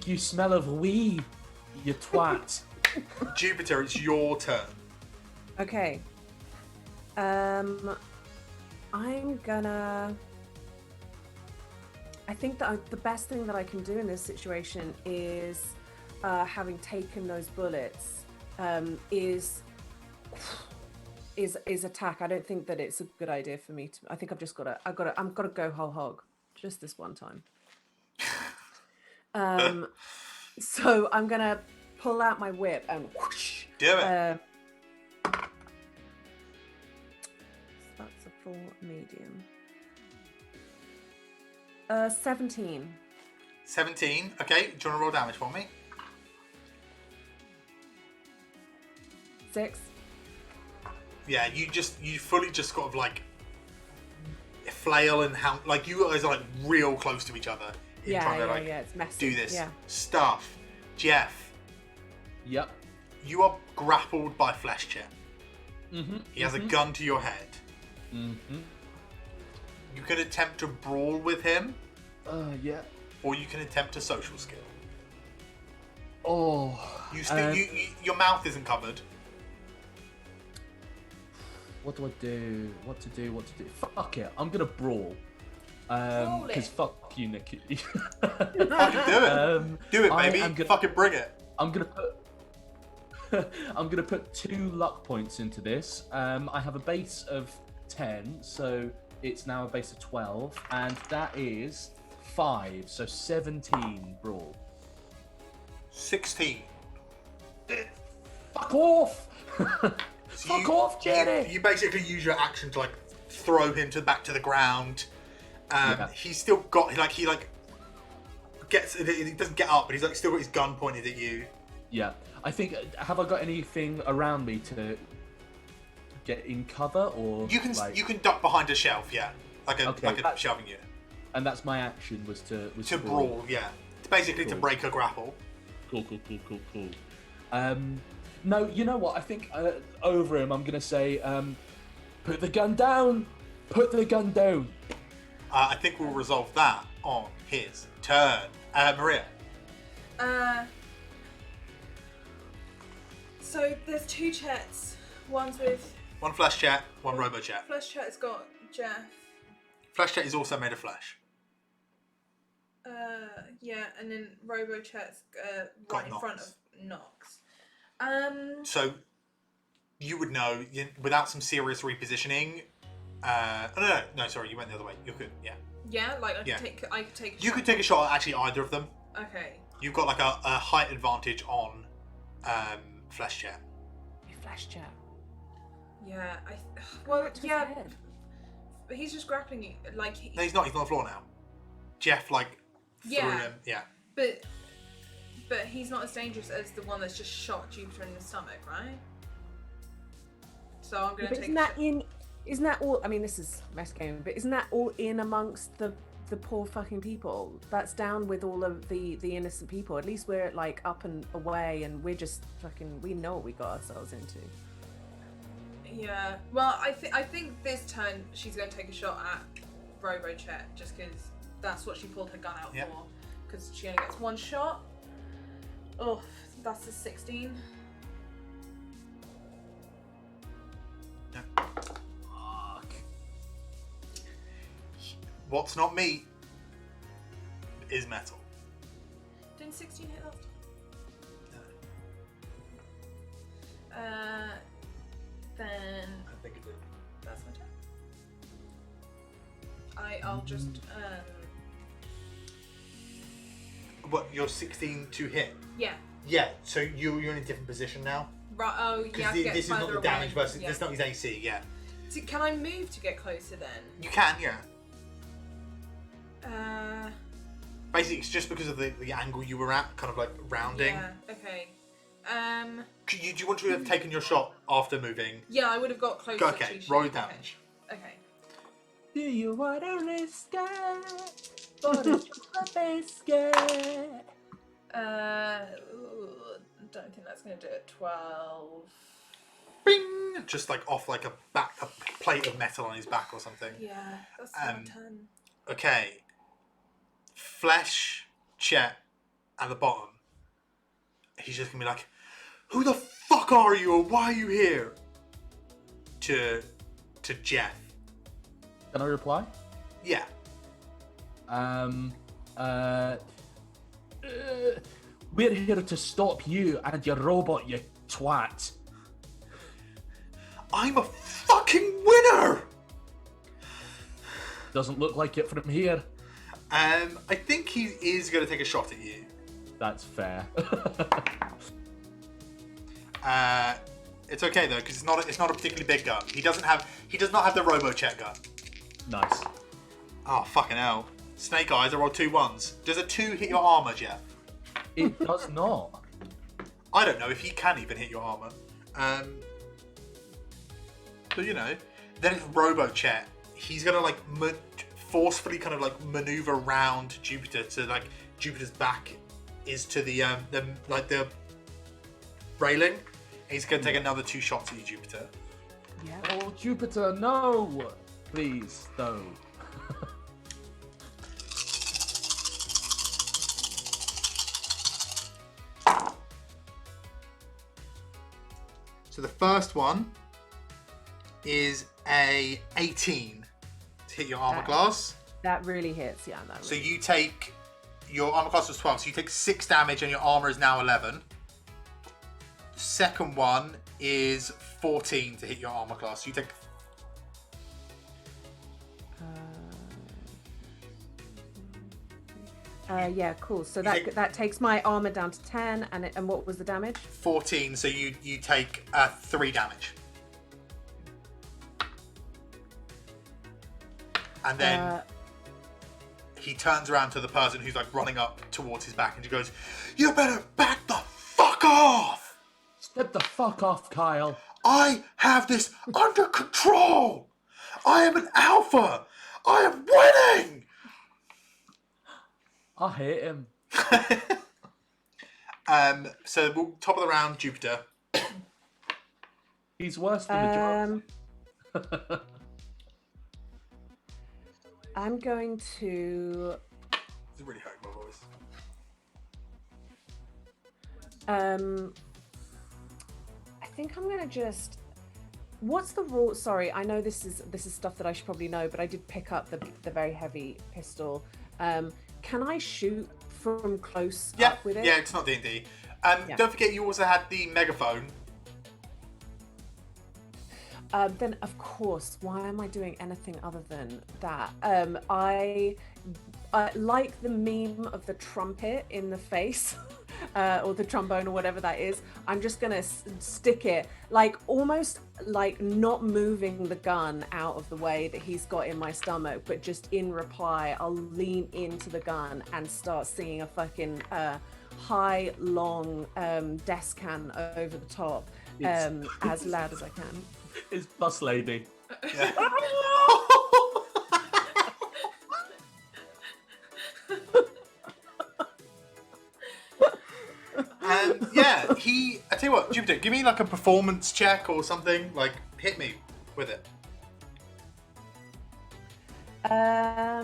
you smell of weed, you twat. Jupiter, it's your turn. Okay. I'm gonna. I think that the best thing that I can do in this situation is, having taken those bullets, is attack. I don't think that it's a good idea for me to. I think I'm gotta go whole hog, just this one time. So I'm gonna pull out my whip and whoosh. Do it. That's a full medium. 17. 17. Okay, do you want to roll damage for me? 6. Yeah, you fully just sort of like flail and hound, like you guys are like real close to each other in trying to like it's messy. do this Yeah. stuff. Jeff, Yep. you are grappled by Flesh Chet. Mm-hmm. He has a gun to your head. Mm-hmm. You can attempt to brawl with him, Yeah. or you can attempt a social skill. Oh. Your mouth isn't covered. What do I do? What to do? Fuck it. I'm gonna brawl. Brawl it. Because fuck you, Nikki. Fucking do it. Do it, baby. Fucking bring it. I'm gonna put 2 luck points into this. I have a base of 10, so it's now a base of 12, and that is 5, so 17 brawl. 16. Fuck off! So Fuck off, Jerry! You basically use your action to like throw him back to the ground. Yeah. He's still got he gets. He doesn't get up, but he's like still got his gun pointed at you. Yeah, I think. Have I got anything around me to get in cover, or You can duck behind a shelf, yeah, like a shelving unit. And that's my action was to brawl, yeah. It's basically to Cool. break a grapple. Cool. No, you know what? I think over him, I'm gonna say, put the gun down. Put the gun down. I think we'll resolve that on his turn. Maria. So there's 2 Chets. One's with One Flesh Chet, one Robo Chet. Flesh Chet's got Jeff. Flesh Chet is also made of flesh. Yeah, and then Robo Chet's Got right in front Nox. of Nox. So you would know without some serious repositioning. No, sorry, you went the other way. You could, yeah. Yeah, like I Yeah. could take a You shot. could take a shot at actually either of them. Okay. You've got like a height advantage on Flesh Chet. You flash chat. Yeah, To his yeah, head. but he's just grappling you, like No, he's not. He's on the floor now. Jeff threw Yeah. him. Yeah. but he's not as dangerous as the one that's just shot Jupiter in the stomach, right? So I'm gonna But take. isn't that all? I mean, this is mess game, but isn't that all in amongst the the poor fucking people. That's down with all of the innocent people. At least we're like up and away, and we're just fucking. We know what we got ourselves into. Yeah. Well, I think this turn she's going to take a shot at RoboChet just because that's what she pulled her gun out for. Because she only gets one shot. Oh, that's a 16. No. Fuck. What's not meat is metal. Didn't 16 hit last No. time? Then I think it did. that's my turn. I'll just What, you're 16 to hit? yeah. Yeah, so you're in a different position now. Right. Oh, yeah. Because To get this is not further the damage away. versus, Yeah. this is not his AC, yeah. So can I move to get closer then? You can, yeah. Uh. Basically, it's just because of the angle you were at, kind of like rounding. Yeah. Okay. Do you want to have taken your shot after moving? Yeah, I would have got closer. Okay, to roll shoot. damage. Okay. Do you want to risk it? For a chocolate biscuit? Don't think that's going to do it. 12. Bing! Just like off like a plate of metal on his back or something. Yeah, that's my turn. Okay. Flesh, Chet, at the bottom. He's just gonna be like, "Who the fuck are you, or why are you here?" To Jeff. Can I reply? Yeah. We're here to stop you and your robot, you twat. I'm a fucking winner! Doesn't look like it from here. I think he is going to take a shot at you. That's fair. It's okay though, because it's not a particularly big gun. He does not have the RoboChet gun. Nice. Oh fucking hell! Snake Eyes. I rolled 2 1s. Does a 2 hit your armor, Jeff? It does not. I don't know if he can even hit your armor. But you know, then it's RoboChet. He's gonna like forcefully kind of like maneuver around Jupiter to like Jupiter's back is to the railing. He's gonna take another 2 shots at you, Jupiter. Yeah. Oh, Jupiter, no! Please, no. So the first one is a 18 to hit your armor class. That really hits, yeah. That So really you take, your armor class was 12, so you take 6 damage and your armor is now 11. Second one is 14 to hit your armor class. So you take, yeah, cool. So take- that takes my armor down to 10, and what was the damage? 14, so you take 3 damage. And then he turns around to the person who's like running up towards his back and he goes, "You better back the fuck off! Step the fuck off, Kyle. I have this under control! I am an alpha! I am winning!" I hate him. So we'll top of the round, Jupiter. He's worse than the drugs. I'm going to. It's really hurting my voice. I think I'm gonna just. What's the rule? Sorry, I know this is stuff that I should probably know, but I did pick up the very heavy pistol. Can I shoot from close Yeah, up with it? yeah, it's not D&D. Yeah. Don't forget you also had the megaphone. Then of course, why am I doing anything other than that? I like the meme of the trumpet in the face, or the trombone or whatever that is. I'm just gonna stick it, like almost like not moving the gun out of the way that he's got in my stomach, but just in reply, I'll lean into the gun and start singing a fucking high, long descan over the top, as loud as I can. It's Bus Lady. Yeah. I tell you what, Jupiter, give me like a performance check or something. Like, hit me with it. I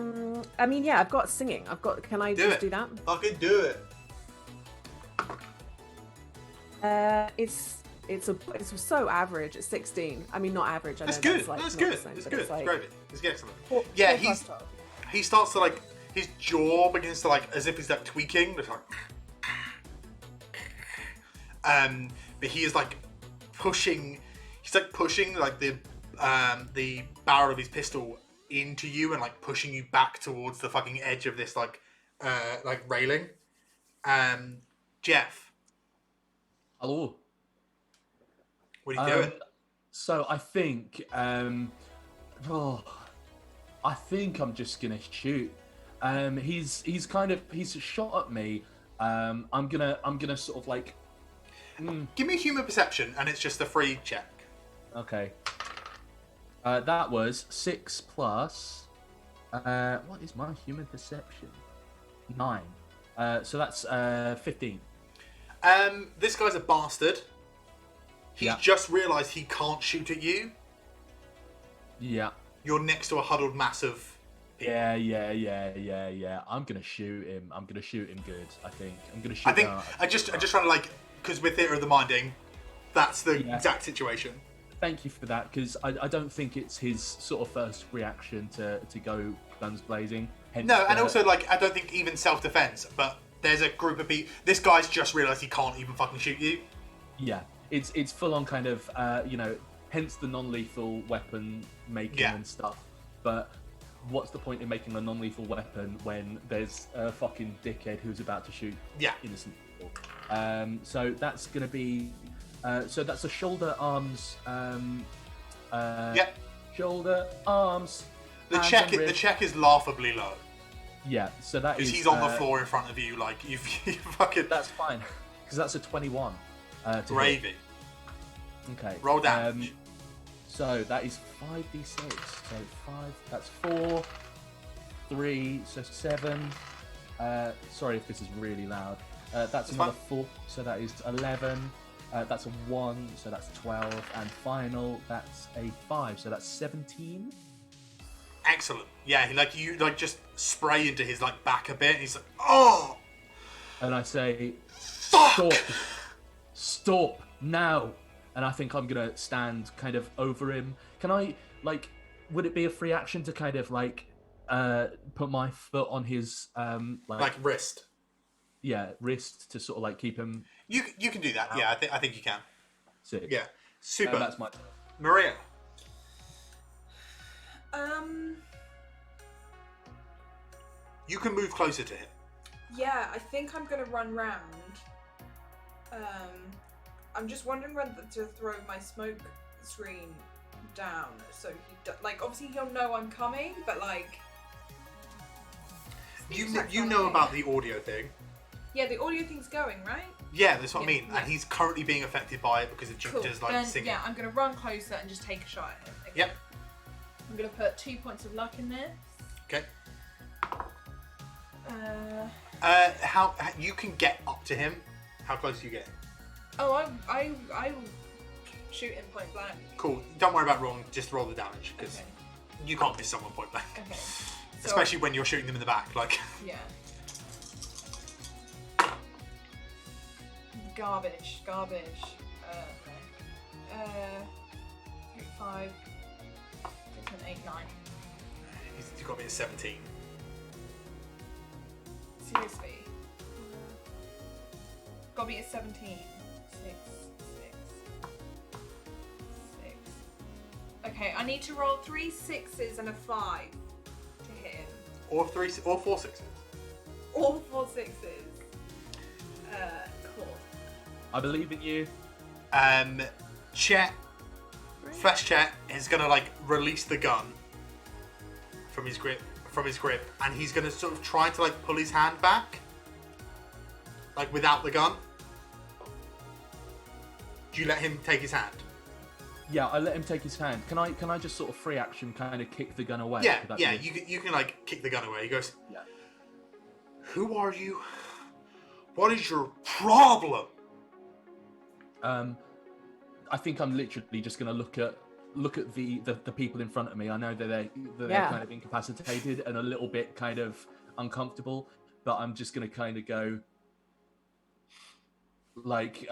mean, yeah, I've got singing. Can I do that? Fucking do it. It's so average. It's 16. I mean, not average. I know That's good. That's, like, That's not good. the same, That's but good. it's like It's gravy. It's excellent. four Yeah, plus 12. he starts to like his jaw begins to like as if he's like tweaking. It's like, but he is like pushing. He's like pushing like the barrel of his pistol into you and like pushing you back towards the fucking edge of this like railing. Jeff, Hello. what are you doing? So I think, I think I'm just gonna shoot. He's shot at me. I'm gonna sort of like. Give me a human perception, and it's just a free check. Okay. That was 6 plus. What is my human perception? 9. So that's 15. This guy's a bastard. He's just realised he can't shoot at you. Yeah. You're next to a huddled mass of people. Yeah. I'm gonna shoot him. I'm gonna shoot him good. I think I'm gonna shoot. I just trying to like, because with theatre of the minding, that's the exact situation. Thank you for that, because I don't think it's his sort of first reaction to go guns blazing. Hence No, and also like I don't think even self-defense, but there's a group of people. This guy's just realised he can't even fucking shoot you. Yeah, it's full on kind of hence the non-lethal weapon making and stuff. But what's the point in making a non-lethal weapon when there's a fucking dickhead who's about to shoot innocent people? So that's gonna be. So that's a shoulder, arms. Shoulder, arms. The check is laughably low. Yeah, so that is. He's on the floor in front of you, like you fucking. That's fine, because that's a 21. Gravy. Okay. Roll damage. So that is 5d6. So 5. That's 4, 3. So 7. Sorry if this is really loud. That's another 4. So that is 11. That's a 1, so that's 12, and final, that's a 5, so that's 17. Excellent. Yeah, you just spray into his like back a bit, and he's like, oh! And I say, fuck! Stop now! And I think I'm gonna stand kind of over him. Can I, like, would it be a free action to kind of like, put my foot on his, like wrist? Yeah, wrist to sort of like keep him. You can do that. Yeah, I think you can. Sick. Yeah, super. That's my. Maria. You can move closer to him. Yeah, I think I'm gonna run round. I'm just wondering whether to throw my smoke screen down so like obviously he'll know I'm coming, but like. You know about the audio thing. Yeah, the audio thing's going, right? Yeah, that's what I mean. Yeah. And he's currently being affected by it because of Jupiter's like then, singing. Yeah, I'm gonna run closer and just take a shot at him. Okay. Yep. I'm gonna put 2 points of luck in there. Okay. How you can get up to him? How close are you getting? Oh, I will shoot him point blank. Cool. Don't worry about rolling. Just roll the damage because you can't miss someone point blank. Okay. So, especially when you're shooting them in the back, like. Yeah. Garbage. 5, 6, 7, 8, 9. You've got me at 17. Seriously. Got me at 17. 6. Okay, I need to roll 3 6s and a 5 to hit him. Or 4 6s. All 4 6s. Cool. I believe in you. Chet, Flash Chet is gonna like release the gun from his grip, and he's gonna sort of try to like pull his hand back, like without the gun. Do you let him take his hand? Yeah, I let him take his hand. Can I just sort of free action kind of kick the gun away? Yeah. You can like kick the gun away. He goes, yeah. Who are you? What is your problem? I think I'm literally just going to look at the people in front of me. I know that they're Yeah. kind of incapacitated and a little bit kind of uncomfortable, but I'm just going to kind of go like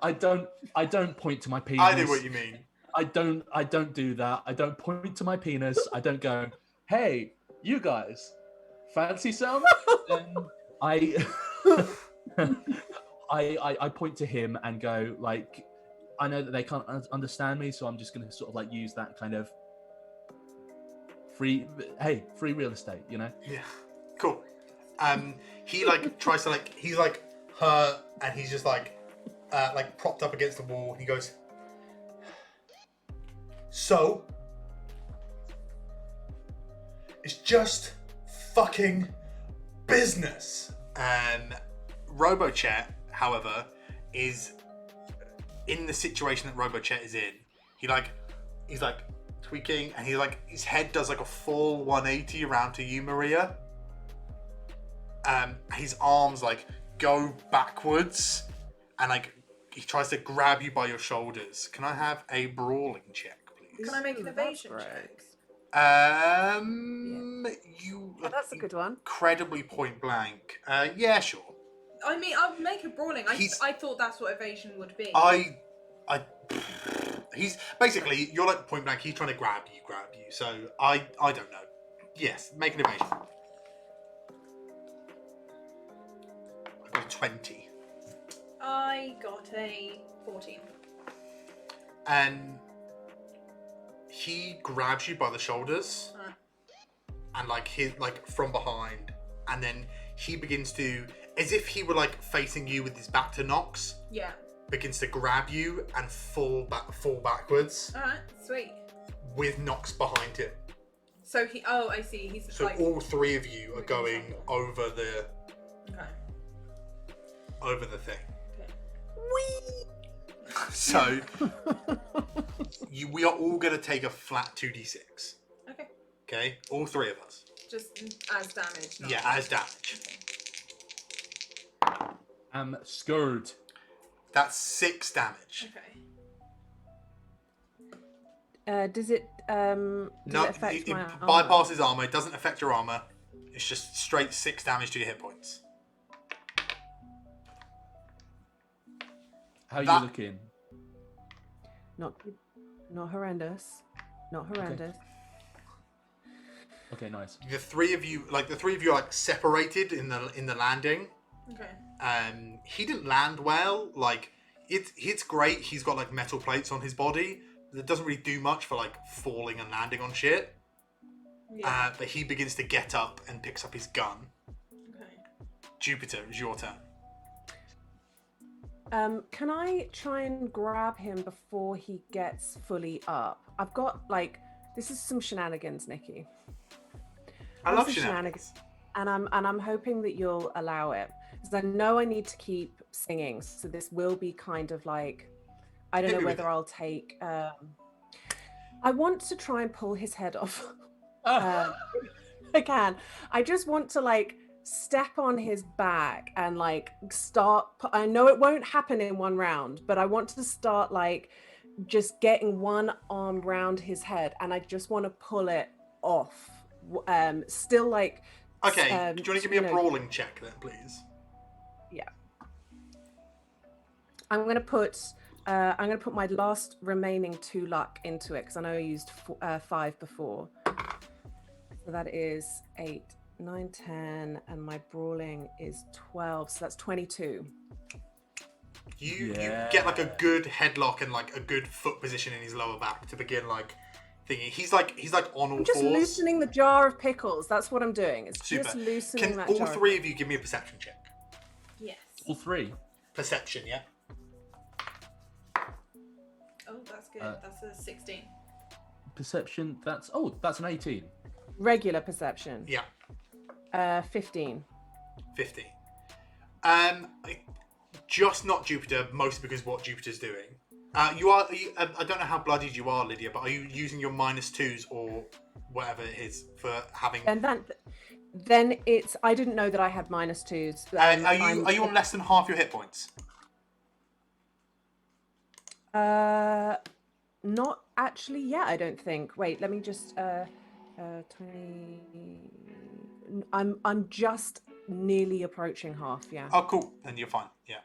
I don't point to my penis. I know what you mean. I don't do that. I don't point to my penis. I don't go, "Hey, you guys, fancy some?" I I point to him and go like, I know that they can't understand me, so I'm just going to sort of like use that kind of free real estate, you know? Yeah. Cool. He like tries to like, he's like hurt and he's just like propped up against the wall. And he goes, so it's just fucking business. RoboChat, however, is in the situation that RoboChat is in. He's like tweaking, and his head does like a full 180 around to you, Maria. His arms like go backwards, and like he tries to grab you by your shoulders. Can I have a brawling check, please? Can I make an That's evasion great. check? You Yeah, that's a good one. incredibly point blank. Yeah, sure. I mean, I'll make a brawling. He's- I thought that's what evasion would be. He's basically, you're like point blank. He's trying to grab you. So I don't know. Yes, make an evasion. I got a 20, I got a 14. and he grabs you by the shoulders, and like from behind, and then he begins to, as if he were like facing you with his back to Nox, Yeah. begins to grab you and fall backwards Alright, sweet. with Nox behind him. So he. Oh, I see. He's So like. all three of you are going over the Okay. thing. Okay. So we are all going to take a flat 2d6. Okay. Okay, all three of us. Just as damage. Not Yeah, as damage. I'm scared. That's 6 damage. Okay. Does it affect it my armor? bypasses armor. It doesn't affect your armor. It's just straight 6 damage to your hit points. How are That- you looking? Not horrendous. Not horrendous. Okay, nice. The three of you are like separated in the landing. Okay. He didn't land well. Like it's great. He's got like metal plates on his body. That doesn't really do much for like falling and landing on shit. Yeah. But he begins to get up and picks up his gun. Okay. Jupiter, it's your turn. Can I try and grab him before he gets fully up? I've got like, this is some shenanigans, Nikki. I love This is shenanigans. and I'm hoping that you'll allow it, because I know I need to keep singing. So this will be kind of like, I don't Hit know me with whether it. I'll take. I want to try and pull his head off. Ah, I can. I just want to like step on his back and like start. I know it won't happen in one round, but I want to start like just getting one arm round his head, and I just want to pull it off. Still like. Okay, do you want to give me a know, brawling check then, please? I'm gonna put my last remaining 2 luck into it, because I know I used 5 before. So that is 8, 9, 10, and my brawling is 12. So that's 22. You Yeah. get like a good headlock and like a good foot position in his lower back to begin like thinking. He's like on all I'm just fours. loosening the jar of pickles. That's what I'm doing. It's Super. just loosening Can that all jar. three of you give me a perception check? Yes. all three. Perception, yeah. Oh, that's good. That's a 16. Perception. That's an 18. Regular perception. Yeah. 15. 15. Just not Jupiter, mostly because what Jupiter's doing. I don't know how bloodied you are, Lydia, but are you using your -2s or whatever it is for having? And then it's. I didn't know that I had -2s. Are you on less than half your hit points? Not actually yet, I don't think. Wait, let me just 20. I'm just nearly approaching half, yeah. Oh, cool. Then you're fine. Yeah.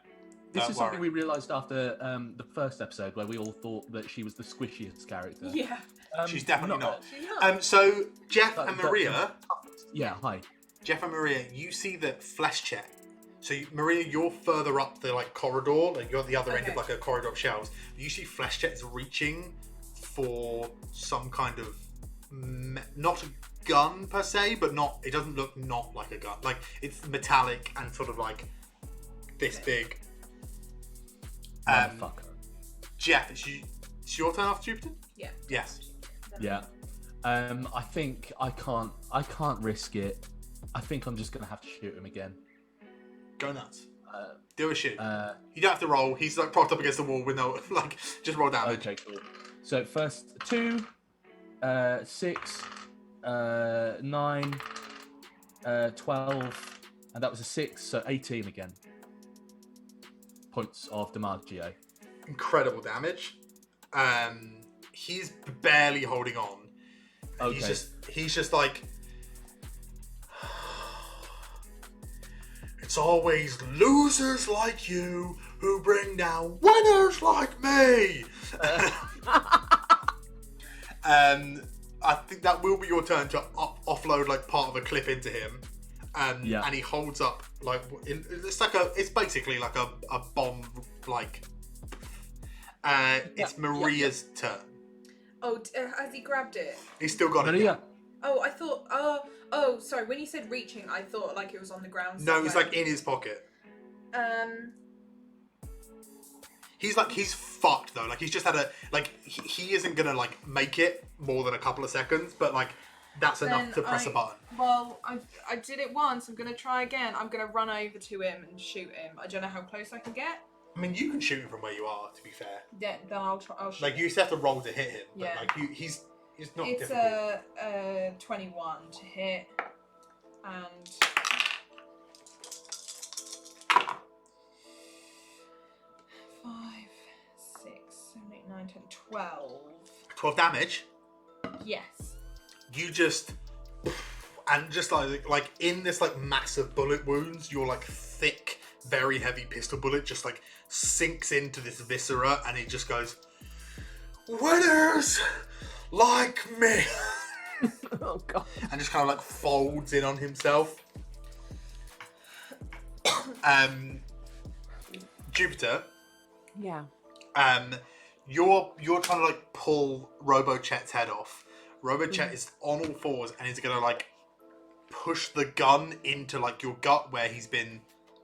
This Don't is something worry. we realised after the first episode where we all thought that she was the squishiest character. Yeah. She's definitely not. She's not. So Jeff But- and but- Maria, Yeah, hi. Jeff and Maria, you see that Flesh Chet. So Maria, you're further up the like corridor, like you're at the other end of Okay. like a corridor of shelves. You see Flesh Chet is reaching for some kind of not a gun per se, but not. It doesn't look not like a gun. Like it's metallic and sort of like this big. Motherfucker. Jeff, it's your turn after Jupiter. Yeah. Yes. Yeah. I think I can't risk it. I think I'm just gonna have to shoot him again. Go nuts. Do a shoot. You You don't have to roll. He's like propped up against the wall with no like. Just roll damage. Okay, cool. So first 2, 6, 9, 12, and that was a 6, so 18 again. Points of DiMaggio. Incredible damage. He's barely holding on. Okay. He's just like. It's always losers like you who bring down winners like me. I think that will be your turn to offload like part of a clip into him. Yeah. And he holds up like it's basically like a bomb like. It's Maria's turn. Oh, has he grabbed it? He's still got it. Maria. Oh, I thought. Oh, sorry. When you said reaching, I thought like it was on the ground. No, he's somewhere. like in his pocket. Um. He's fucked though. Like he's just had a like he isn't gonna like make it more than a couple of seconds, but like that's enough to press a button. Well, I did it once. I'm gonna try again. I'm gonna run over to him and shoot him. I don't know how close I can get. I mean, you can shoot him from where you are. To be fair, Then I'll try. I'll shoot. like you just have to roll to hit him. But Yeah. like he's not It's difficult. a 21 to hit, and 5, 6, 7, 8, 9, 10, 12. 12 damage. Yes. You just and just like in this like massive bullet wounds, your like thick, very heavy pistol bullet just like sinks into this viscera, and it just goes, "Winners like me," Oh god. and just kind of like folds in on himself. Jupiter, Yeah. you're trying to like pull Robo-Chet's head off. Robo-Chet is on all fours and is gonna like push the gun into like your gut where he's been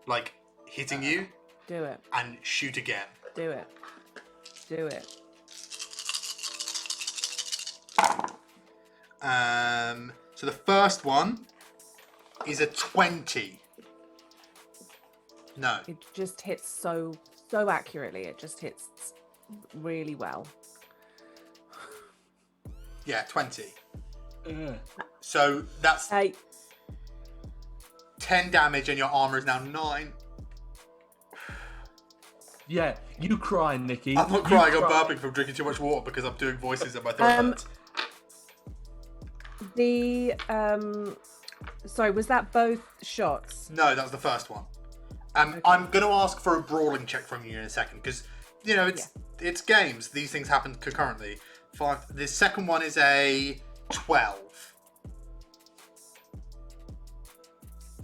like hitting you Do it. and shoot again. Do it. Do it. So the first one is a 20. No. It just hits so accurately. It just hits really well. Yeah, 20. So that's Hey, 10 damage and your armor is now 9. Yeah, you crying, Nikki. I'm not You crying, I'm cry. burping from drinking too much water because I'm doing voices and my throat hurts. the sorry, was that both shots? No, that was the first one. I'm going to ask for a brawling check from you in a second because, you know, it's games. These things happen concurrently. 5. The second one is a 12.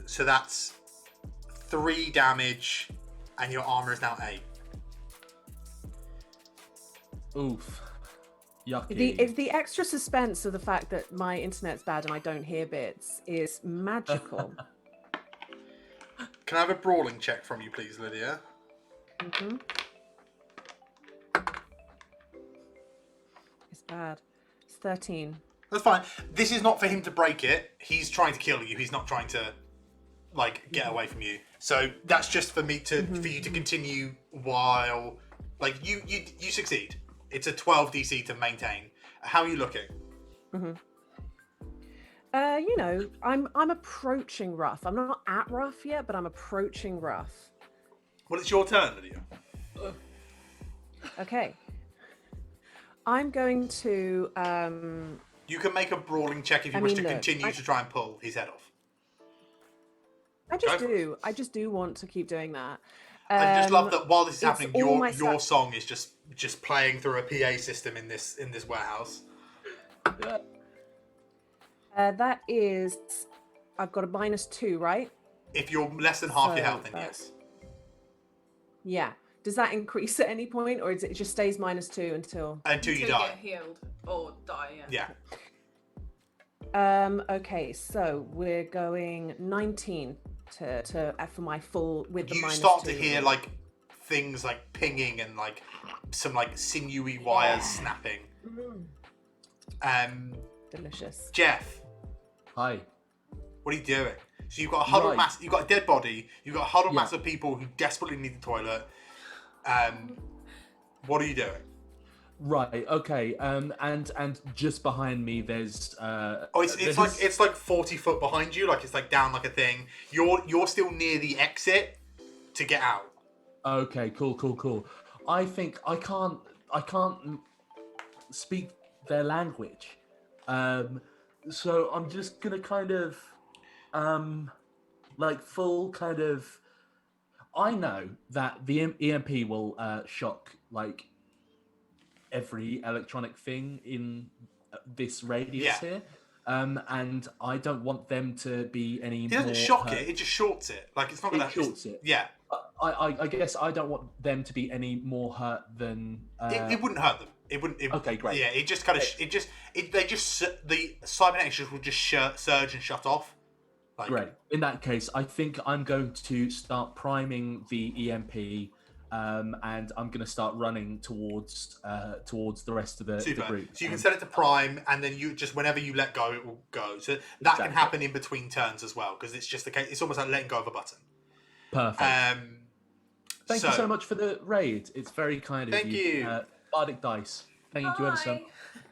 So that's 3 damage and your armor is now 8. Oof. Yucky. The extra suspense of the fact that my internet's bad and I don't hear bits is magical. Can I have a brawling check from you, please, Lydia? Hmm. It's bad. It's 13. That's fine. This is not for him to break it. He's trying to kill you. He's not trying to, like, get away from you. So that's just for me to for you to continue while, like, you succeed. It's a 12 DC to maintain. How are you looking? You know, I'm approaching rough. I'm not at rough yet, but I'm approaching rough. Well, it's your turn, Lydia. Okay. I'm going to. You can make a brawling check if you wish to continue to try and pull his head off. I just do want to keep doing that. I just love that while this is it's happening, all my your song is just playing through a PA system in this warehouse. That is, I've got a -2, right? If you're less than half your health, then yes. Yeah. Does that increase at any point, or is it just stays -2 until you die? Get healed or die. Yeah. Okay, so we're going 19 to for my full with the -2. You start to hear like things like pinging and like some like sinewy wires snapping. Delicious. Jeff. Hi. What are you doing? So you've got a huddled mass. You've got a dead body. You've got a huddled mass of people who desperately need the toilet. What are you doing? Right. Okay. And just behind me, there's. It's like 40 foot behind you. Like it's like down like a thing. You're still near the exit to get out. Okay. Cool. I think I can't speak their language. So I'm just gonna kind of, like full kind of. I know that the EMP will shock like every electronic thing in this radius here, and I don't want them to be any. It doesn't shock it; it just shorts it. Like it's not gonna. It shorts it. Yeah. I guess I don't want them to be any more hurt than. It wouldn't hurt them. It wouldn't. Okay, great. Yeah, it just kind of. The cybernetics will just surge and shut off. Like, great. In that case, I think I'm going to start priming the EMP, and I'm going to start running towards the rest of the group. So you can set it to prime, and then you just whenever you let go, it will go. So that can happen in between turns as well, because it's just the case. It's almost like letting go of a button. Perfect. Thank you so much for the raid. It's very kind of you. Thank you. Bardic Dice. Thank you ever so.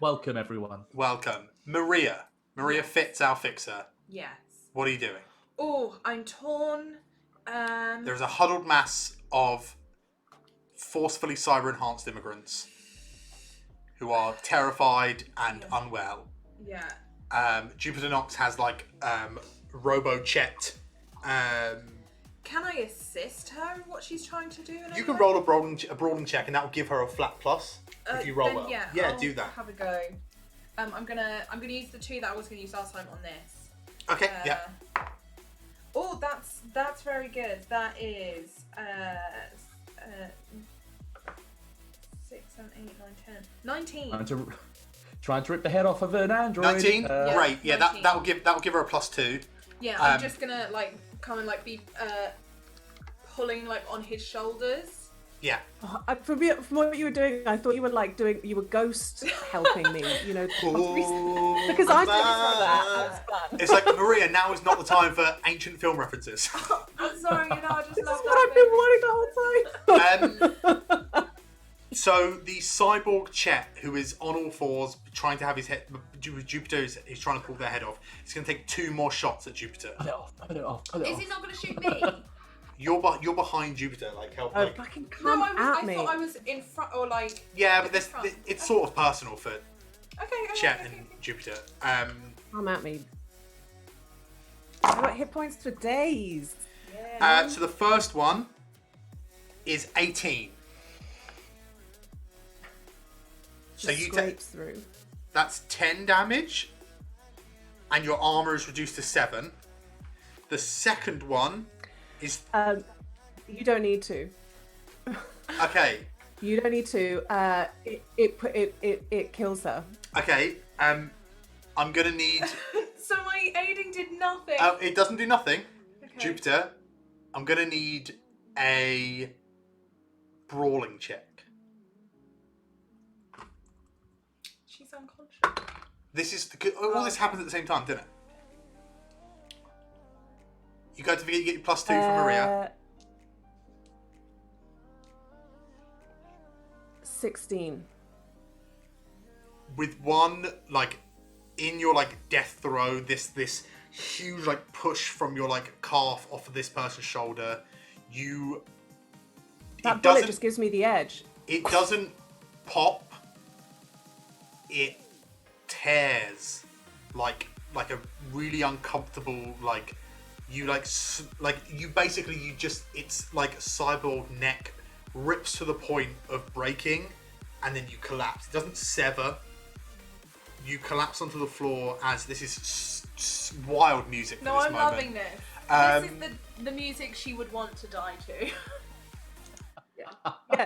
Welcome everyone. Welcome, Maria. Maria Fitz, our fixer. Yes. What are you doing? Oh, I'm torn. There's a huddled mass of forcefully cyber-enhanced immigrants who are terrified and unwell. Yeah. Jupiter Nox has like Robo-Chet. Can I assist her in what she's trying to do? You can roll a brawling check, and that will give her a flat plus if you roll well. Yeah, I'll do that. Have a go. I'm gonna use the 2 that I was gonna use last time on this. Okay. Yeah. Oh, that's very good. That is 6, 7, 8, 9, 10. 19. Trying to rip the head off of an android. 19. Great. Yeah, 19. That'll give her a +2. Yeah, I'm just gonna like come and like be pulling like on his shoulders. Yeah. From what you were doing, I thought you were ghost helping me, because I did that. That's fun. It's like, Maria, now is not the time for ancient film references. I'm sorry, I just love that. What I've been wanting the whole time. So the cyborg Chet, who is on all fours, trying to have his head, Jupiter is trying to pull their head off. It's going to take 2 more shots at Jupiter. Pull it off. Is he not going to shoot me? You're behind Jupiter, like help. Like, fucking come at me. I thought I was in front, or like. Yeah, but it's sort of personal for Chet and Jupiter. Come at me. I've got hit points for days. Yeah. So the first one is 18. So you take through. That's 10 damage, and your armor is reduced to 7. The second one is. You don't need to. Okay. You don't need to. It kills her. Okay. I'm gonna need. So my aiding did nothing. It doesn't do nothing. Okay. Jupiter, I'm gonna need a brawling check. She's unconscious. All this happens at the same time, didn't it? You go to forget you get your +2 from Maria. 16. With one, like, in your, like, death throw, this huge, like, push from your, like, calf off of this person's shoulder, That bullet just gives me the edge. It doesn't pop. It tears like a really uncomfortable you just it's like cyborg neck rips to the point of breaking, and then you collapse. It doesn't sever. You collapse onto the floor as this is wild music for No, this I'm moment. loving this. This is the music she would want to die to. Yeah,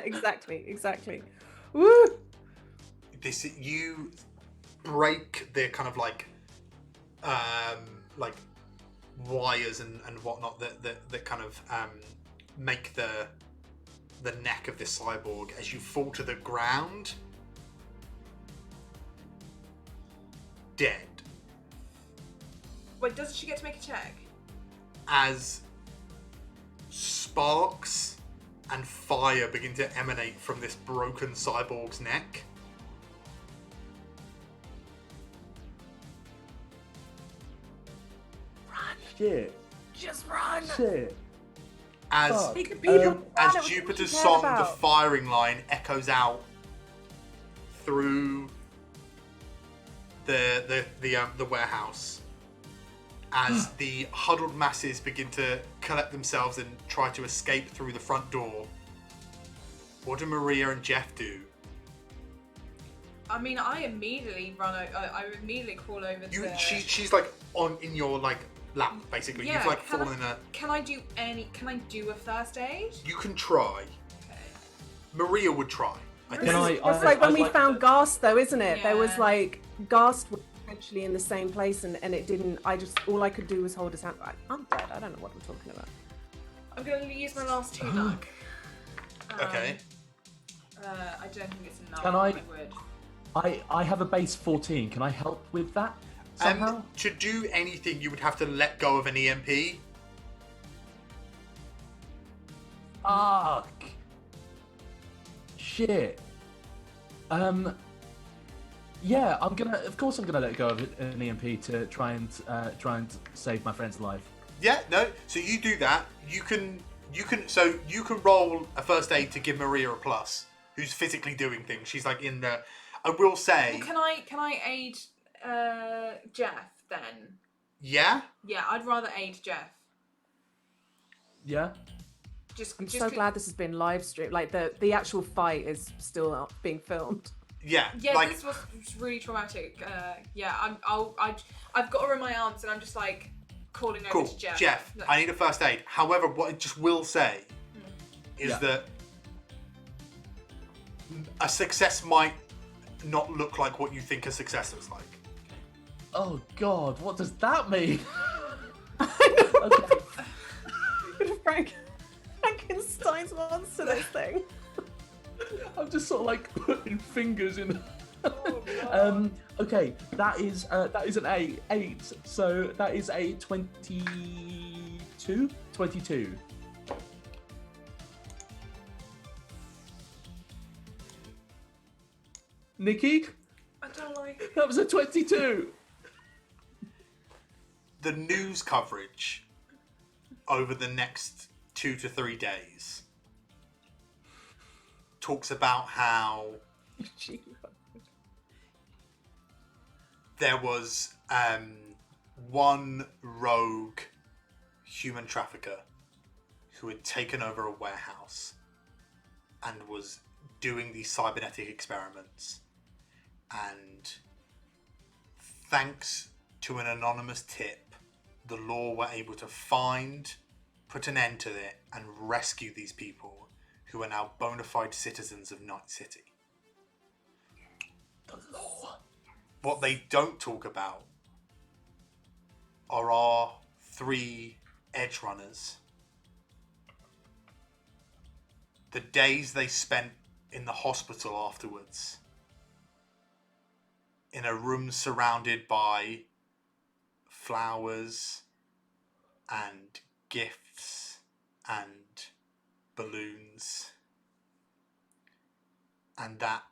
exactly. Woo! You break the kind of like wires and whatnot that kind of make the neck of this cyborg as you fall to the ground, dead. Wait, does she get to make a check? As sparks and fire begin to emanate from this broken cyborg's neck. Shit. Just run. Shit. As Fuck. as Jupiter's song, The Firing Line, echoes out through the warehouse, as the huddled masses begin to collect themselves and try to escape through the front door. What do Maria and Jeff do? I mean, I immediately I immediately crawl over to... She's like in your like lap, basically. Yeah, You've like fallen in a... Can I do a first aid? You can try. Okay. Maria would try. It's like when we found Ghast, though, isn't it? Yeah. There was like Ghast was essentially in the same place, and it didn't. All I could do was hold his hand. I'm dead. I don't know what I'm talking about. I'm going to use my last 2 luck. Okay. I don't think it's enough. Can I- would. I have a base 14. Can I help with that somehow? To do anything, you would have to let go of an EMP. Fuck. Shit. Yeah, of course I'm gonna let go of an EMP to try and save my friend's life. Yeah, no. So you do that. You can roll a first aid to give Maria a plus, who's physically doing things. She's like in the. I will say. Well, can I aid Jeff then? Yeah. Yeah, I'd rather aid Jeff. Yeah. I'm so glad this has been live streamed. Like the actual fight is still being filmed. Yeah. Yeah, like, this was really traumatic. Yeah, I've got her in my arms and I'm just like calling over to Jeff. Jeff, Like, I need a first aid. However, what I just will say is that a success might not look like what you think a success looks like. Oh God, what does that mean? Okay. Frankenstein's monster, this thing. I'm just sort of like putting fingers in. oh, Okay, that is an 8. So that is a 22. 22. Nikki, I don't like. that was a 22. The news coverage over the next 2 to 3 days talks about how there was one rogue human trafficker who had taken over a warehouse and was doing these cybernetic experiments. And thanks to an anonymous tip, the law were able to find, put an end to it, and rescue these people who are now bona fide citizens of Night City. The law. What they don't talk about are our 3 edge runners. The days they spent in the hospital afterwards, in a room surrounded by flowers and gifts and balloons. And that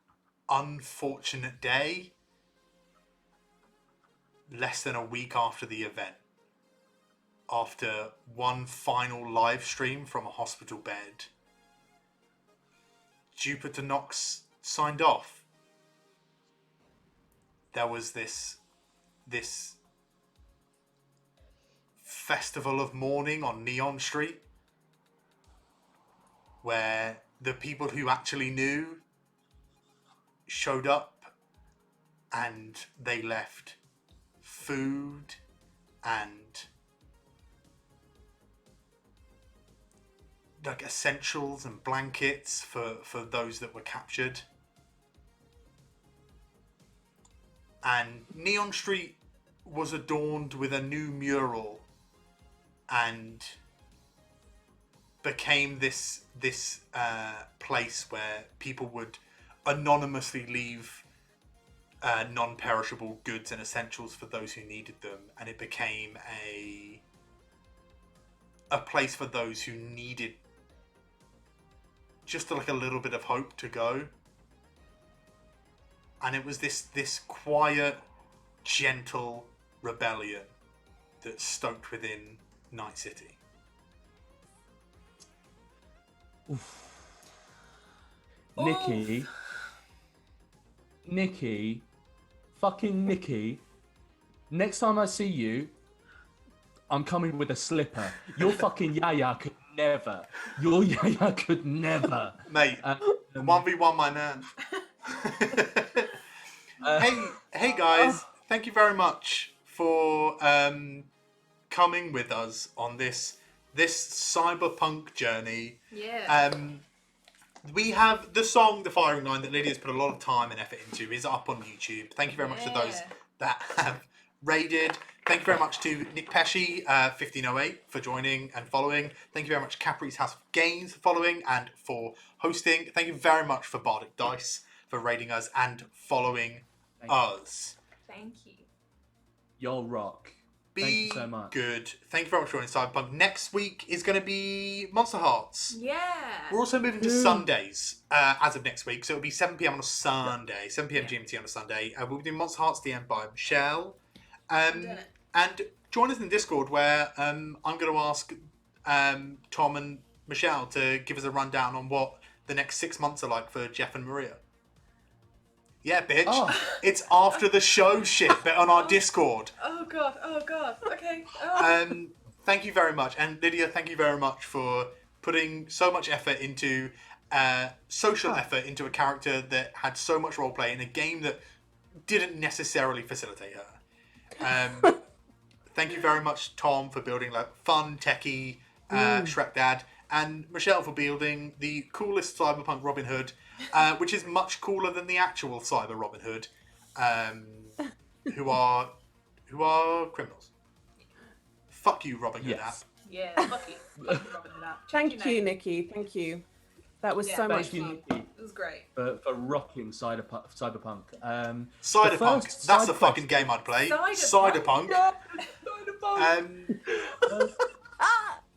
unfortunate day, less than a week after the event, after one final live stream from a hospital bed, Jupiter Nox signed off, there was this festival of mourning on Neon Street, where the people who actually knew showed up, and they left food and like essentials and blankets for those that were captured. And Neon Street was adorned with a new mural and became this place where people would anonymously leave non-perishable goods and essentials for those who needed them, and it became a place for those who needed just like a little bit of hope to go. And it was this quiet, gentle rebellion that stoked within Night City. Nikki, fucking Nikki, next time I see you, I'm coming with a slipper. Your fucking yaya could never. Your yaya could never. Mate, 1v1 my man. Hey guys, thank you very much for coming with us on this cyberpunk journey. Yeah. We have the song "The Firing Line" that Lydia's put a lot of time and effort into is up on YouTube. Thank you very much to those that have raided. Thank you very much to Nick Pesci, 1508, for joining and following. Thank you very much, Capri's House of Games, for following and for hosting. Thank you very much for Bardic Dice for raiding us and following us. Thank you. Y'all rock. Thank you so much. Good. Thank you very much for joining Cyberpunk. Next week is going to be Monster Hearts. Yeah. We're also moving to Sundays as of next week, so it'll be 7 p.m. on a Sunday, 7 p.m. GMT on a Sunday. We'll be doing Monster Hearts DM by Michelle. And join us in Discord, where I'm going to ask Tom and Michelle to give us a rundown on what the next 6 months are like for Jeff and Maria. Yeah, bitch. Oh. It's after the show shit, but on our Discord. Oh god. Okay. Thank you very much. And Lydia, thank you very much for putting so much effort into social effort into a character that had so much roleplay in a game that didn't necessarily facilitate her. Thank you very much, Tom, for building like fun, techie Shrek Dad, and Michelle for building the coolest Cyberpunk Robin Hood, which is much cooler than the actual Cyber Robin Hood, who are criminals. Fuck you, Robin Hood app. Yeah, fuck you. Fuck you, Robin Hood app. Thank you, Nikki. Thank you. That was so much fun. It was great. For rocking Cyberpunk. Cyberpunk. That's a fucking game I'd play. Cyberpunk.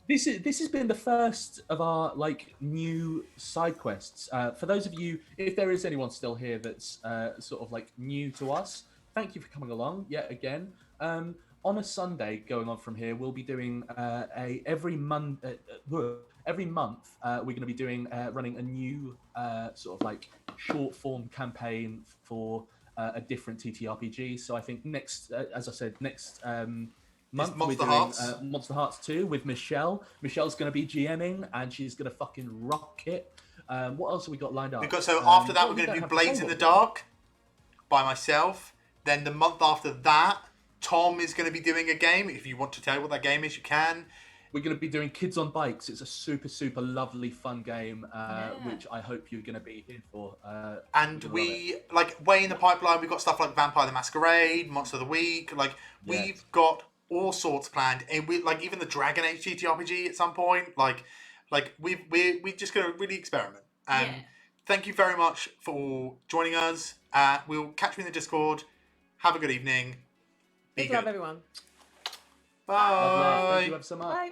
This has been the first of our new side quests. For those of you, if there is anyone still here that's sort of new to us, thank you for coming along yet again. On a Sunday going on from here, we'll be doing every month. Every month, we're going to be running a new sort of short form campaign for a different TTRPG. So I think next, as I said, next month we're doing Monster Hearts 2 with Michelle. Michelle's going to be GMing and she's going to fucking rock it. What else have we got lined up? After that, we're going to do Blades in the Dark by myself. Then the month after that, Tom is going to be doing a game. If you want to tell you what that game is, you can. We're going to be doing Kids on Bikes. It's a super, super lovely, fun game, which I hope you're going to be here for. And we, way in the pipeline, we've got stuff like Vampire the Masquerade, Monster of the Week. We've got all sorts planned. And we, even the Dragon Age TTRPG at some point. We're just going to really experiment. Thank you very much for joining us. We'll catch you in the Discord. Have a good evening. Big love, everyone. Bye. Thank you ever so much. Bye.